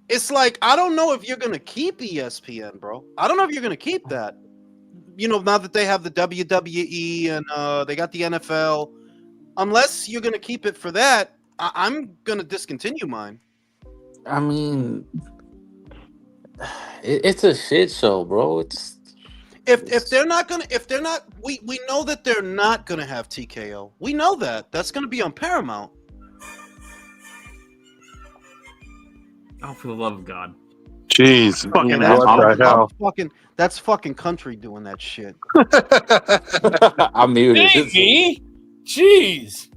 it's like, I don't know if you're gonna keep ESPN, bro. I don't know if you're gonna keep that. Now that they have the WWE and they got the NFL, unless you're gonna keep it for that, I'm gonna discontinue mine. I mean, it's a shit show, bro. If they're not, we know that they're not gonna have TKO. We know that. That's gonna be on Paramount. Oh, for the love of God. Jeez, Fucking what the hell? That's fucking country doing that shit. I'm muted. Ain't me. Jeez.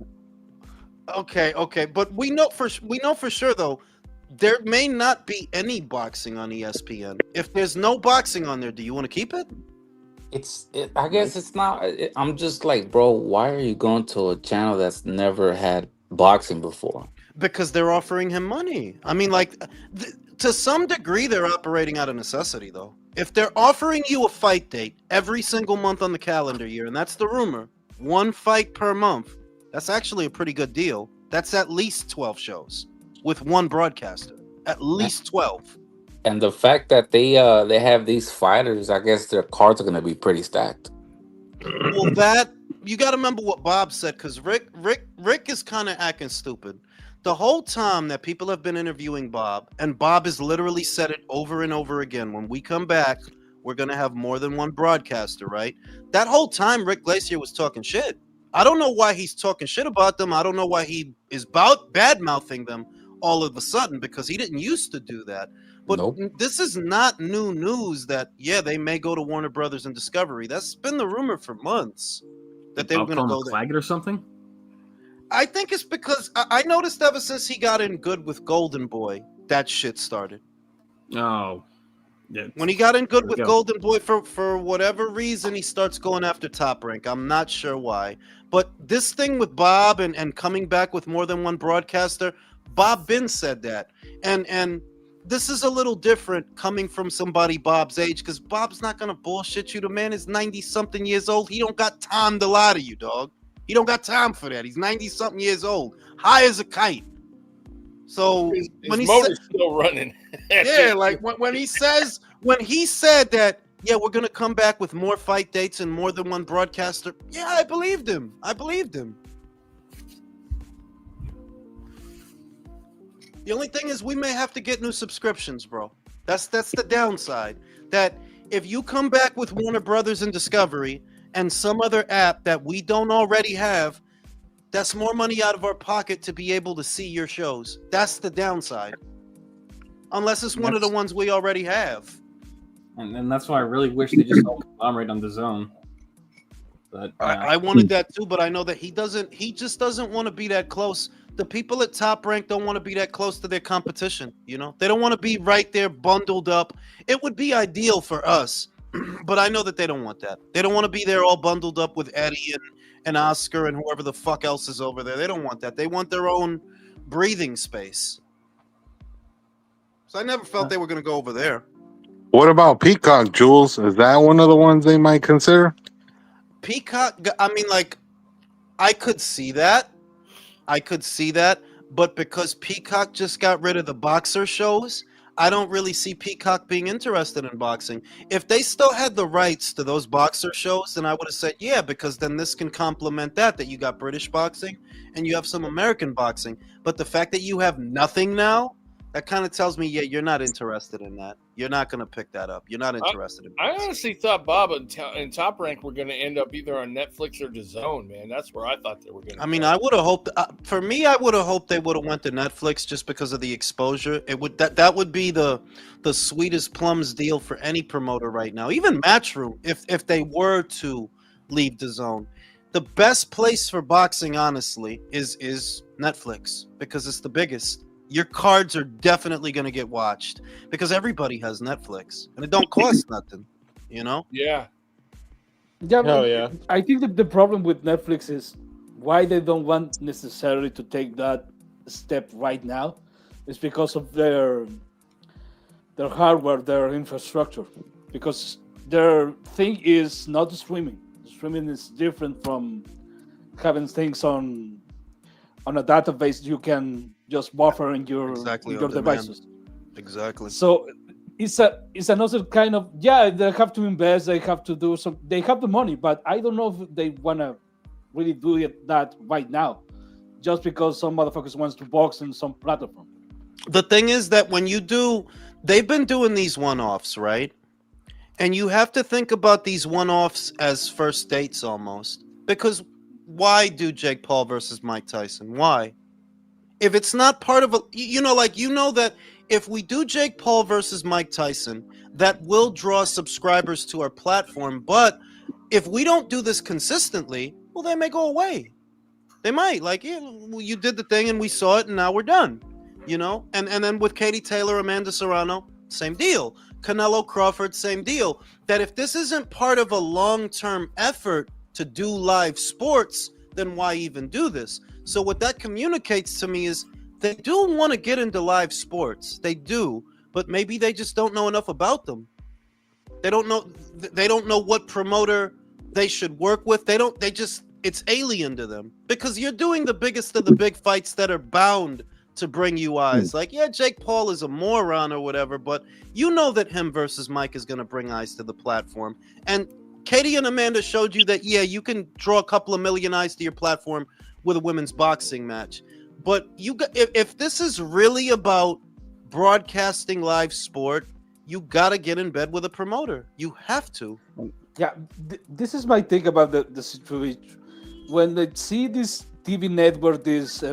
Okay, but we know for sure though, there may not be any boxing on ESPN. If there's no boxing on there, do you want to keep it? I guess it's not. I'm just like, bro, why are you going to a channel that's never had boxing before? Because they're offering him money. I mean, like, to some degree, they're operating out of necessity, though. If they're offering you a fight date every single month on the calendar year, and that's the rumor, 1 fight per month, that's actually a pretty good deal. That's at least 12 shows with one broadcaster. At least 12. And the fact that they have these fighters, I guess their cards are going to be pretty stacked. Well, that you got to remember what Bob said, because Rick is kind of acting stupid. The whole time that people have been interviewing Bob, and Bob has literally said it over and over again, when we come back, we're going to have more than one broadcaster, right? That whole time, Rick Glacier was talking shit. I don't know why he's talking shit about them. I don't know why he is bad-mouthing them all of a sudden, because he didn't used to do that. But This is not new news that, they may go to Warner Brothers and Discovery. That's been the rumor for months that they were going to go there. Flag it or something? I think it's because I noticed ever since he got in good with Golden Boy, that shit started. Oh. Yeah. When he got in good with Golden Boy, for whatever reason, he starts going after Top Rank. I'm not sure why. But this thing with Bob and coming back with more than one broadcaster, Bob Bin said that. And this is a little different coming from somebody Bob's age, because Bob's not going to bullshit you. The man is 90-something years old. He don't got time to lie to you, dog. He don't got time for that. He's 90-something years old, high as a kite. So his when motor's still running. Yeah, like when he said that, we're gonna come back with more fight dates and more than one broadcaster. Yeah, I believed him. The only thing is we may have to get new subscriptions, bro. That's the downside. That if you come back with Warner Brothers and Discovery and some other app that we don't already have, that's more money out of our pocket to be able to see your shows. That's the downside. Unless it's one of the ones we already have. And that's why I really wish they just all conglomerate on the zone. But I wanted that too, but I know that he just doesn't want to be that close. The people at Top Rank don't want to be that close to their competition, They don't want to be right there bundled up. It would be ideal for us, but I know that they don't want that. They don't want to be there all bundled up with Eddie and Oscar and whoever the fuck else is over there. They don't want that. They want their own breathing space. So I never felt they were going to go over there. What about Peacock, Jules? Is that one of the ones they might consider? Peacock, I mean, like, I could see that, but because Peacock just got rid of the boxer shows, I don't really see Peacock being interested in boxing. If they still had the rights to those boxer shows, then I would have said, yeah, because then this can complement that you got British boxing and you have some American boxing. But the fact that you have nothing now, that kind of tells me, you're not interested in that. You're not going to pick that up. You're not interested in I honestly thought Bob and Top Rank were going to end up either on Netflix or DAZN, man. That's where I thought they were going to. I mean, I would have hoped. For me, I would have hoped they would have went to Netflix just because of the exposure. It would that would be the sweetest plums deal for any promoter right now. Even Matchroom, if they were to leave DAZN, the best place for boxing, honestly, is Netflix because it's the biggest. Your cards are definitely going to get watched because everybody has Netflix and it don't cost nothing, Yeah. Yeah, Hell yeah. I think that the problem with Netflix is why they don't want necessarily to take that step right now is because of their hardware, their infrastructure. Because their thing is not streaming. Streaming is different from having things on on a database you can just buffer in your Exactly, in your on demand. devices. Exactly. So it's another kind of, yeah, they have to invest, they have to do some, they have the money, but I don't know if they want to really do that right now, just because some motherfuckers wants to box in some platform. The thing is that when you do, they've been doing these one-offs, right? And you have to think about these one-offs as first dates almost. Because why do Jake Paul versus Mike Tyson? Why? If it's not part of a, that if we do Jake Paul versus Mike Tyson, that will draw subscribers to our platform. But if we don't do this consistently, well, they may go away. They might. Like, yeah, well, you did the thing and we saw it and now we're done. And then with Katie Taylor, Amanda Serrano, same deal. Canelo Crawford, same deal. That if this isn't part of a long-term effort to do live sports, then why even do this? So what that communicates to me is they do want to get into live sports. They do, but maybe they just don't know enough about them. They don't know what promoter they should work with. It's alien to them because you're doing the biggest of the big fights that are bound to bring you eyes. Like, yeah, Jake Paul is a moron or whatever, but you know that him versus Mike is going to bring eyes to the platform. And Katie and Amanda showed you that, yeah, you can draw a couple of million eyes to your platform with a women's boxing match. But if this is really about broadcasting live sport, you got to get in bed with a promoter. You have to. Yeah, this is my thing about the situation. When they see this TV network, these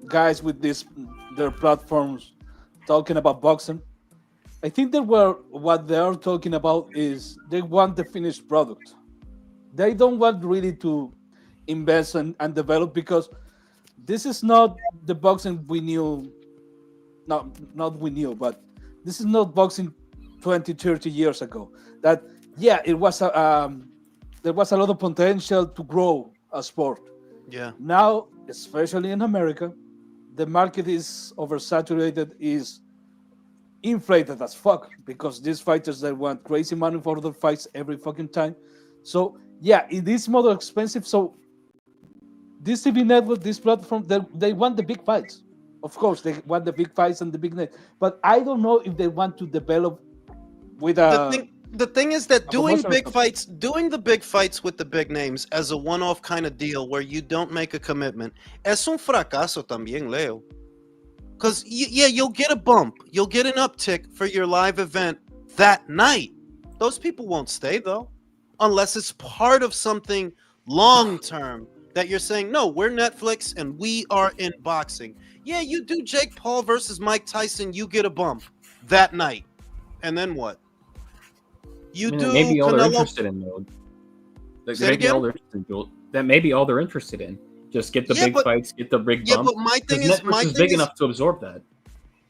guys with their platforms talking about boxing, I think what they are talking about is they want the finished product. They don't want really to invest and develop, because this is not the boxing we knew. Not we knew, but this is not boxing 20, 30 years ago. That, yeah, it was there was a lot of potential to grow a sport. Yeah. Now, especially in America, the market is oversaturated, is inflated as fuck, because these fighters, they want crazy money for their fights every fucking time. So yeah, it is more expensive. So this TV network, this platform, they want the big fights. Of course, they want the big fights and the big net. But I don't know if they want to develop with a. The thing is that doing the big fights with the big names as a one-off kind of deal where you don't make a commitment, es un fracaso también, Leo. Because, yeah, you'll get a bump. You'll get an uptick for your live event that night. Those people won't stay, though, unless it's part of something long-term that you're saying, no, we're Netflix and we are in boxing. Yeah, you do Jake Paul versus Mike Tyson, you get a bump that night. And then what? That may be all they're interested in, though. That may be all they're interested in. Just get the big fights, get the big bump. But my thing is, big enough to absorb that.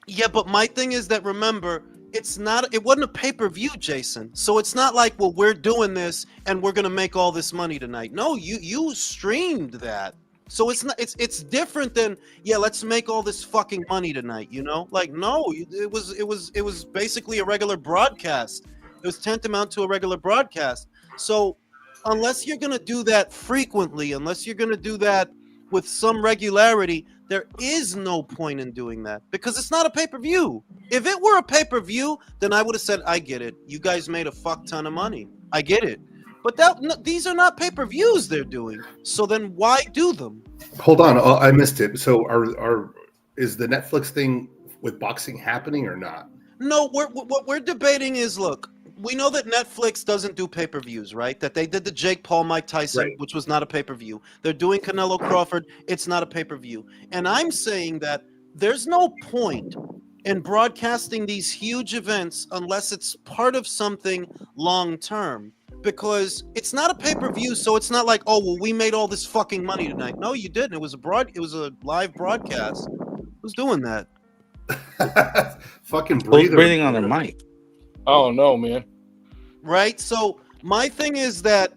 Yeah, but my thing is that, remember, it wasn't a pay-per-view, Jason. So it's not like, well, we're doing this and we're gonna make all this money tonight. No, you streamed that. So it's different than, yeah, let's make all this fucking money tonight, Like, no, it was basically a regular broadcast. It was tantamount to a regular broadcast. So unless you're going to do that frequently, unless you're going to do that with some regularity, there is no point in doing that, because it's not a pay-per-view. If it were a pay-per-view, then I would have said, I get it. You guys made a fuck ton of money. I get it. But these are not pay-per-views they're doing. So then why do them? Hold on. I missed it. So is the Netflix thing with boxing happening or not? No, what we're debating is, look, we know that Netflix doesn't do pay-per-views, right? That they did the Jake Paul, Mike Tyson, which was not a pay-per-view. They're doing Canelo Crawford. It's not a pay-per-view. And I'm saying that there's no point in broadcasting these huge events unless it's part of something long-term, because it's not a pay-per-view. So it's not like, oh, well, we made all this fucking money tonight. No, you didn't. It was a live broadcast. Who's doing that? Fucking breathing on their mic. Oh no, man. Right? So my thing is that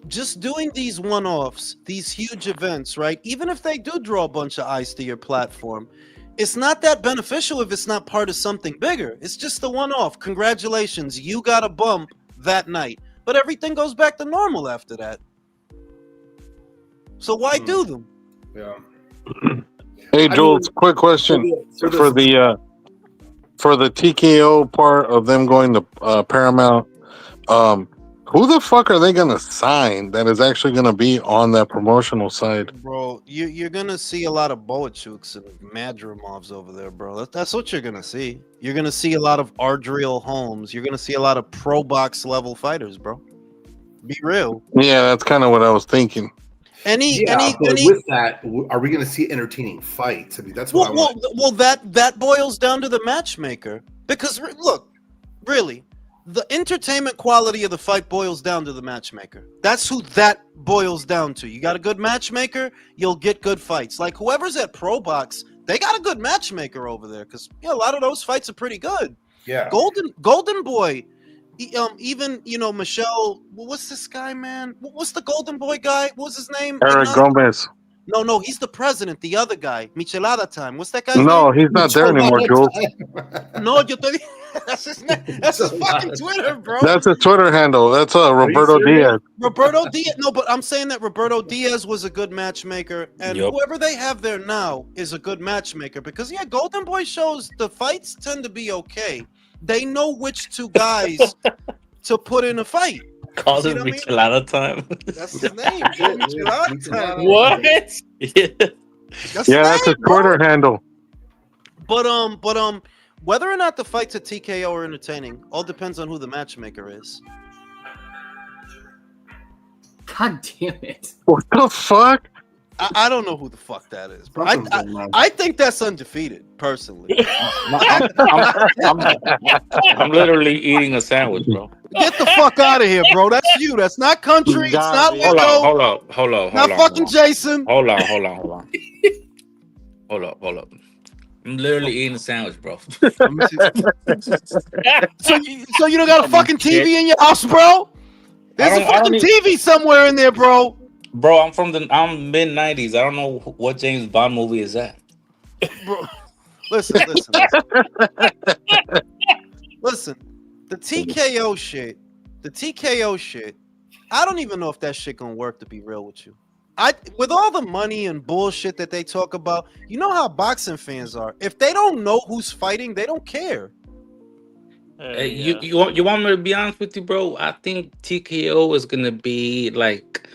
just doing these one-offs, these huge events, right? Even if they do draw a bunch of eyes to your platform, it's not that beneficial if it's not part of something bigger. It's just the one-off. Congratulations, you got a bump that night. But everything goes back to normal after that. So why do them? Yeah. Hey, Jules, quick question for the TKO part of them going to Paramount. Who the fuck are they gonna sign that is actually gonna be on that promotional side? Bro, you're gonna see a lot of Boachuks and Madrimovs over there, bro. That's what you're gonna see. You're gonna see a lot of Ardriel Holmes. You're gonna see a lot of pro box level fighters, bro. Be real. Yeah, that's kind of what I was thinking. But with that, are we going to see entertaining fights? I mean, that's what I want. Well, that boils down to the matchmaker. Because look, really, the entertainment quality of the fight boils down to the matchmaker. That's who that boils down to. You got a good matchmaker, you'll get good fights. Like whoever's at Pro Box, they got a good matchmaker over there. Because a lot of those fights are pretty good. Yeah. Golden Boy. Even Michelle, what's this guy, man? What's the Golden Boy guy? What's his name? Eric Gomez. No, he's the president. The other guy, Michelada time. What's that guy's No, name? he's not there anymore, Jules. No, that's his name. That's his fucking Twitter, bro. That's his Twitter handle. That's Roberto Diaz. Roberto Diaz. No, but I'm saying that Roberto Diaz was a good matchmaker, and whoever they have there now is a good matchmaker because Golden Boy shows the fights tend to be okay. They know which two guys to put in a fight. Call him Michelada time. That's his name. Michelada time. What? That's his Twitter handle. But whether or not the fights at TKO are entertaining all depends on who the matchmaker is. God damn it! What the fuck? I don't know who the fuck that is, bro. I think that's undefeated, personally. I'm literally eating a sandwich, bro. Get the fuck out of here, bro. That's you. That's not country. It's not Lego. Hold on. Not fucking Jason. Hold on. Hold up. I'm literally eating a sandwich, bro. So you don't got a fucking TV in your house, bro? There's a fucking TV somewhere in there, bro. Bro, I'm mid 90s. I don't know what James Bond movie is that. Bro, listen. Listen, the TKO shit. I don't even know if that shit gonna work, to be real with you. With all the money and bullshit that they talk about, you know how boxing fans are. If they don't know who's fighting, they don't care. Hey, you want me to be honest with you, bro? I think TKO is gonna be like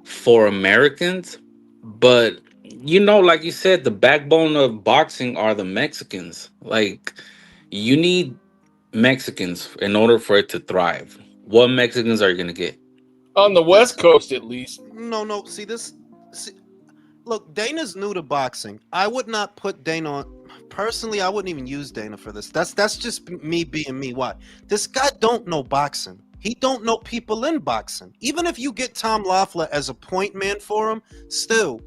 for Americans, but like you said, the backbone of boxing are the Mexicans. Like, you need Mexicans in order for it to thrive. What Mexicans are you gonna get? On the West Coast, at least. No. Look, Dana's new to boxing. I would not put Dana on. Personally, I wouldn't even use Dana for this. That's just me being me. Why? This guy don't know boxing. He don't know people in boxing. Even if you get Tom Loeffler as a point man for him, still,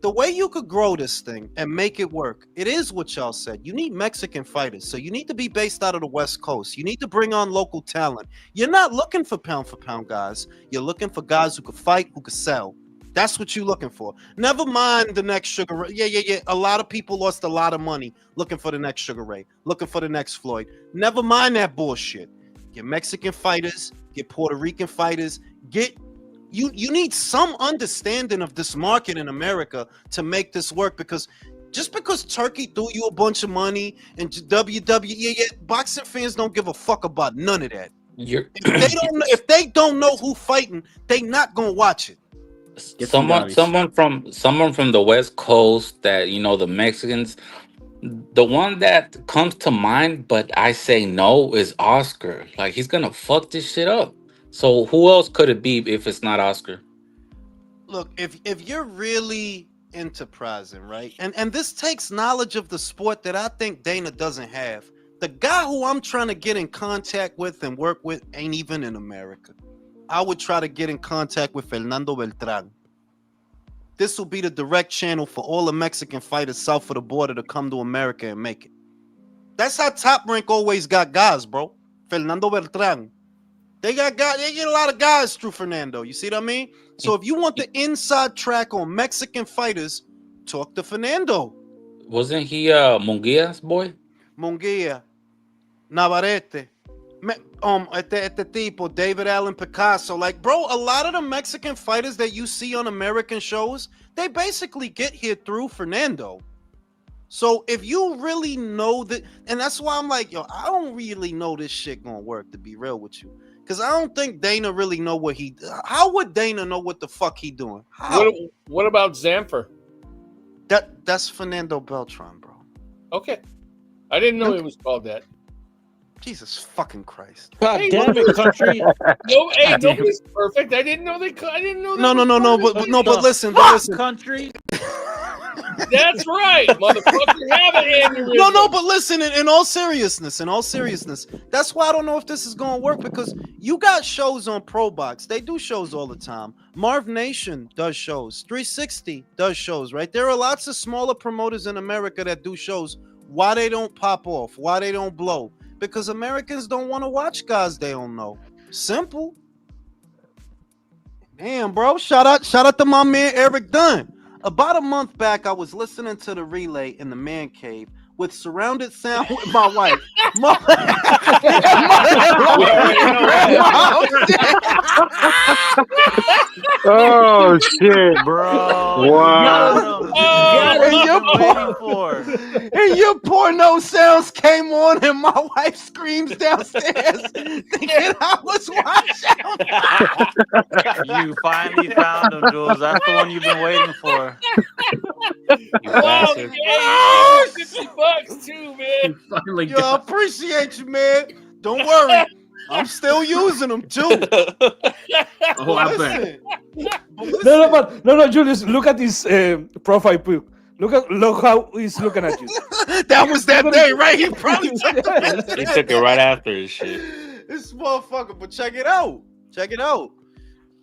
the way you could grow this thing and make it work, it is what y'all said. You need Mexican fighters. So you need to be based out of the West Coast. You need to bring on local talent. You're not looking for pound guys. You're looking for guys who could fight, who could sell. That's what you're looking for. Never mind the next Sugar Ray. Yeah. A lot of people lost a lot of money looking for the next Sugar Ray, looking for the next Floyd. Never mind that bullshit. Get Mexican fighters, get Puerto Rican fighters, you need some understanding of this market in America to make this work, because just because Turkey threw you a bunch of money and WWE, boxing fans don't give a fuck about none of that. If they don't know who fighting, they not gonna watch it. Someone from the West Coast that the Mexicans, the one that comes to mind, but I say no, is Oscar. Like, he's gonna fuck this shit up. So who else could it be if it's not Oscar? Look, if you're really enterprising, right, and this takes knowledge of the sport that I think Dana doesn't have. The guy who I'm trying to get in contact with and work with ain't even in America. I would try to get in contact with Fernando Beltran. This will be the direct channel for all the Mexican fighters south of the border to come to America and make it. That's how Top Rank always got guys, bro. Fernando Beltran. They got guys. They get a lot of guys through Fernando. You see what I mean? So if you want the inside track on Mexican fighters, talk to Fernando. Wasn't he Munguia's boy? Munguia, Navarrete, At the tipo David Allen Picasso, like, bro, a lot of the Mexican fighters that you see on American shows, they basically get here through Fernando. So if you really know that, and that's why I'm like, yo, I don't really know this shit gonna work, to be real with you, because I don't think Dana really know what he. How would Dana know what the fuck he doing? How? What about Zamfer? That's Fernando Beltran, bro. Okay, I didn't know it was called that. Jesus fucking Christ! God damn it, country! Nobody's perfect. I didn't know they. I didn't know. But listen, country. That's right, motherfucker. Have an aneurysm. No, but listen. In all seriousness, that's why I don't know if this is gonna work, because you got shows on ProBox. They do shows all the time. Marv Nation does shows. 360 does shows. Right? There are lots of smaller promoters in America that do shows. Why they don't pop off? Why they don't blow? Because Americans don't want to watch guys they don't know. Simple. Damn, bro. Shout out to my man Eric Dunn. About a month back, I was listening to the relay in the man cave with surrounded sound with my wife. Oh shit, bro! Wow. And your porno sounds came on, and my wife screams downstairs, thinking I was watching. You finally found him, Jules. That's the one you've been waiting for. Wow, yeah, $50 too, man. Yo, I appreciate you, man. Don't worry. I'm still using them too. Oh, I bet. No, Julius, look at this profile pic. Look how he's looking at you. That was that day, right? He probably took it. He took it right after his shit. This motherfucker, but check it out.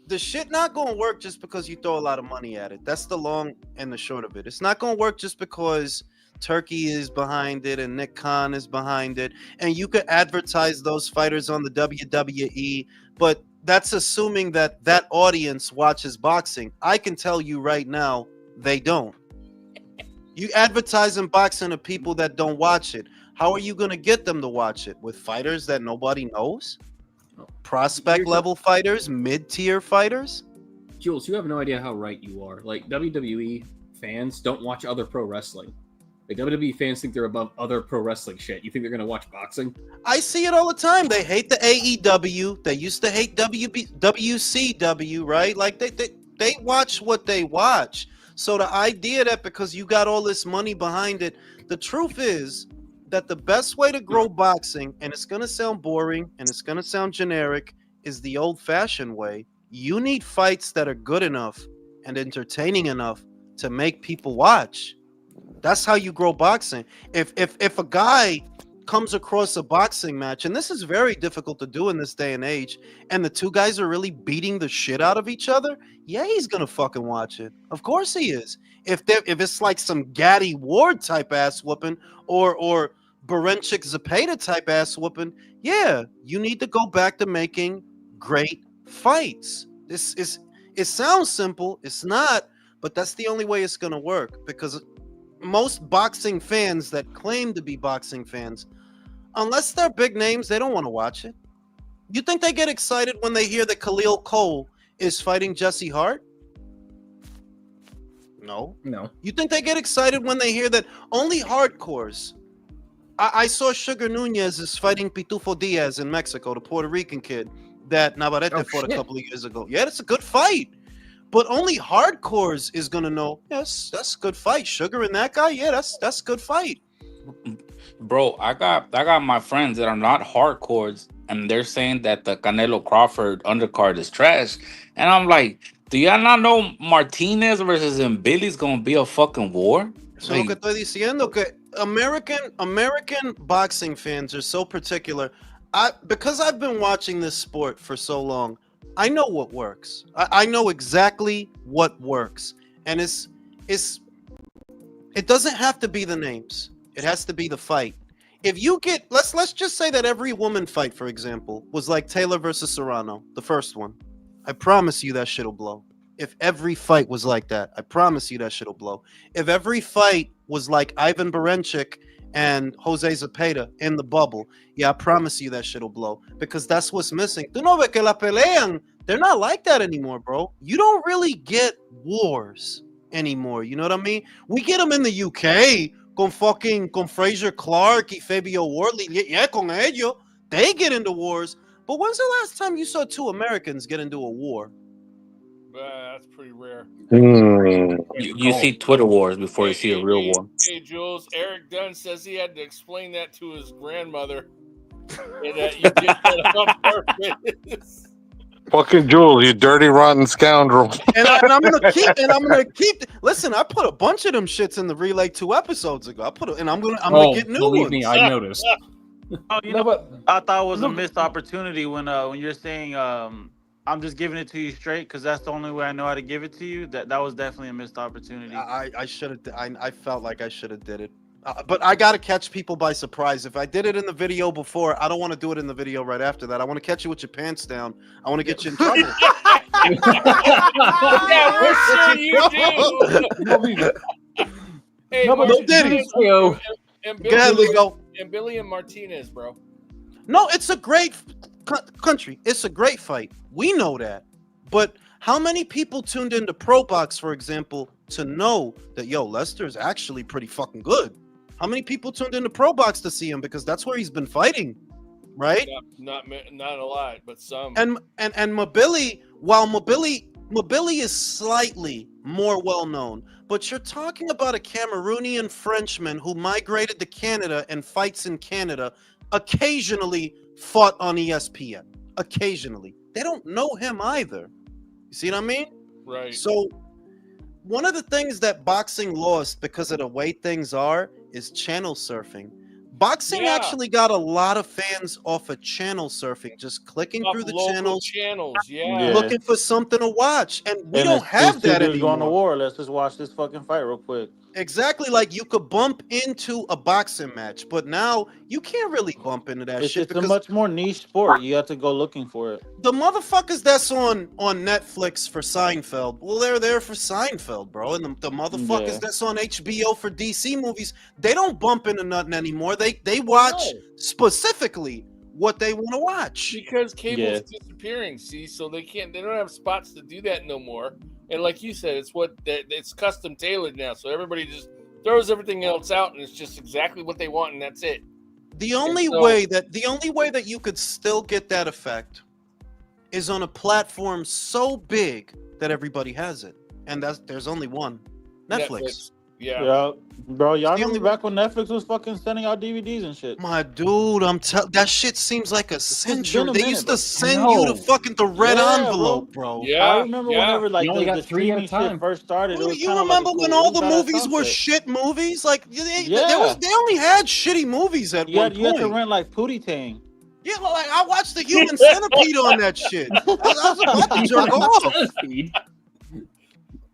The shit not gonna work just because you throw a lot of money at it. That's the long and the short of it. It's not gonna work just because Turkey is behind it and Nick Khan is behind it, and you could advertise those fighters on the WWE, but that's assuming that audience watches boxing. I can tell you right now, they don't. You advertising boxing to people that don't watch it. How are you going to get them to watch it? With fighters that nobody knows? Prospect level fighters? Mid-tier fighters? Jules, you have no idea how right you are. Like, WWE fans don't watch other pro wrestling. Like, WWE fans think they're above other pro wrestling shit. You think they're going to watch boxing? I see it all the time. They hate the AEW. They used to hate WCW, right? Like, they watch what they watch. So the idea that because you got all this money behind it, the truth is that the best way to grow boxing, and it's going to sound boring and it's going to sound generic, is the old-fashioned way. You need fights that are good enough and entertaining enough to make people watch. That's how you grow boxing. If a guy comes across a boxing match, and this is very difficult to do in this day and age, and the two guys are really beating the shit out of each other, yeah, he's gonna fucking watch it. Of course he is. If it's like some Gaddy Ward type ass whooping or Berenchik Zapata type ass whooping, yeah, you need to go back to making great fights. It sounds simple, it's not, but that's the only way it's gonna work, because most boxing fans that claim to be boxing fans, unless they're big names, they don't want to watch it. You think they get excited when they hear that Khalil Cole is fighting Jesse Hart? No. You think they get excited when they hear that only hardcores? I saw Sugar Nunez is fighting Pitufo Diaz in Mexico, the Puerto Rican kid that Navarrete fought a couple of years ago. Yeah, that's a good fight. But only hardcores is gonna know. Yes, that's a good fight. Sugar and that guy, yeah, that's a good fight. Bro, I got my friends that are not hardcores, and they're saying that the Canelo Crawford undercard is trash. And I'm like, do y'all not know Martinez versus Billy's gonna be a fucking war? So lo que estoy diciendo que American boxing fans are so particular. Because I've been watching this sport for so long, I know what works. I know exactly what works. And it doesn't have to be the names. It has to be the fight. If you get, let's just say that every woman fight, for example, was like Taylor versus Serrano, the first one. I promise you that shit'll blow. If every fight was like that, I promise you that shit'll blow. If every fight was like Ivan Berenchik and Jose Zepeda in the bubble, yeah, I promise you that shit'll blow, because that's what's missing. Tú no ves que la pelean. They're not like that anymore, bro. You don't really get wars anymore. You know what I mean? We get them in the UK con Fraser Clark y Fabio Wardley. Yeah, con ellos. They get into wars. But when's the last time you saw two Americans get into a war? That's pretty rare. You see Twitter wars before you see a real war. Hey, Jules, Eric Dunn says he had to explain that to his grandmother. And that you did that on purpose. Fucking Jules, you dirty rotten scoundrel. And I'm gonna keep. Listen, I put a bunch of them shits in the relay 2 episodes ago. I'm gonna get new believe ones. me, I noticed. Oh, you know what? I thought it was a missed opportunity when you're saying I'm just giving it to you straight because that's the only way I know how to give it to you. That was definitely a missed opportunity. I should have. I felt like I should have did it. But I got to catch people by surprise. If I did it in the video before, I don't want to do it in the video right after that. I want to catch you with your pants down. I want to get you in trouble. Yeah, we're sure you do. Hey, No Diddy. And Billy and Martinez, bro. No, it's a great country. It's a great fight. We know that. But how many people tuned into Pro Box, for example, to know that, Lester is actually pretty fucking good? How many people tuned into Pro Box to see him? Because that's where he's been fighting, right? Not a lot, but some. And Mabili, while Mabili is slightly more well known, but you're talking about a Cameroonian Frenchman who migrated to Canada and fights in Canada, occasionally fought on ESPN. Occasionally. They don't know him either. You see what I mean? Right. So one of the things that boxing lost because of the way things are is channel surfing. Boxing actually got a lot of fans off of channel surfing, just clicking through the channels, looking for something to watch, and we don't have that anymore. Going to war. Let's just watch this fucking fight real quick. Exactly, like you could bump into a boxing match, but now you can't really bump into that shit. It's a much more niche sport. You have to go looking for it. The motherfuckers that's on Netflix for Seinfeld, well, they're there for Seinfeld, bro. And the motherfuckers that's on HBO for DC movies, they don't bump into nothing anymore. They watch specifically what they want to watch. Because cable's disappearing, see, so they don't have spots to do that no more. And like you said, it's custom tailored now, so everybody just throws everything else out, and it's just exactly what they want, and that's it. The only way that you could still get that effect is on a platform so big that everybody has it, and there's only one, Netflix. Yeah, bro. Y'all remember back when Netflix was fucking sending out DVDs and shit? My dude, that shit seems like a century. They used to send you the red envelope, bro. Yeah, I remember whenever the streaming shit first started. Well, you remember when all the movies were shit movies? Like they only had shitty movies at one point. You had to rent like Pootie Tang. Yeah, like I watched the Human Centipede on that shit. I was about to jerk off.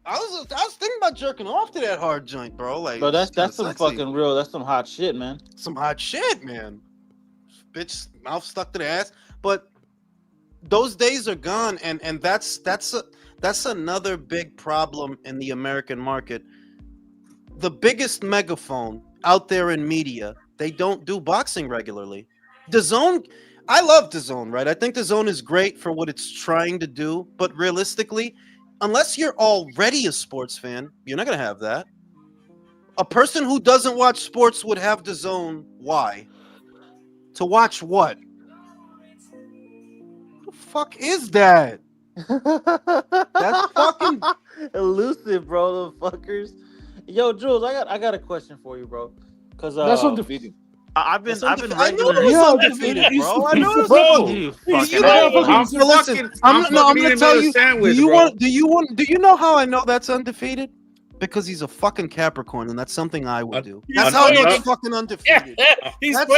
I was thinking about jerking off to that hard joint, bro. Like, bro, that's some fucking real. That's some hot shit, man. Some hot shit, man. Bitch, mouth stuck to the ass. But those days are gone, and that's another big problem in the American market. The biggest megaphone out there in media, they don't do boxing regularly. DAZN, I love DAZN, right? I think DAZN is great for what it's trying to do, but realistically, unless you're already a sports fan, you're not going to have that. A person who doesn't watch sports would have DAZN. Why? To watch what? The fuck is that? That's fucking elusive, bro. The fuckers. Yo, Jules, I got a question for you, bro. Because that's undefeated. I've been regular. I knew it was undefeated, bro. I knew it was undefeated. I'm gonna tell you. Do you know how I know that's undefeated? Because he's a fucking Capricorn, and that's something I would do. That's how I know it's fucking undefeated. That's something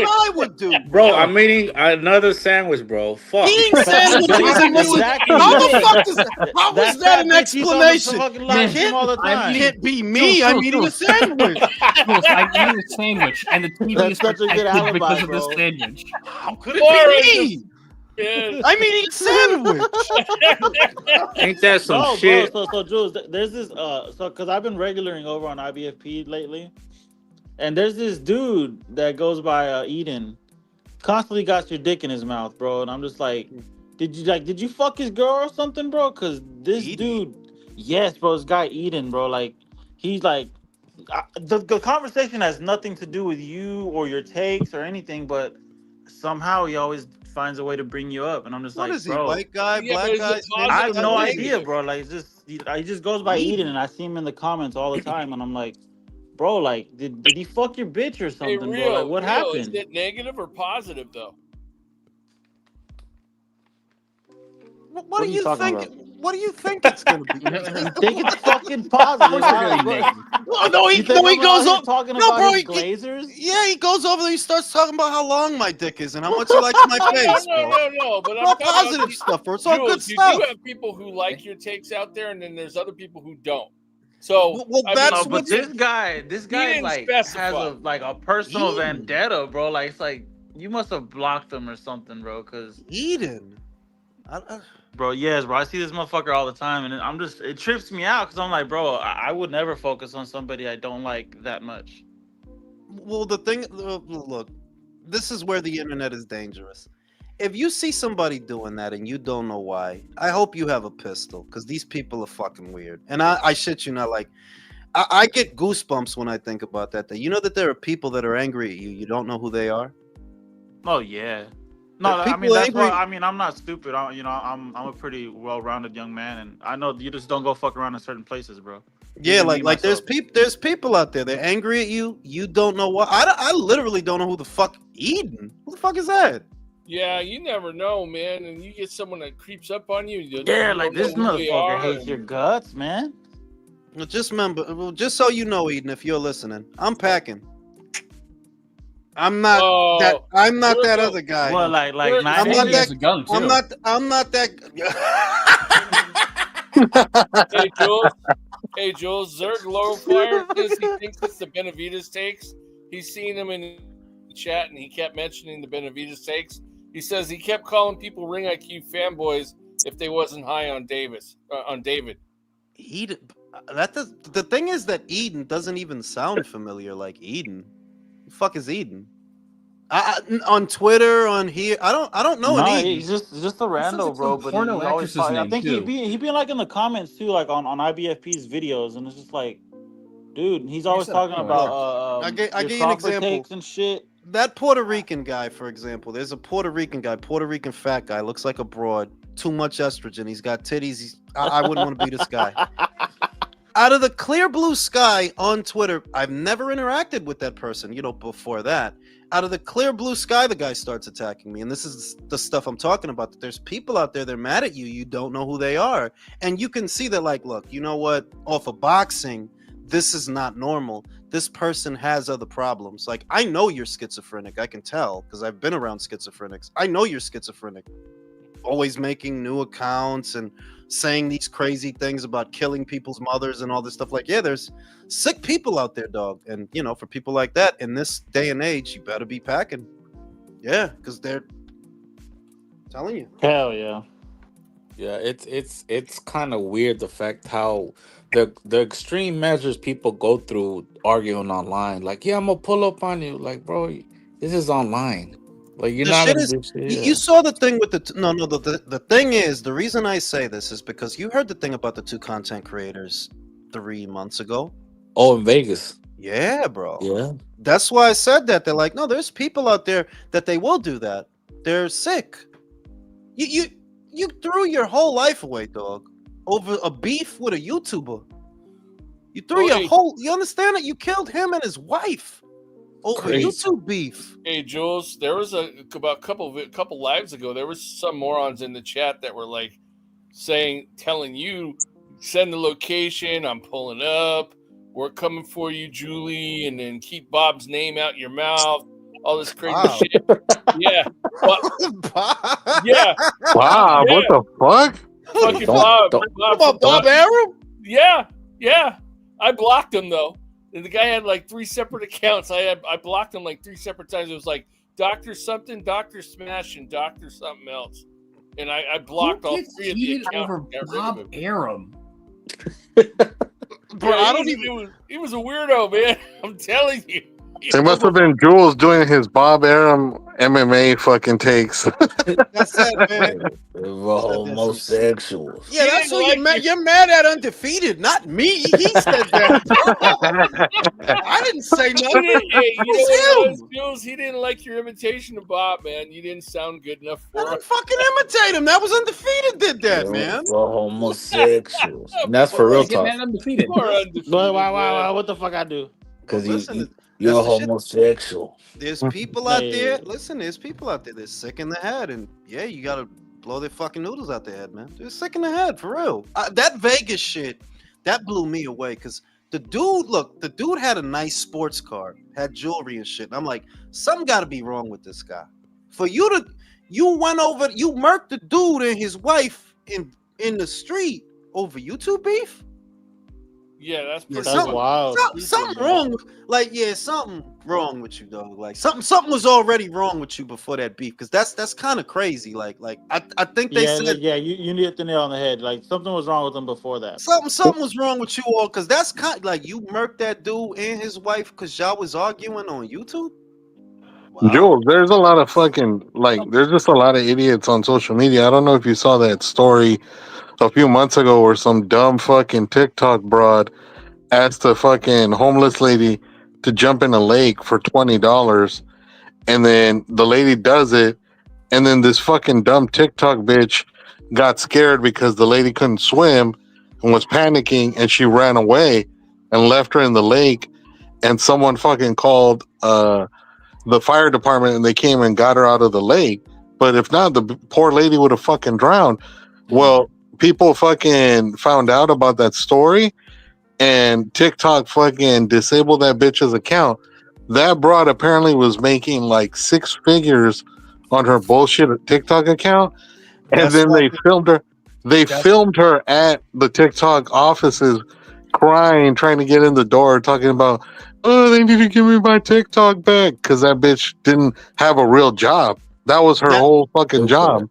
I would do. Bro, I'm eating another sandwich, bro. Fuck. Eating sandwiches. How the fuck is that? How is that an explanation? Can't be me. I'm eating a sandwich. I'm eating a sandwich, and the TV is protected because of this sandwich. How could it be me? I'm eating a sandwich. Ain't that some shit? Bro, so Jules, there's this because I've been regularing over on IBFP lately, And there's this dude that goes by Eden, constantly got your dick in his mouth, bro. And I'm just like, did you fuck his girl or something, bro? Because this dude, yes, bro, this guy Eden, bro, like he's like, the conversation has nothing to do with you or your takes or anything, but somehow he always finds a way to bring you up, and I'm just What like, is he? bro, White guy, Yeah, black but guy? it's a Spanish I have guy? no What is idea, he? bro. Like, he just goes by Eden, and I see him in the comments all the time, and I'm like, bro, like, did he fuck your bitch or Hey, something, bro? Like, what Is happened? it negative or positive though? What are do you you talking think? about? What do you think it's gonna be? I think it's fucking positive. Oh, no, he You think I'm goes out here up. talking No, about bro, his Glazers? yeah, he goes over there. He starts talking about how long my dick is and how much he likes my face, bro. No. But It's I'm all talking about positive stuff, bro. It's all good Jules, you stuff. do have people who like your takes out there, and then there's other people who don't. So Well, I that's No, mean, but this guy he didn't like has specify. a personal Eden. vendetta, bro. Like, it's like you must have blocked him or something, bro. Cause Eden, bro, yes, bro. I see this motherfucker all the time, and it trips me out because I'm like, bro, I would never focus on somebody I don't like that much. well, the thing, look, this is where the internet is dangerous. If you see somebody doing that and you don't know why, I hope you have a pistol because these people are fucking weird. And I shit you not, like, I get goosebumps when I think about that. That you know that there are people that are angry at you. You don't know who they are. Oh yeah. No, There are I mean people that's angry. why. I mean, I'm not stupid. I'm a pretty well-rounded young man, and I know you just don't go fuck around in certain places, bro. Yeah, Even like me, there's myself. people out there. They're angry at you. You don't know why. I literally don't know who the fuck Eden. Who the fuck is that? Yeah, you never know, man. And you get someone that creeps up on you. You Yeah, don't like know this who they motherfucker are, hates and- your guts, man. Well, just remember, just so you know, Eden, if you're listening, I'm packing. I'm not that. I'm not that other guy. Well, like I'm not He has that. a gun, I'm too. not. I'm not that. Hey, Jules, Zerg Low Flyer says he thinks it's the Benavides takes. He's seen them in the chat, and he kept mentioning the Benavides takes. He says he kept calling people Ring IQ fanboys if they wasn't high on David. Eden. The thing is that Eden doesn't even sound familiar like Eden. Who the fuck is Eden? On Twitter, on here, I don't know an No, Eden. he's just a rando, bro. But he always talk, I think he be like in the comments too, like on IBFP's videos, and it's just like, dude, he's always talking about I your gave you an Crawford example. takes and shit. That Puerto Rican guy, for example, there's a Puerto Rican guy, Puerto Rican fat guy, looks like a broad, too much estrogen. He's got titties. I wouldn't want to be this guy. Out of the clear blue sky on Twitter, I've never interacted with that person, before that. Out of the clear blue sky, the guy starts attacking me. And this is the stuff I'm talking about. That there's people out there, they're mad at you. You don't know who they are. And you can see that, like, look, you know what? Off of boxing, this is not normal. This person has other problems. Like, I know you're schizophrenic. I can tell because I've been around schizophrenics. I know you're schizophrenic. Always making new accounts and saying these crazy things about killing people's mothers and all this stuff. Like, yeah, there's sick people out there, dog. And, for people like that in this day and age, you better be packing. Yeah, because they're telling you. Hell yeah. Yeah, it's kind of weird the fact how the extreme measures people go through arguing online. Like, yeah, I'm gonna pull up on you. Like, bro, this is online. Like, you're The not shit gonna is, do shit. you saw the thing with the the thing is, the reason I say this is because you heard the thing about the two content creators 3 months ago. Oh, in Vegas. Yeah, bro. Yeah. That's why I said that. They're like, no, there's people out there that they will do that. They're sick. You threw your whole life away, dog, over a beef with a YouTuber. You threw you understand that? You killed him and his wife over YouTube beef. Hey, Jules, there was about a couple lives ago, there was some morons in the chat that were like telling you, send the location, I'm pulling up, we're coming for you, Julie, and then keep Bob's name out your mouth, all this crazy shit. Yeah. Yeah. Wow, what the fuck? Fucking Bob. Bob Arum? Yeah. I blocked him though. And the guy had like 3 separate accounts. I blocked him like 3 separate times. It was like Dr. something, Dr. Smash, and Dr. something else. And I blocked all 3 of the accounts. Over Bob Arum. Bro, he was a weirdo, man. I'm telling you. It must have been Jules doing his Bob Arum MMA fucking takes. That's it, man. We're homosexuals. Yeah, that's who you're mad. You're mad at Undefeated, not me. He said that, bro. I didn't say He nothing. didn't, hey, you know It's what it was, him. Jules? He didn't like your imitation of Bob, man. You didn't sound good enough for him. Fucking imitate him. That was Undefeated did that, man. We're homosexuals. And that's for real talk. Undefeated. Why? What the fuck I do? Because listen, you're a that's the shit. homosexual. There's people out there. Listen, there's people out there that's sick in the head, and yeah, you gotta blow their fucking noodles out their head, man. They're sick in the head for real. That Vegas shit, that blew me away because the dude had a nice sports car, had jewelry and shit. And I'm like, something got to be wrong with this guy. For you murked the dude and his wife in the street over YouTube beef. Yeah, that's wild. Something wrong. Something wrong with you, dog. Like something was already wrong with you before that beef, because that's kind of crazy. I think they said you hit the nail on the head. Like something was wrong with them before that. something was wrong with you all, because that's kind of like you murked that dude and his wife because y'all was arguing on YouTube. Jules, there's a lot of fucking there's just a lot of idiots on social media. I don't know if you saw that story a few months ago where some dumb fucking TikTok broad asked a fucking homeless lady to jump in a lake for $20, and then the lady does it, and then this fucking dumb TikTok bitch got scared because the lady couldn't swim and was panicking, and she ran away and left her in the lake, and someone fucking called the fire department, and they came and got her out of the lake. But if not, the poor lady would have fucking drowned. Well, people fucking found out about that story, and TikTok fucking disabled that bitch's account. That broad apparently was making like 6 figures on her bullshit TikTok account, and then they filmed her. They filmed her at the TikTok offices, crying, trying to get in the door, talking about, oh, they need to give me my TikTok back, because that bitch didn't have a real job. That was her whole fucking job.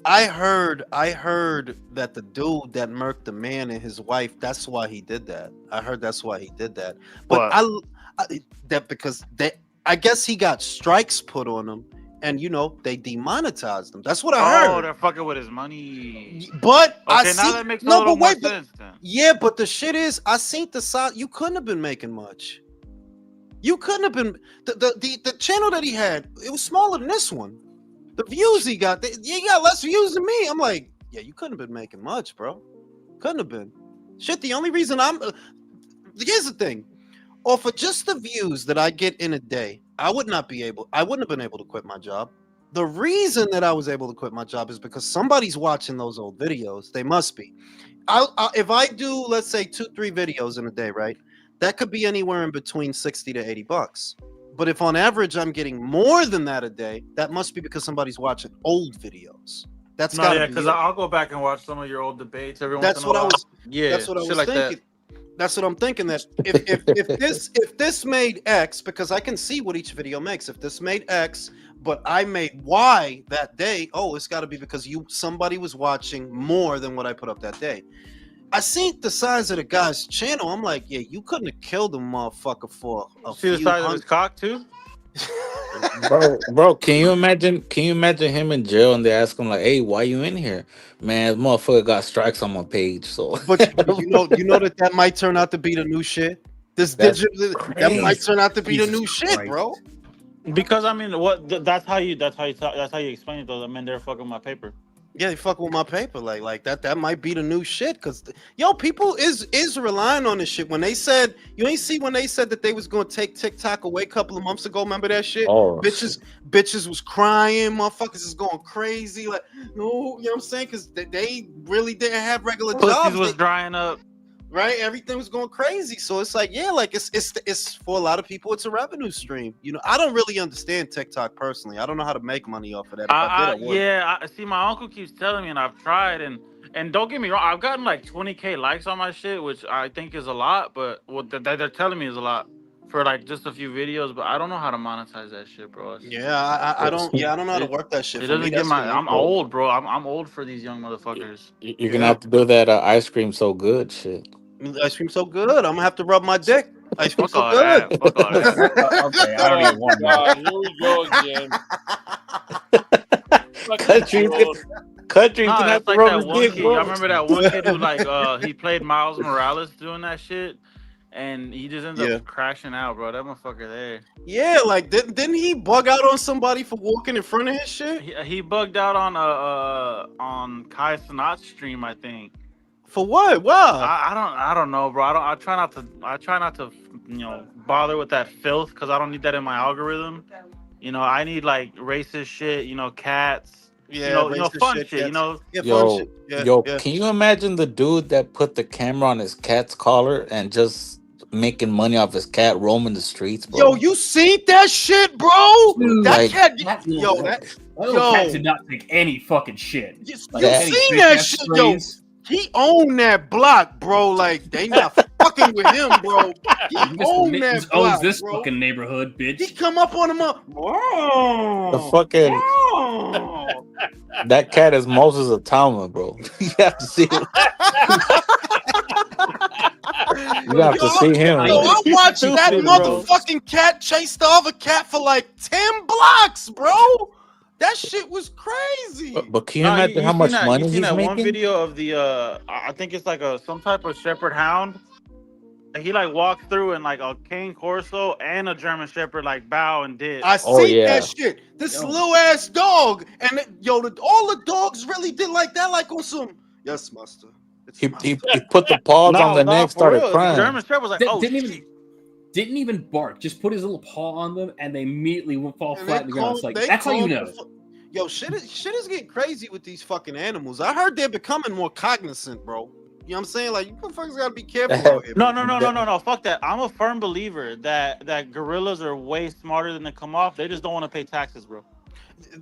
I heard that the dude that murked the man and his wife, that's why he did that. I heard that's why he did that. But I guess he got strikes put on him, and they demonetized him. That's what I heard. Oh, they're fucking with his money. But okay, now that makes a little more sense then. Yeah, but the shit is, I seen the side. You couldn't have been making much. You couldn't have been the channel that he had. It was smaller than this one. The views he got less views than me. I'm like, yeah, you couldn't have been making much, bro. Couldn't have been. Shit, the only reason here's the thing. Or for just the views that I get in a day, I wouldn't have been able to quit my job. The reason that I was able to quit my job is because somebody's watching those old videos. They must be. If I do, let's say 2-3 videos in a day, right? That could be anywhere in between $60 to $80. But if on average I'm getting more than that a day, that must be because somebody's watching old videos. That's gotta be because it. I'll go back and watch some of your old debates every once That's in a what I while. was. Yeah, that's what I was shit like thinking. That's what I'm thinking. That if this made X, because I can see what each video makes. If this made X, but I made Y that day, it's got to be because somebody was watching more than what I put up that day. I seen the size of the guy's channel. I'm like, yeah, you couldn't have killed a motherfucker for a See the size of his cock too? bro, can you imagine him in jail and they ask him like, hey, why you in here? Man, this motherfucker got strikes on my page. So but you know that might turn out to be the new shit. That might turn out to be the new shit, bro. Because I mean, that's how you explain it though. I mean, they're fucking my paper. Yeah, they fuck with my paper like that. That might be the new shit, because people is relying on this shit. When they said, you ain't see when they said that they was gonna take TikTok away a couple of months ago. Remember that shit? Oh, bitches was crying. Motherfuckers is going crazy. Like, no, you know what I'm saying? Because they really didn't have regular jobs. Pussies was drying up. Right, everything was going crazy. So it's like, yeah, like it's for a lot of people, it's a revenue stream. I don't really understand TikTok personally. I don't know how to make money off of that. I see. My uncle keeps telling me, and I've tried, and don't get me wrong, I've gotten like 20K likes on my shit, which I think is a lot. But what they're telling me is a lot for like just a few videos. But I don't know how to monetize that shit, bro. I don't know how to work that shit. It doesn't get I'm old, bro. I'm old for these young motherfuckers. You're gonna have to do that ice cream so good shit. Ice cream so good, I'm gonna have to rub my dick. I feel Fuck so all good. that. Fuck all that. Okay, I don't even want to know. God, here we go again. Fucking Country's gonna, Jules. country's No, gonna have it's to like rub that his one dick, kid. Y'all bro. remember that one kid who like he played Miles Morales doing that shit, and he just ends Yeah. up crashing out, bro. That motherfucker there. Yeah, like didn't he bug out on somebody for walking in front of his shit? He bugged out on Kai Sanat's stream, I think. For what? Why? I don't know, bro. I try not to bother with that filth because I don't need that in my algorithm. I need like racist shit. Cats. Yeah, Fun racist shit. cats. Yeah, fun Yo, shit. Yeah, yo, yeah. can you imagine the dude that put the camera on his cat's collar and just making money off his cat roaming the streets, bro? Yo, you seen that shit, bro? That Like- cat. That Yo, little, that. that little cat Yo, did not take any fucking shit. you Like, you any seen big that ass shit, sprays. yo? He owned that block, bro. Like they not fucking with him, bro. He owned that Just block, owns this bro. fucking neighborhood, bitch. He come up on him up. The Whoa, fucking whoa. that cat is Moses Atama, bro. You have to see him. You have to see him. Yo, I watched that Stupid, bro. motherfucking cat chase the other cat for like 10 blocks, bro. That shit was crazy. But can you imagine how much money You seen he's that making? one video of the I think it's like some type of shepherd hound. And he like walked through and like a cane corso and a German shepherd like bow and did. I seen that shit. This little ass dog, and all the dogs really did like that, like on some. Yes, master. He put the paws on the neck, started The crying. German shepherd was like, Didn't even bark. Just put his little paw on them, and they immediately will fall And flat in the ground. It's like they that's how you calm know. the Yo, shit is getting crazy with these fucking animals. I heard they're becoming more cognizant, bro. You know what I'm saying? Like, you motherfuckers gotta be careful out here. No. Fuck that. I'm a firm believer that gorillas are way smarter than they come off. They just don't want to pay taxes, bro.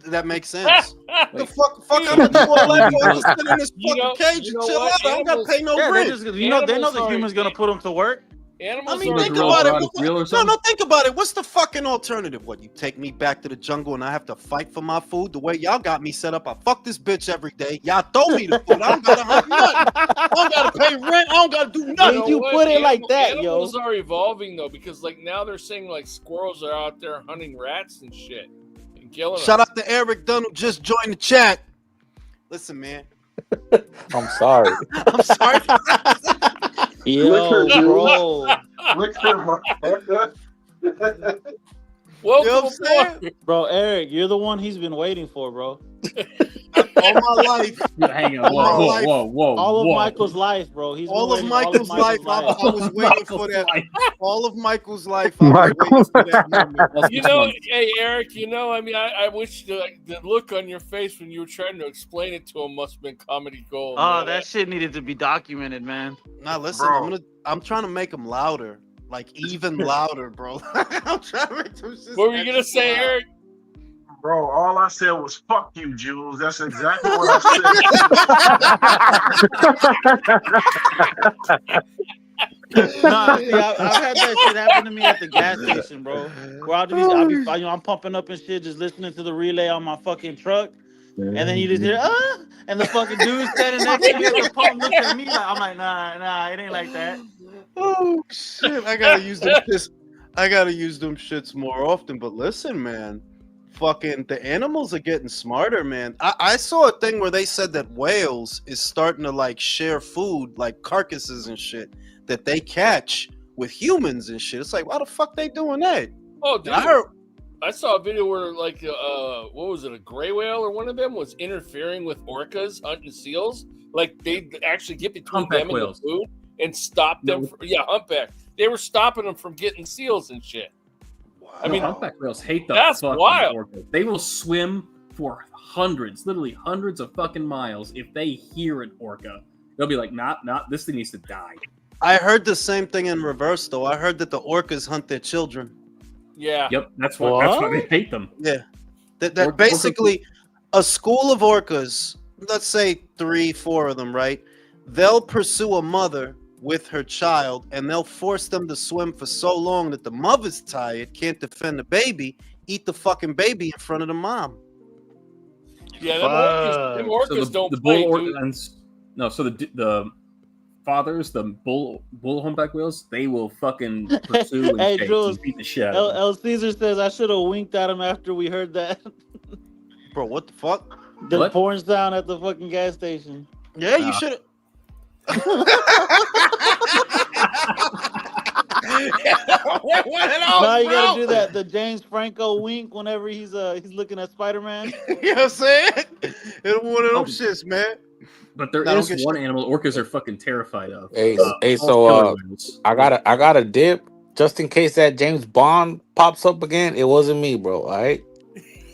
That makes sense. The fuck how much more life I just sit in this fucking cage and chill out. I don't gotta pay no rent. They know the human's gonna put them to work. I mean, think about it. No, think about it. What's the fucking alternative? What, you take me back to the jungle and I have to fight for my food? The way y'all got me set up, I fuck this bitch every day. Y'all throw me the food. I don't gotta hunt nothing. I don't gotta pay rent. I don't gotta do nothing. You put it like that, animals are evolving though, because like now they're saying like squirrels are out there hunting rats and shit and killing Shout them. out to Eric Dunn who just joined the chat. Listen, man. I'm sorry. I'm sorry. Yo, bro. Welcome, bro. Eric, you're the one he's been waiting for, bro. All my life. Hang on. Whoa. All of Michael's life, bro. He's all of Michael's life. I was waiting for that. All of Michael's life. Michael's You know, hey Eric. I mean, I wish the look on your face when you were trying to explain it to him must have been comedy gold. Oh, that shit needed to be documented, man. Nah, listen, I'm trying to make them louder, like even louder, bro. I'm trying to make them. What were you gonna say, Eric? Bro, all I said was "fuck you, Jules." That's exactly what I said. Nah, see, I've had that shit happen to me at the gas station, bro. Where I'll be I'm pumping up and shit, just listening to the relay on my fucking truck, and then you just hear and the fucking dude standing next to me at the pump looking at me like, I'm like, nah, it ain't like that. Oh shit, I gotta use them shits. I gotta use them shits more often. But listen, man, fucking the animals are getting smarter, man. I saw a thing where they said that whales is starting to like share food, like carcasses and shit that they catch with humans and shit. It's like, why the fuck they doing that? Oh, dude, I saw a video where like what was it, a gray whale or one of them was interfering with orcas hunting seals. Like they actually get between Humpback them and whales. the food and stop them. Humpback. They were stopping them from getting seals and shit. I mean, humpback whales hate the that's fucking wild. orcas. They will swim for literally hundreds of fucking miles if they hear an orca. They'll be like, nah, this thing needs to die. I heard the same thing in reverse though. I heard that the orcas hunt their children. Yeah. Yep, that's why they hate them. Yeah. That basically a school of orcas, let's say 3-4 of them, right? They'll pursue a mother with her child and they'll force them to swim for so long that the mother's tired, can't defend the baby, eat the fucking baby in front of the mom. Yeah, them orcas don't the play, bull dude. orcas. No, so the fathers, the bull humpback whales, they will fucking pursue and Hey, chase Jules, and beat the shit out of them. El Caesar says I should have winked at him after we heard that. Bro, what the fuck? The What? porn sound at the fucking gas station. Yeah, you should have. Now you gotta do that. The James Franco wink whenever he's looking at Spider-Man. You know what I'm saying? It's one of them shits, man. But there Nah, is don't get one shit. animal orcas are fucking terrified of. Hey, All so killer whales. I got a dip just in case that James Bond pops up again. It wasn't me, bro. All right.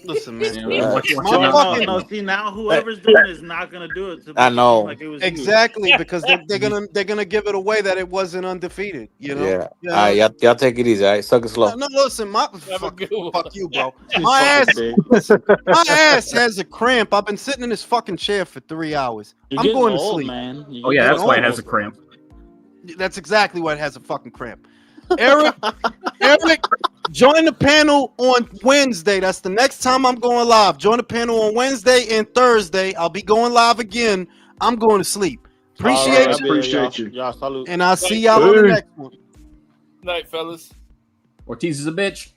Listen, man. Yeah, watch it No, now. see now whoever's doing it is not gonna do it. To I make it know. seem like it was you. Exactly, because they're gonna give it away that it wasn't undefeated. You know. Yeah. You All right, know? y'all take it easy. All right, suck it slow. No, listen, Have a good one. fuck you, bro. My ass, listen, my ass has a cramp. I've been sitting in this fucking chair for 3 hours. You're I'm getting going to old, sleep. man. Oh yeah, that's why it has a cramp. That's exactly why it has a fucking cramp. Eric, join the panel on Wednesday. That's the next time I'm going live. Join the panel on Wednesday and Thursday. I'll be going live again. I'm going to sleep. Appreciate you. Appreciate you. Y'all salute. And I'll see y'all on the next one. Night, fellas. Ortiz is a bitch.